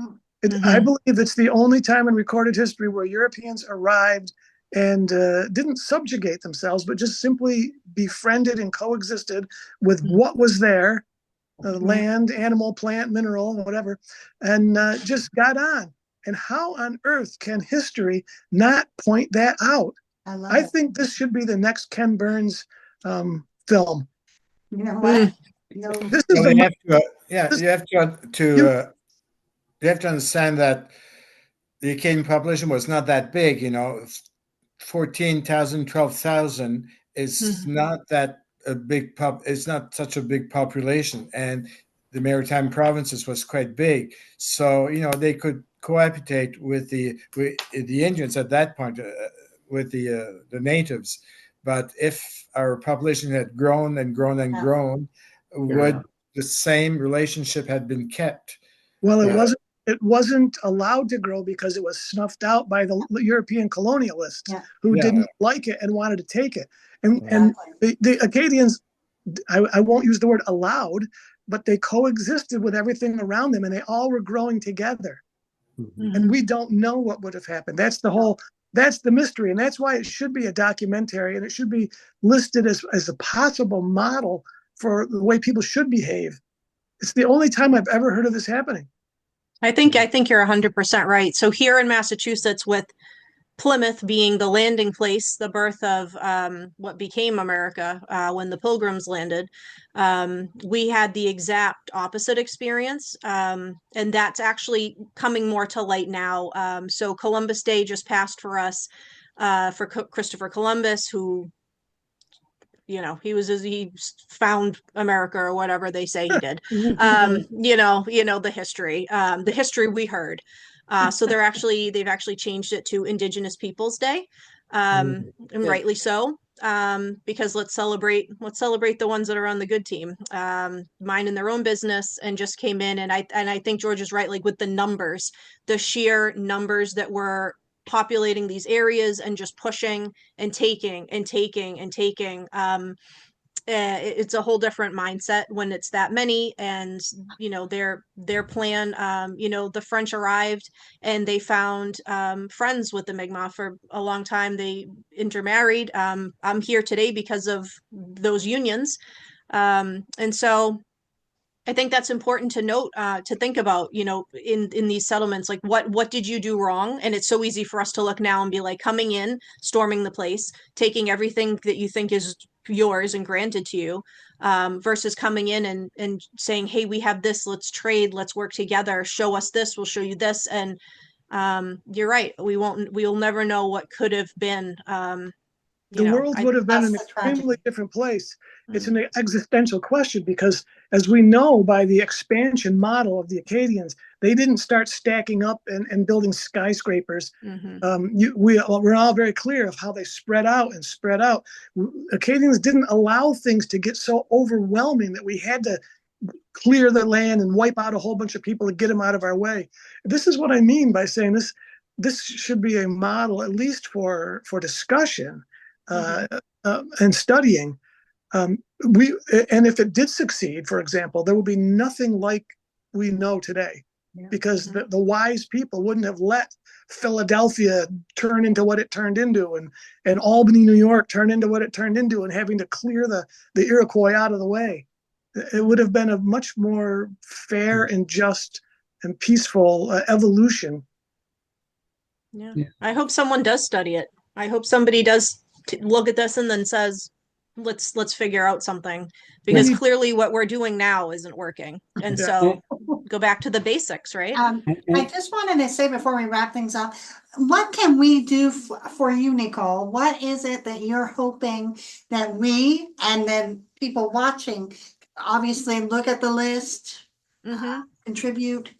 Speaker 9: I believe it's the only time in recorded history where Europeans arrived and didn't subjugate themselves, but just simply befriended and coexisted with what was there, land, animal, plant, mineral, whatever, and just got on. And how on earth can history not point that out? I think this should be the next Ken Burns film.
Speaker 2: You know what?
Speaker 9: This is
Speaker 7: Well,
Speaker 9: the
Speaker 7: you have to, you have to understand that the Acadian population was not that big, 14,000, 12,000 is not that a big it's not such a big population, and the maritime provinces was quite big, so they could cohabitate with the Indians at that point, with the natives. But if our population had grown and grown and grown, would the same relationship had been kept?
Speaker 9: Well, it wasn't allowed to grow because it was snuffed out by the European colonialists who didn't like it and wanted to take it. And the Acadians, I won't use the word allowed, but they coexisted with everything around them, and they all were growing together. And we don't know what would have happened. That's the mystery. And that's why it should be a documentary, and it should be listed as a possible model for the way people should behave. It's the only time I've ever heard of this happening.
Speaker 1: I think you're 100% right. So here in Massachusetts, with Plymouth being the landing place, the birth of what became America when the Pilgrims landed, we had the exact opposite experience. And that's actually coming more to light now. So Columbus Day just passed for us, for Christopher Columbus, who, he found America, or whatever they say he did. The history we heard. So they've actually changed it to Indigenous Peoples Day, and rightly so, because let's celebrate the ones that are on the good team, minding their own business, and just came in. And I think George is right, like with the sheer numbers that were populating these areas and just pushing and taking and taking and taking. It's a whole different mindset when it's that many. And their plan, the French arrived and they found friends with the Mi'kmaq for a long time. They intermarried. I'm here today because of those unions, and so I think that's important to note, to think about, in these settlements, like what did you do wrong? And it's so easy for us to look now and be like, coming in, storming the place, taking everything that you think is yours and granted to you, versus coming in and saying, hey, we have this, let's trade, let's work together, show us this, we'll show you this. And you're right, we'll never know what could have been.
Speaker 9: The world would have been an extremely different place. It's an existential question, because as we know by the expansion model of the Acadians, they didn't start stacking up and building skyscrapers. We're all very clear of how they spread out and spread out. Acadians didn't allow things to get so overwhelming that we had to clear the land and wipe out a whole bunch of people to get them out of our way. This is what I mean by saying this should be a model, at least for discussion. And studying, and if it did succeed, for example, there would be nothing like we know today. because the wise people wouldn't have let Philadelphia turn into what it turned into, and Albany, New York turn into what it turned into, and having to clear the Iroquois out of the way. It would have been a much more fair and just and peaceful evolution.
Speaker 1: Yeah.
Speaker 8: Yeah.
Speaker 1: I hope someone does study it. I hope somebody does look at this and then says, let's figure out something, because
Speaker 9: Yeah.
Speaker 1: clearly what we're doing now isn't working. And
Speaker 9: Yeah.
Speaker 1: so go back to the basics, right?
Speaker 2: I just wanted to say before we wrap things up, what can we do for you, Nicole? What is it that you're hoping that we and then people watching obviously look at the list, contribute?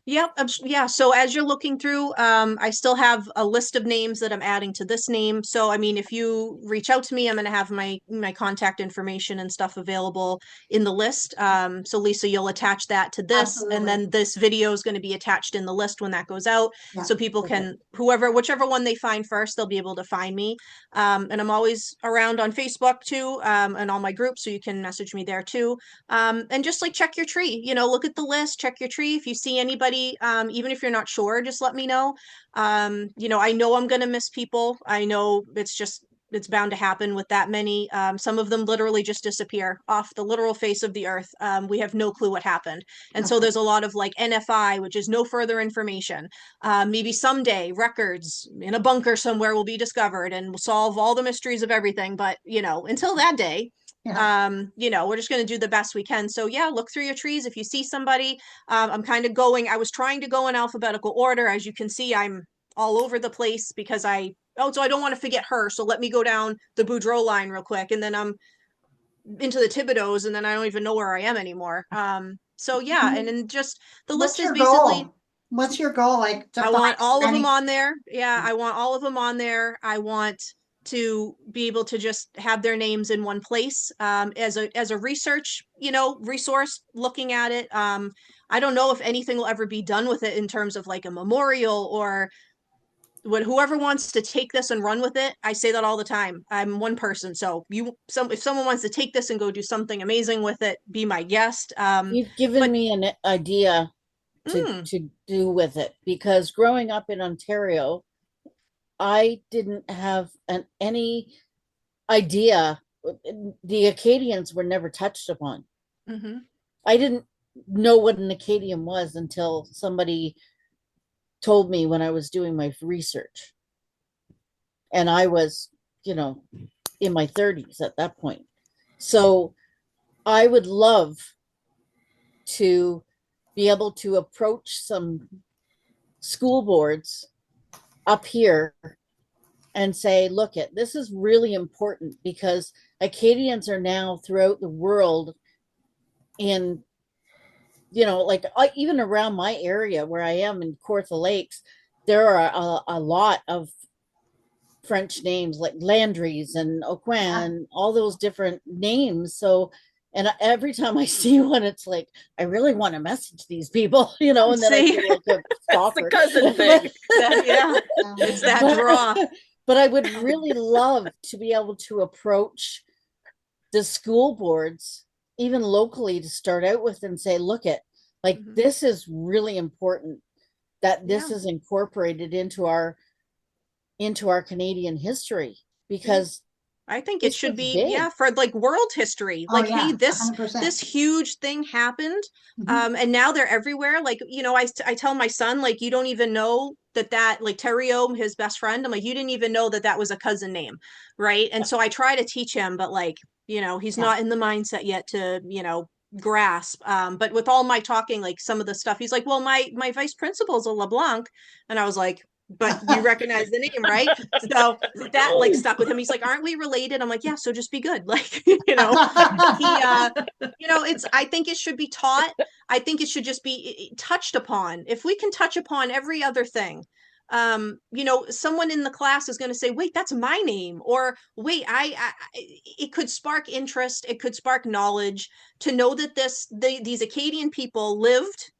Speaker 1: Yep. Yeah. So as you're looking through, I still have a list of names that I'm adding to this name. So, I mean, if you reach out to me, I'm going to have my contact information and stuff available in the list. So Lisa, you'll attach that to this,
Speaker 2: Absolutely.
Speaker 1: and then this video is going to be attached in the list when that goes out.
Speaker 2: Yeah,
Speaker 1: So people can, whichever one they find first, they'll be able to find me. And I'm always around on Facebook too, and all my groups, so you can message me there too. And just like check your tree, look at the list, check your tree. If you see anybody, even if you're not sure, just let me know. I know I'm going to miss people. I know it's bound to happen with that many. Some of them literally just disappear off the literal face of the earth. We have no clue what happened. And so there's a lot of like NFI, which is no further information. Maybe someday records in a bunker somewhere will be discovered and will solve all the mysteries of everything. But, until that day, we're just going to do the best we can. So yeah, look through your trees. If you see somebody, I was trying to go in alphabetical order. As you can see, I'm all over the place because so I don't want to forget her. So let me go down the Boudreaux line real quick. And then I'm into the Thibodeaux, and then I don't even know where I am anymore. So yeah. And then just the list is basically,
Speaker 2: what's your goal? Like,
Speaker 1: I want all of them on there. Yeah. I want all of them on there. I want to be able to just have their names in one place, as a research, resource, looking at it. I don't know if anything will ever be done with it in terms of like a memorial or whoever wants to take this and run with it. I say that all the time. I'm one person. So if someone wants to take this and go do something amazing with it, be my guest.
Speaker 11: You've given me an idea to do with it, because growing up in Ontario, I didn't have any idea. The Acadians were never touched upon. I didn't know what an Acadian was until somebody told me when I was doing my research. And I was, in my 30s at that point. So I would love to be able to approach some school boards up here and say, look, this is really important, because Acadians are now throughout the world in, even around my area where I am in Kawartha Lakes, there are a lot of French names like Landry's and Auquin, all those different names. So, and every time I see one, it's like, I really want to message these people, and then I feel like a stalker.
Speaker 4: It's the cousin thing.
Speaker 1: It's that draw.
Speaker 11: But I would really love to be able to approach the school boards, even locally, to start out with and say, look, this is really important that this is incorporated into our Canadian history, because
Speaker 1: I think it should be, for like world history. Like, hey, this huge thing happened. And now they're everywhere. Like, I tell my son, like, you don't even know that like Theriault, his best friend, I'm like, you didn't even know that was a cousin name. Right. And so I try to teach him, but like, he's not in the mindset yet to, grasp. But with all my talking, like some of the stuff, he's like, well, my vice principal's a LeBlanc. And I was like, but you recognize the name, right? So that like stuck with him. He's like, aren't we related? I'm like, yeah, so just be good. Like, he, I think it should be taught. I think it should just be touched upon. If we can touch upon every other thing, someone in the class is going to say, wait, that's my name. Or wait, it could spark interest. It could spark knowledge to know that these Acadian people lived,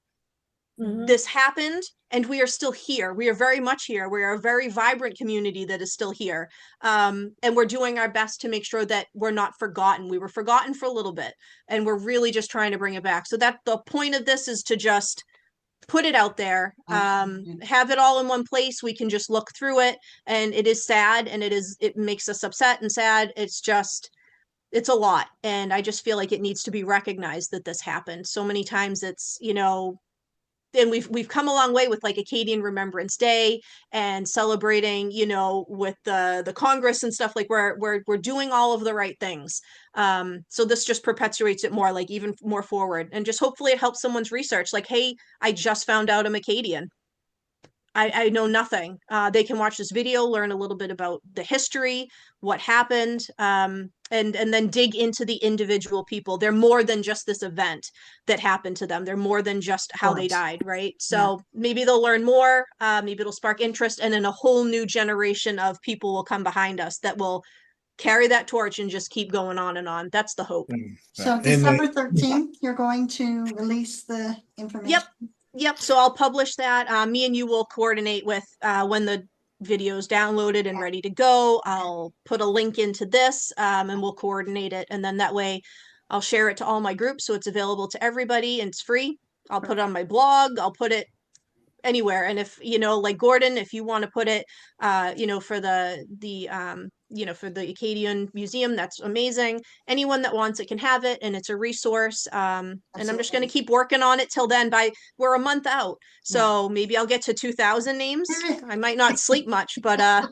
Speaker 1: this happened, and we are still here. We are very much here. We are a very vibrant community that is still here. And we're doing our best to make sure that we're not forgotten. We were forgotten for a little bit, and we're really just trying to bring it back. So that the point of this is to just put it out there, have it all in one place. We can just look through it, and it is sad, and it makes us upset and sad. It's a lot. And I just feel like it needs to be recognized that this happened so many times. It's, and we've come a long way with like Acadian Remembrance Day and celebrating, with the Congress and stuff. Like we're doing all of the right things. So this just perpetuates it more, like even more forward, and just hopefully it helps someone's research. Like, hey, I just found out I'm Acadian. I know nothing. They can watch this video, learn a little bit about the history, what happened, and then dig into the individual people. They're more than just this event that happened to them. They're more than just how they died, right? So maybe they'll learn more. Maybe it'll spark interest, and then a whole new generation of people will come behind us that will carry that torch and just keep going on and on. That's the hope.
Speaker 2: So December 13th, you're going to release the information?
Speaker 1: Yep. So I'll publish that. Me and you will coordinate with when the video is downloaded and ready to go. I'll put a link into this and we'll coordinate it. And then that way I'll share it to all my groups. So it's available to everybody and it's free. I'll put it on my blog. I'll put it anywhere. And if, like Gordon, if you want to put it, for for the Acadian Museum, that's amazing. Anyone that wants it can have it, and it's a resource. And I'm just going to keep working on it till then. We're a month out, so maybe I'll get to 2,000 names. I might not sleep much, but I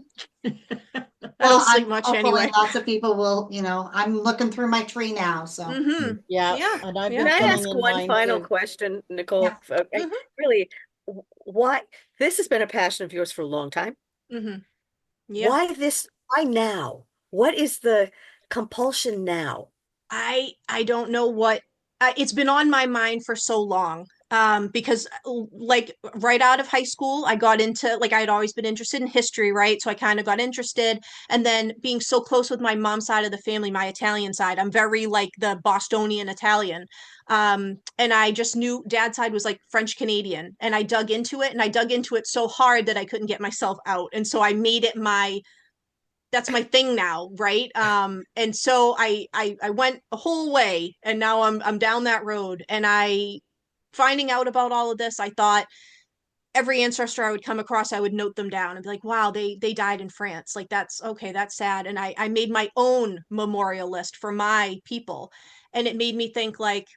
Speaker 1: don't sleep much anyway.
Speaker 2: Lots of people will, I'm looking through my tree now, so.
Speaker 11: Yeah.
Speaker 4: And can I ask one final question, Nicole?
Speaker 2: Yeah.
Speaker 4: Okay. Really, why this has been a passion of yours for a long time? Why now? What is the compulsion now?
Speaker 1: I don't know what it's been on my mind for so long. Because like right out of high school, I got into, like, I'd always been interested in history, right? So I kind of got interested, and then being so close with my mom's side of the family, my Italian side, I'm very like the Bostonian Italian. And I just knew dad's side was like French Canadian, and I dug into it so hard that I couldn't get myself out. And so I made it that's my thing now, right? And so I went a whole way, and now I'm down that road, and finding out about all of this, I thought every ancestor I would come across, I would note them down and be like, wow, they died in France. Like, that's okay, that's sad. And I made my own memorial list for my people. And it made me think, like,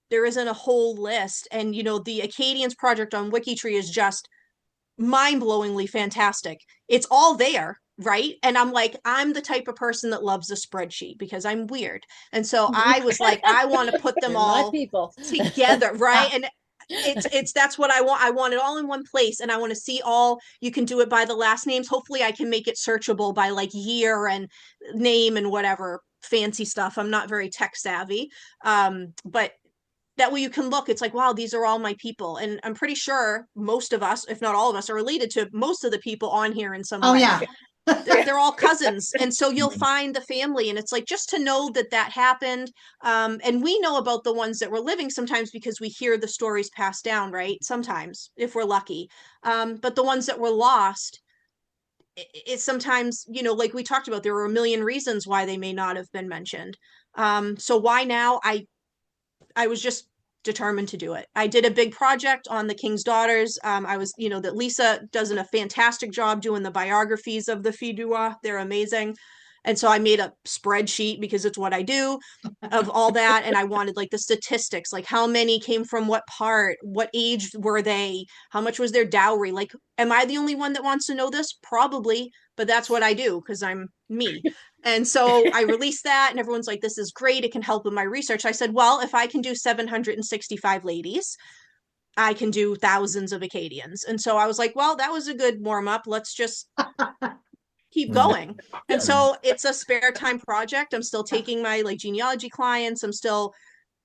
Speaker 1: there isn't a whole list. And, the Acadians Project on Wikitree is just mind-blowingly fantastic. It's all there, right? And I'm like, I'm the type of person that loves a spreadsheet because I'm weird. And so I was like, I want to put them all together, right? And that's what I want. I want it all in one place, and I want to see all. You can do it by the last names. Hopefully I can make it searchable by like year and name and whatever fancy stuff. I'm not very tech savvy. But that way you can look, it's like, wow, these are all my people. And I'm pretty sure most of us, if not all of us, are related to most of the people on here in some way.
Speaker 2: Oh, yeah.
Speaker 1: They're all cousins. And so you'll find the family, and it's like, just to know that happened. And we know about the ones that were living sometimes because we hear the stories passed down, right? Sometimes, if we're lucky. But the ones that were lost, it's sometimes, like we talked about, there were a million reasons why they may not have been mentioned. So why now? I was just determined to do it. I did a big project on the King's Daughters. I was, that Lisa does a fantastic job doing the biographies of the Filles du Roi. They're amazing. And so I made a spreadsheet, because it's what I do, of all that. And I wanted like the statistics, like how many came from what part, what age were they, how much was their dowry? Like, am I the only one that wants to know this? Probably, but that's what I do because I'm me. And so I released that, and everyone's like, this is great. It can help with my research. I said, well, if I can do 765 ladies, I can do thousands of Acadians. And so I was like, well, that was a good warm up. Let's just keep going. And so it's a spare time project. I'm still taking my like genealogy clients. I'm still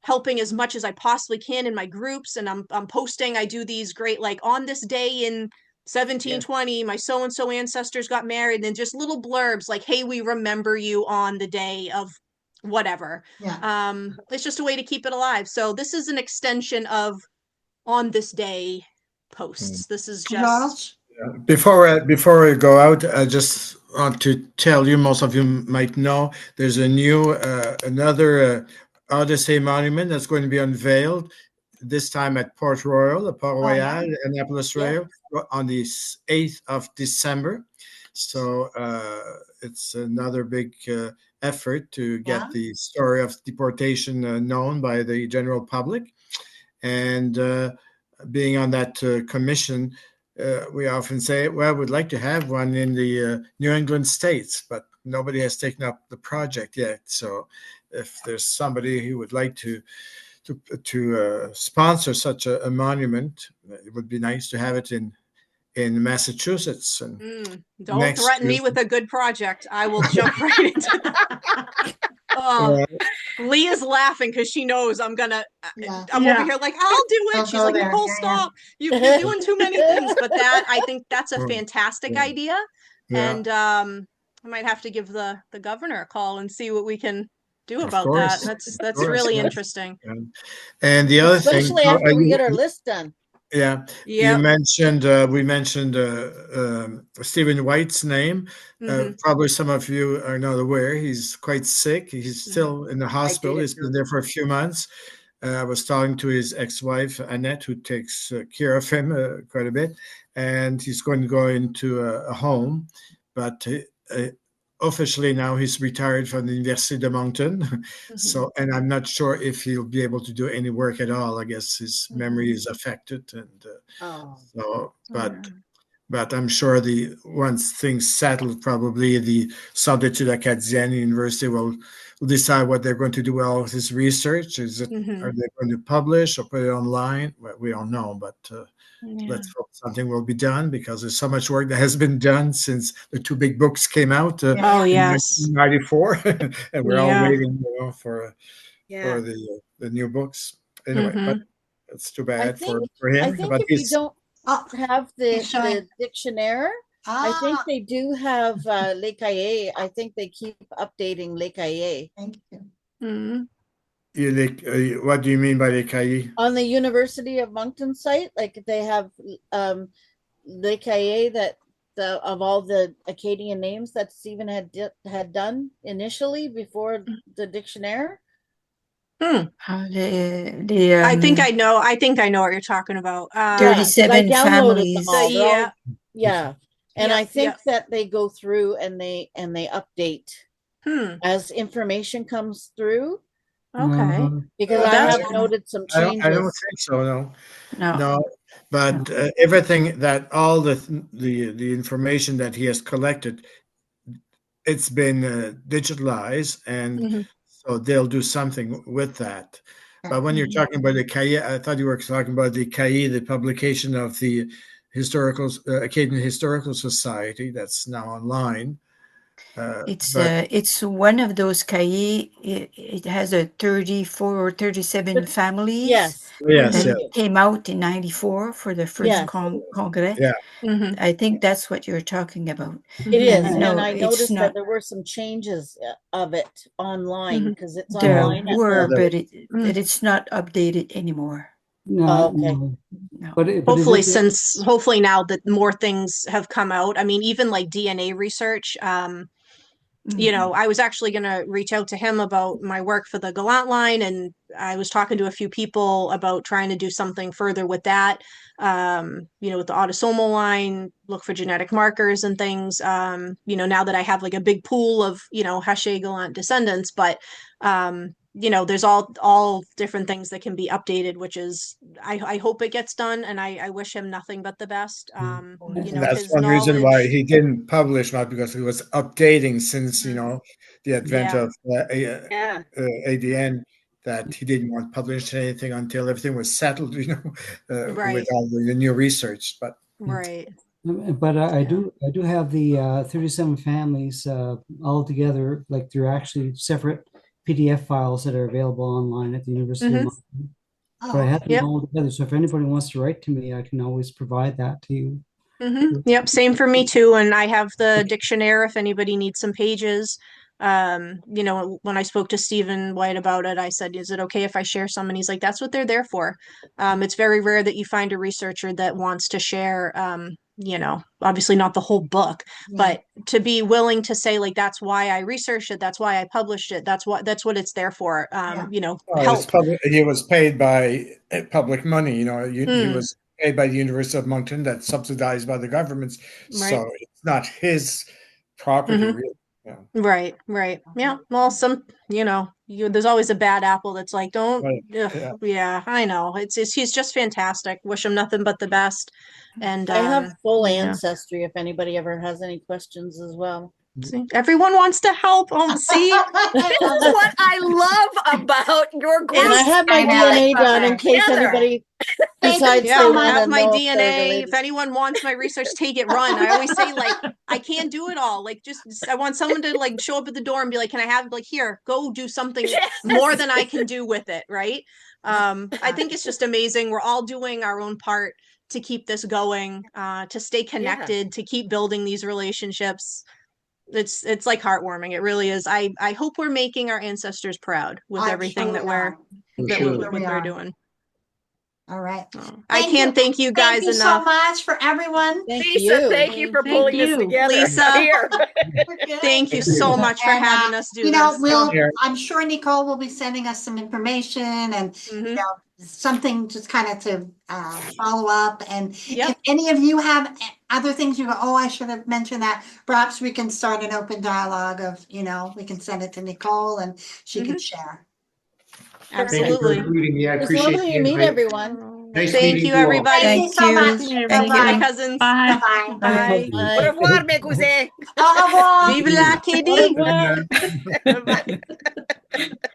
Speaker 1: helping as much as I possibly can in my groups. And I'm posting, I do these great, like, on this day in 1720, my so-and-so ancestors got married, and just little blurbs like, hey, we remember you on the day of whatever. It's just a way to keep it alive. So this is an extension of on this day posts. This is just
Speaker 7: before we go out, I just want to tell you, most of you might know, there's a new another Odyssey monument that's going to be unveiled this time at Port Royal, Port
Speaker 2: Oh,
Speaker 7: Royal,
Speaker 2: nice.
Speaker 7: Annapolis
Speaker 11: Yeah.
Speaker 7: Royal, on the 8th of December. So it's another big effort to get
Speaker 2: Yeah.
Speaker 7: the story of deportation known by the general public. And being on that commission, we often say, well, we'd like to have one in the New England states, but nobody has taken up the project yet. So if there's somebody who would like to sponsor such a monument, it would be nice to have it in Massachusetts. And
Speaker 1: Don't
Speaker 7: next
Speaker 1: threaten me
Speaker 7: is-
Speaker 1: with a good project. I will jump right into that. Oh, Leah's laughing because she knows I'm gonna.
Speaker 2: Yeah.
Speaker 1: I'm
Speaker 6: Yeah.
Speaker 1: over here like I'll do it.
Speaker 2: Don't
Speaker 1: She's
Speaker 2: go
Speaker 1: like,
Speaker 2: there.
Speaker 1: Nicole,
Speaker 2: Yeah,
Speaker 1: stop. You're doing too many things. But that I think that's a
Speaker 7: Mm.
Speaker 1: fantastic
Speaker 7: Yeah.
Speaker 1: idea,
Speaker 7: Yeah.
Speaker 1: and I might have to give the governor a call and see what we can do
Speaker 7: Of
Speaker 1: about
Speaker 7: course.
Speaker 1: that. That's
Speaker 7: course,
Speaker 1: really
Speaker 7: yes.
Speaker 1: interesting.
Speaker 7: And the other thing,
Speaker 11: Especially after we get our list done.
Speaker 7: yeah,
Speaker 1: Yeah.
Speaker 7: you mentioned we mentioned Stephen White's name.
Speaker 1: Mhm.
Speaker 7: Probably some of you are not aware. He's quite sick. He's still in the hospital.
Speaker 11: did
Speaker 7: He's been there for a few months. I was talking to his ex-wife Annette, who takes care of him quite a bit, and he's going to go into a home, but officially now he's retired from the Université de Moncton. So, and I'm not sure if he'll be able to do any work at all. I guess his memory is affected, and
Speaker 11: Oh.
Speaker 7: so, but I'm sure once things settle, probably the Centre d'études acadiennes University will decide what they're going to do with all of his research. Are they going to publish or put it online? Well, we don't know, but let's hope something will be done, because there's so much work that has been done since the two big books came out
Speaker 1: Oh
Speaker 7: in
Speaker 1: yes.
Speaker 7: 1994, and we're
Speaker 1: Yeah.
Speaker 7: all waiting for
Speaker 11: Yeah.
Speaker 7: the new books. Anyway, but it's too bad for
Speaker 11: I
Speaker 7: him.
Speaker 11: think
Speaker 7: But
Speaker 11: if you
Speaker 7: he's
Speaker 11: don't
Speaker 2: Oh,
Speaker 11: have the
Speaker 2: he's showing.
Speaker 11: dictionnaire, I think
Speaker 2: Ah,
Speaker 11: they do have Les Cahiers. I think they keep updating Les Cahiers.
Speaker 2: thank you.
Speaker 1: Mhm.
Speaker 7: what do you mean by the cahiers?
Speaker 11: On the University of Moncton site, like they have Les Cahiers of all the Acadian names that Stephen had done initially before the dictionary.
Speaker 1: I think I know. I think I know what you're talking about.
Speaker 11: Yeah,
Speaker 5: 37
Speaker 11: I downloaded
Speaker 5: families.
Speaker 11: them all. They're all-
Speaker 1: Yeah.
Speaker 11: yeah. And
Speaker 1: Yep,
Speaker 11: I think
Speaker 1: yep.
Speaker 11: that they go through and they update as information comes through,
Speaker 1: Okay.
Speaker 11: because
Speaker 2: Oh,
Speaker 11: I
Speaker 1: that's
Speaker 11: have
Speaker 1: cool.
Speaker 11: noted some
Speaker 7: I don't
Speaker 11: changes.
Speaker 7: think so. No.
Speaker 5: No.
Speaker 7: No, but everything that all the information that he has collected, it's been digitalized, and so they'll do something with that. But when you're talking about the cahier, I thought you were talking about the cahier, the publication of the Acadian Historical Society that's now online.
Speaker 5: It's one of those cahiers. It has a 34 or 37 families
Speaker 11: Yes.
Speaker 7: Yes,
Speaker 5: that
Speaker 7: yeah.
Speaker 5: came out in 94 for the first
Speaker 11: Yes.
Speaker 5: Congress.
Speaker 7: Yeah.
Speaker 5: I think that's what you're talking about.
Speaker 11: It is.
Speaker 5: No,
Speaker 11: And I
Speaker 5: it's
Speaker 11: noticed
Speaker 5: not.
Speaker 11: that there were some changes of it online because it's
Speaker 5: There
Speaker 11: online. at
Speaker 5: were,
Speaker 11: the-
Speaker 5: but it's not updated anymore.
Speaker 8: No,
Speaker 11: Oh, okay.
Speaker 8: no.
Speaker 5: No.
Speaker 8: But it
Speaker 1: Hopefully,
Speaker 8: is-
Speaker 1: hopefully now that more things have come out. I mean, even like DNA research. You know, I was actually going to reach out to him about my work for the Gallant line, and I was talking to a few people about trying to do something further with that. You know, with the autosomal line, look for genetic markers and things. You know, now that I have like a big pool of, you know, Haché Gallant descendants, but you know, there's all different things that can be updated, which is I hope it gets done, and I wish him nothing but the best. You know,
Speaker 7: That's
Speaker 1: his
Speaker 7: one reason why
Speaker 1: knowledge.
Speaker 7: he didn't publish, not because he was updating since the advent
Speaker 1: Yeah.
Speaker 7: of
Speaker 11: Yeah.
Speaker 7: ADN, that he didn't want to publish anything until everything was settled,
Speaker 1: Right.
Speaker 7: with all the new research. But
Speaker 1: Right.
Speaker 8: But I do have the 37 families all together. Like they're actually separate PDF files that are available online at the University of Moncton. But I have them
Speaker 1: Yep.
Speaker 8: all together. So if anybody wants to write to me, I can always provide that to you.
Speaker 1: Yep, same for me too. And I have the dictionary if anybody needs some pages. You know, when I spoke to Stephen White about it, I said, is it okay if I share some? And he's like, that's what they're there for. It's very rare that you find a researcher that wants to share, you know, obviously not the whole book, but to be willing to say, like, that's why I researched it, that's why I published it, that's what it's there for. You know, help.
Speaker 7: He was paid by public money, you know, he was paid by the University of Moncton, that's subsidized by the governments. So it's not his property, really. Yeah.
Speaker 1: Right. Yeah. Well, you know, there's always a bad apple that's like, don't, yeah, I know. He's just fantastic. Wish him nothing but the best. And
Speaker 11: I have full ancestry if anybody ever has any questions as well.
Speaker 1: See, everyone wants to help. Oh, see,
Speaker 4: this is what I love about your group.
Speaker 11: And I have my DNA done in case anybody decides
Speaker 1: I have my DNA. If anyone wants my research, take it, run. I always say, like, I can't do it all. Like, just I want someone to like show up at the door and be like, can I have, like, here, go do something more than I can do with it, right? I think it's just amazing. We're all doing our own part to keep this going, to stay connected, to keep building these relationships. It's like heartwarming. It really is. I hope we're making our ancestors proud with everything that we're doing.
Speaker 2: All right.
Speaker 1: I can't thank you guys enough.
Speaker 2: Thank you so much for everyone.
Speaker 4: Lisa, thank you for pulling this together.
Speaker 1: Lisa, thank you so much for having us do this.
Speaker 2: I'm sure Nicole will be sending us some information and you know, something just kind of to follow up. And if any of you have other things you go, oh, I should have mentioned that, perhaps we can start an open dialogue of, you know, we can send it to Nicole and she can share.
Speaker 1: Absolutely.
Speaker 3: Thank you for including me. I appreciate
Speaker 11: It's lovely to meet everyone.
Speaker 3: Nice
Speaker 1: Thank
Speaker 3: meeting
Speaker 1: you,
Speaker 3: all.
Speaker 1: everybody.
Speaker 2: Thank you so much.
Speaker 1: Thank you, my cousins.
Speaker 6: Bye.
Speaker 2: Bye.
Speaker 1: Bye.
Speaker 4: Au revoir, mes cousins.
Speaker 2: Au revoir.
Speaker 1: Vive la Acadie.
Speaker 3: Good night.
Speaker 1: Bye.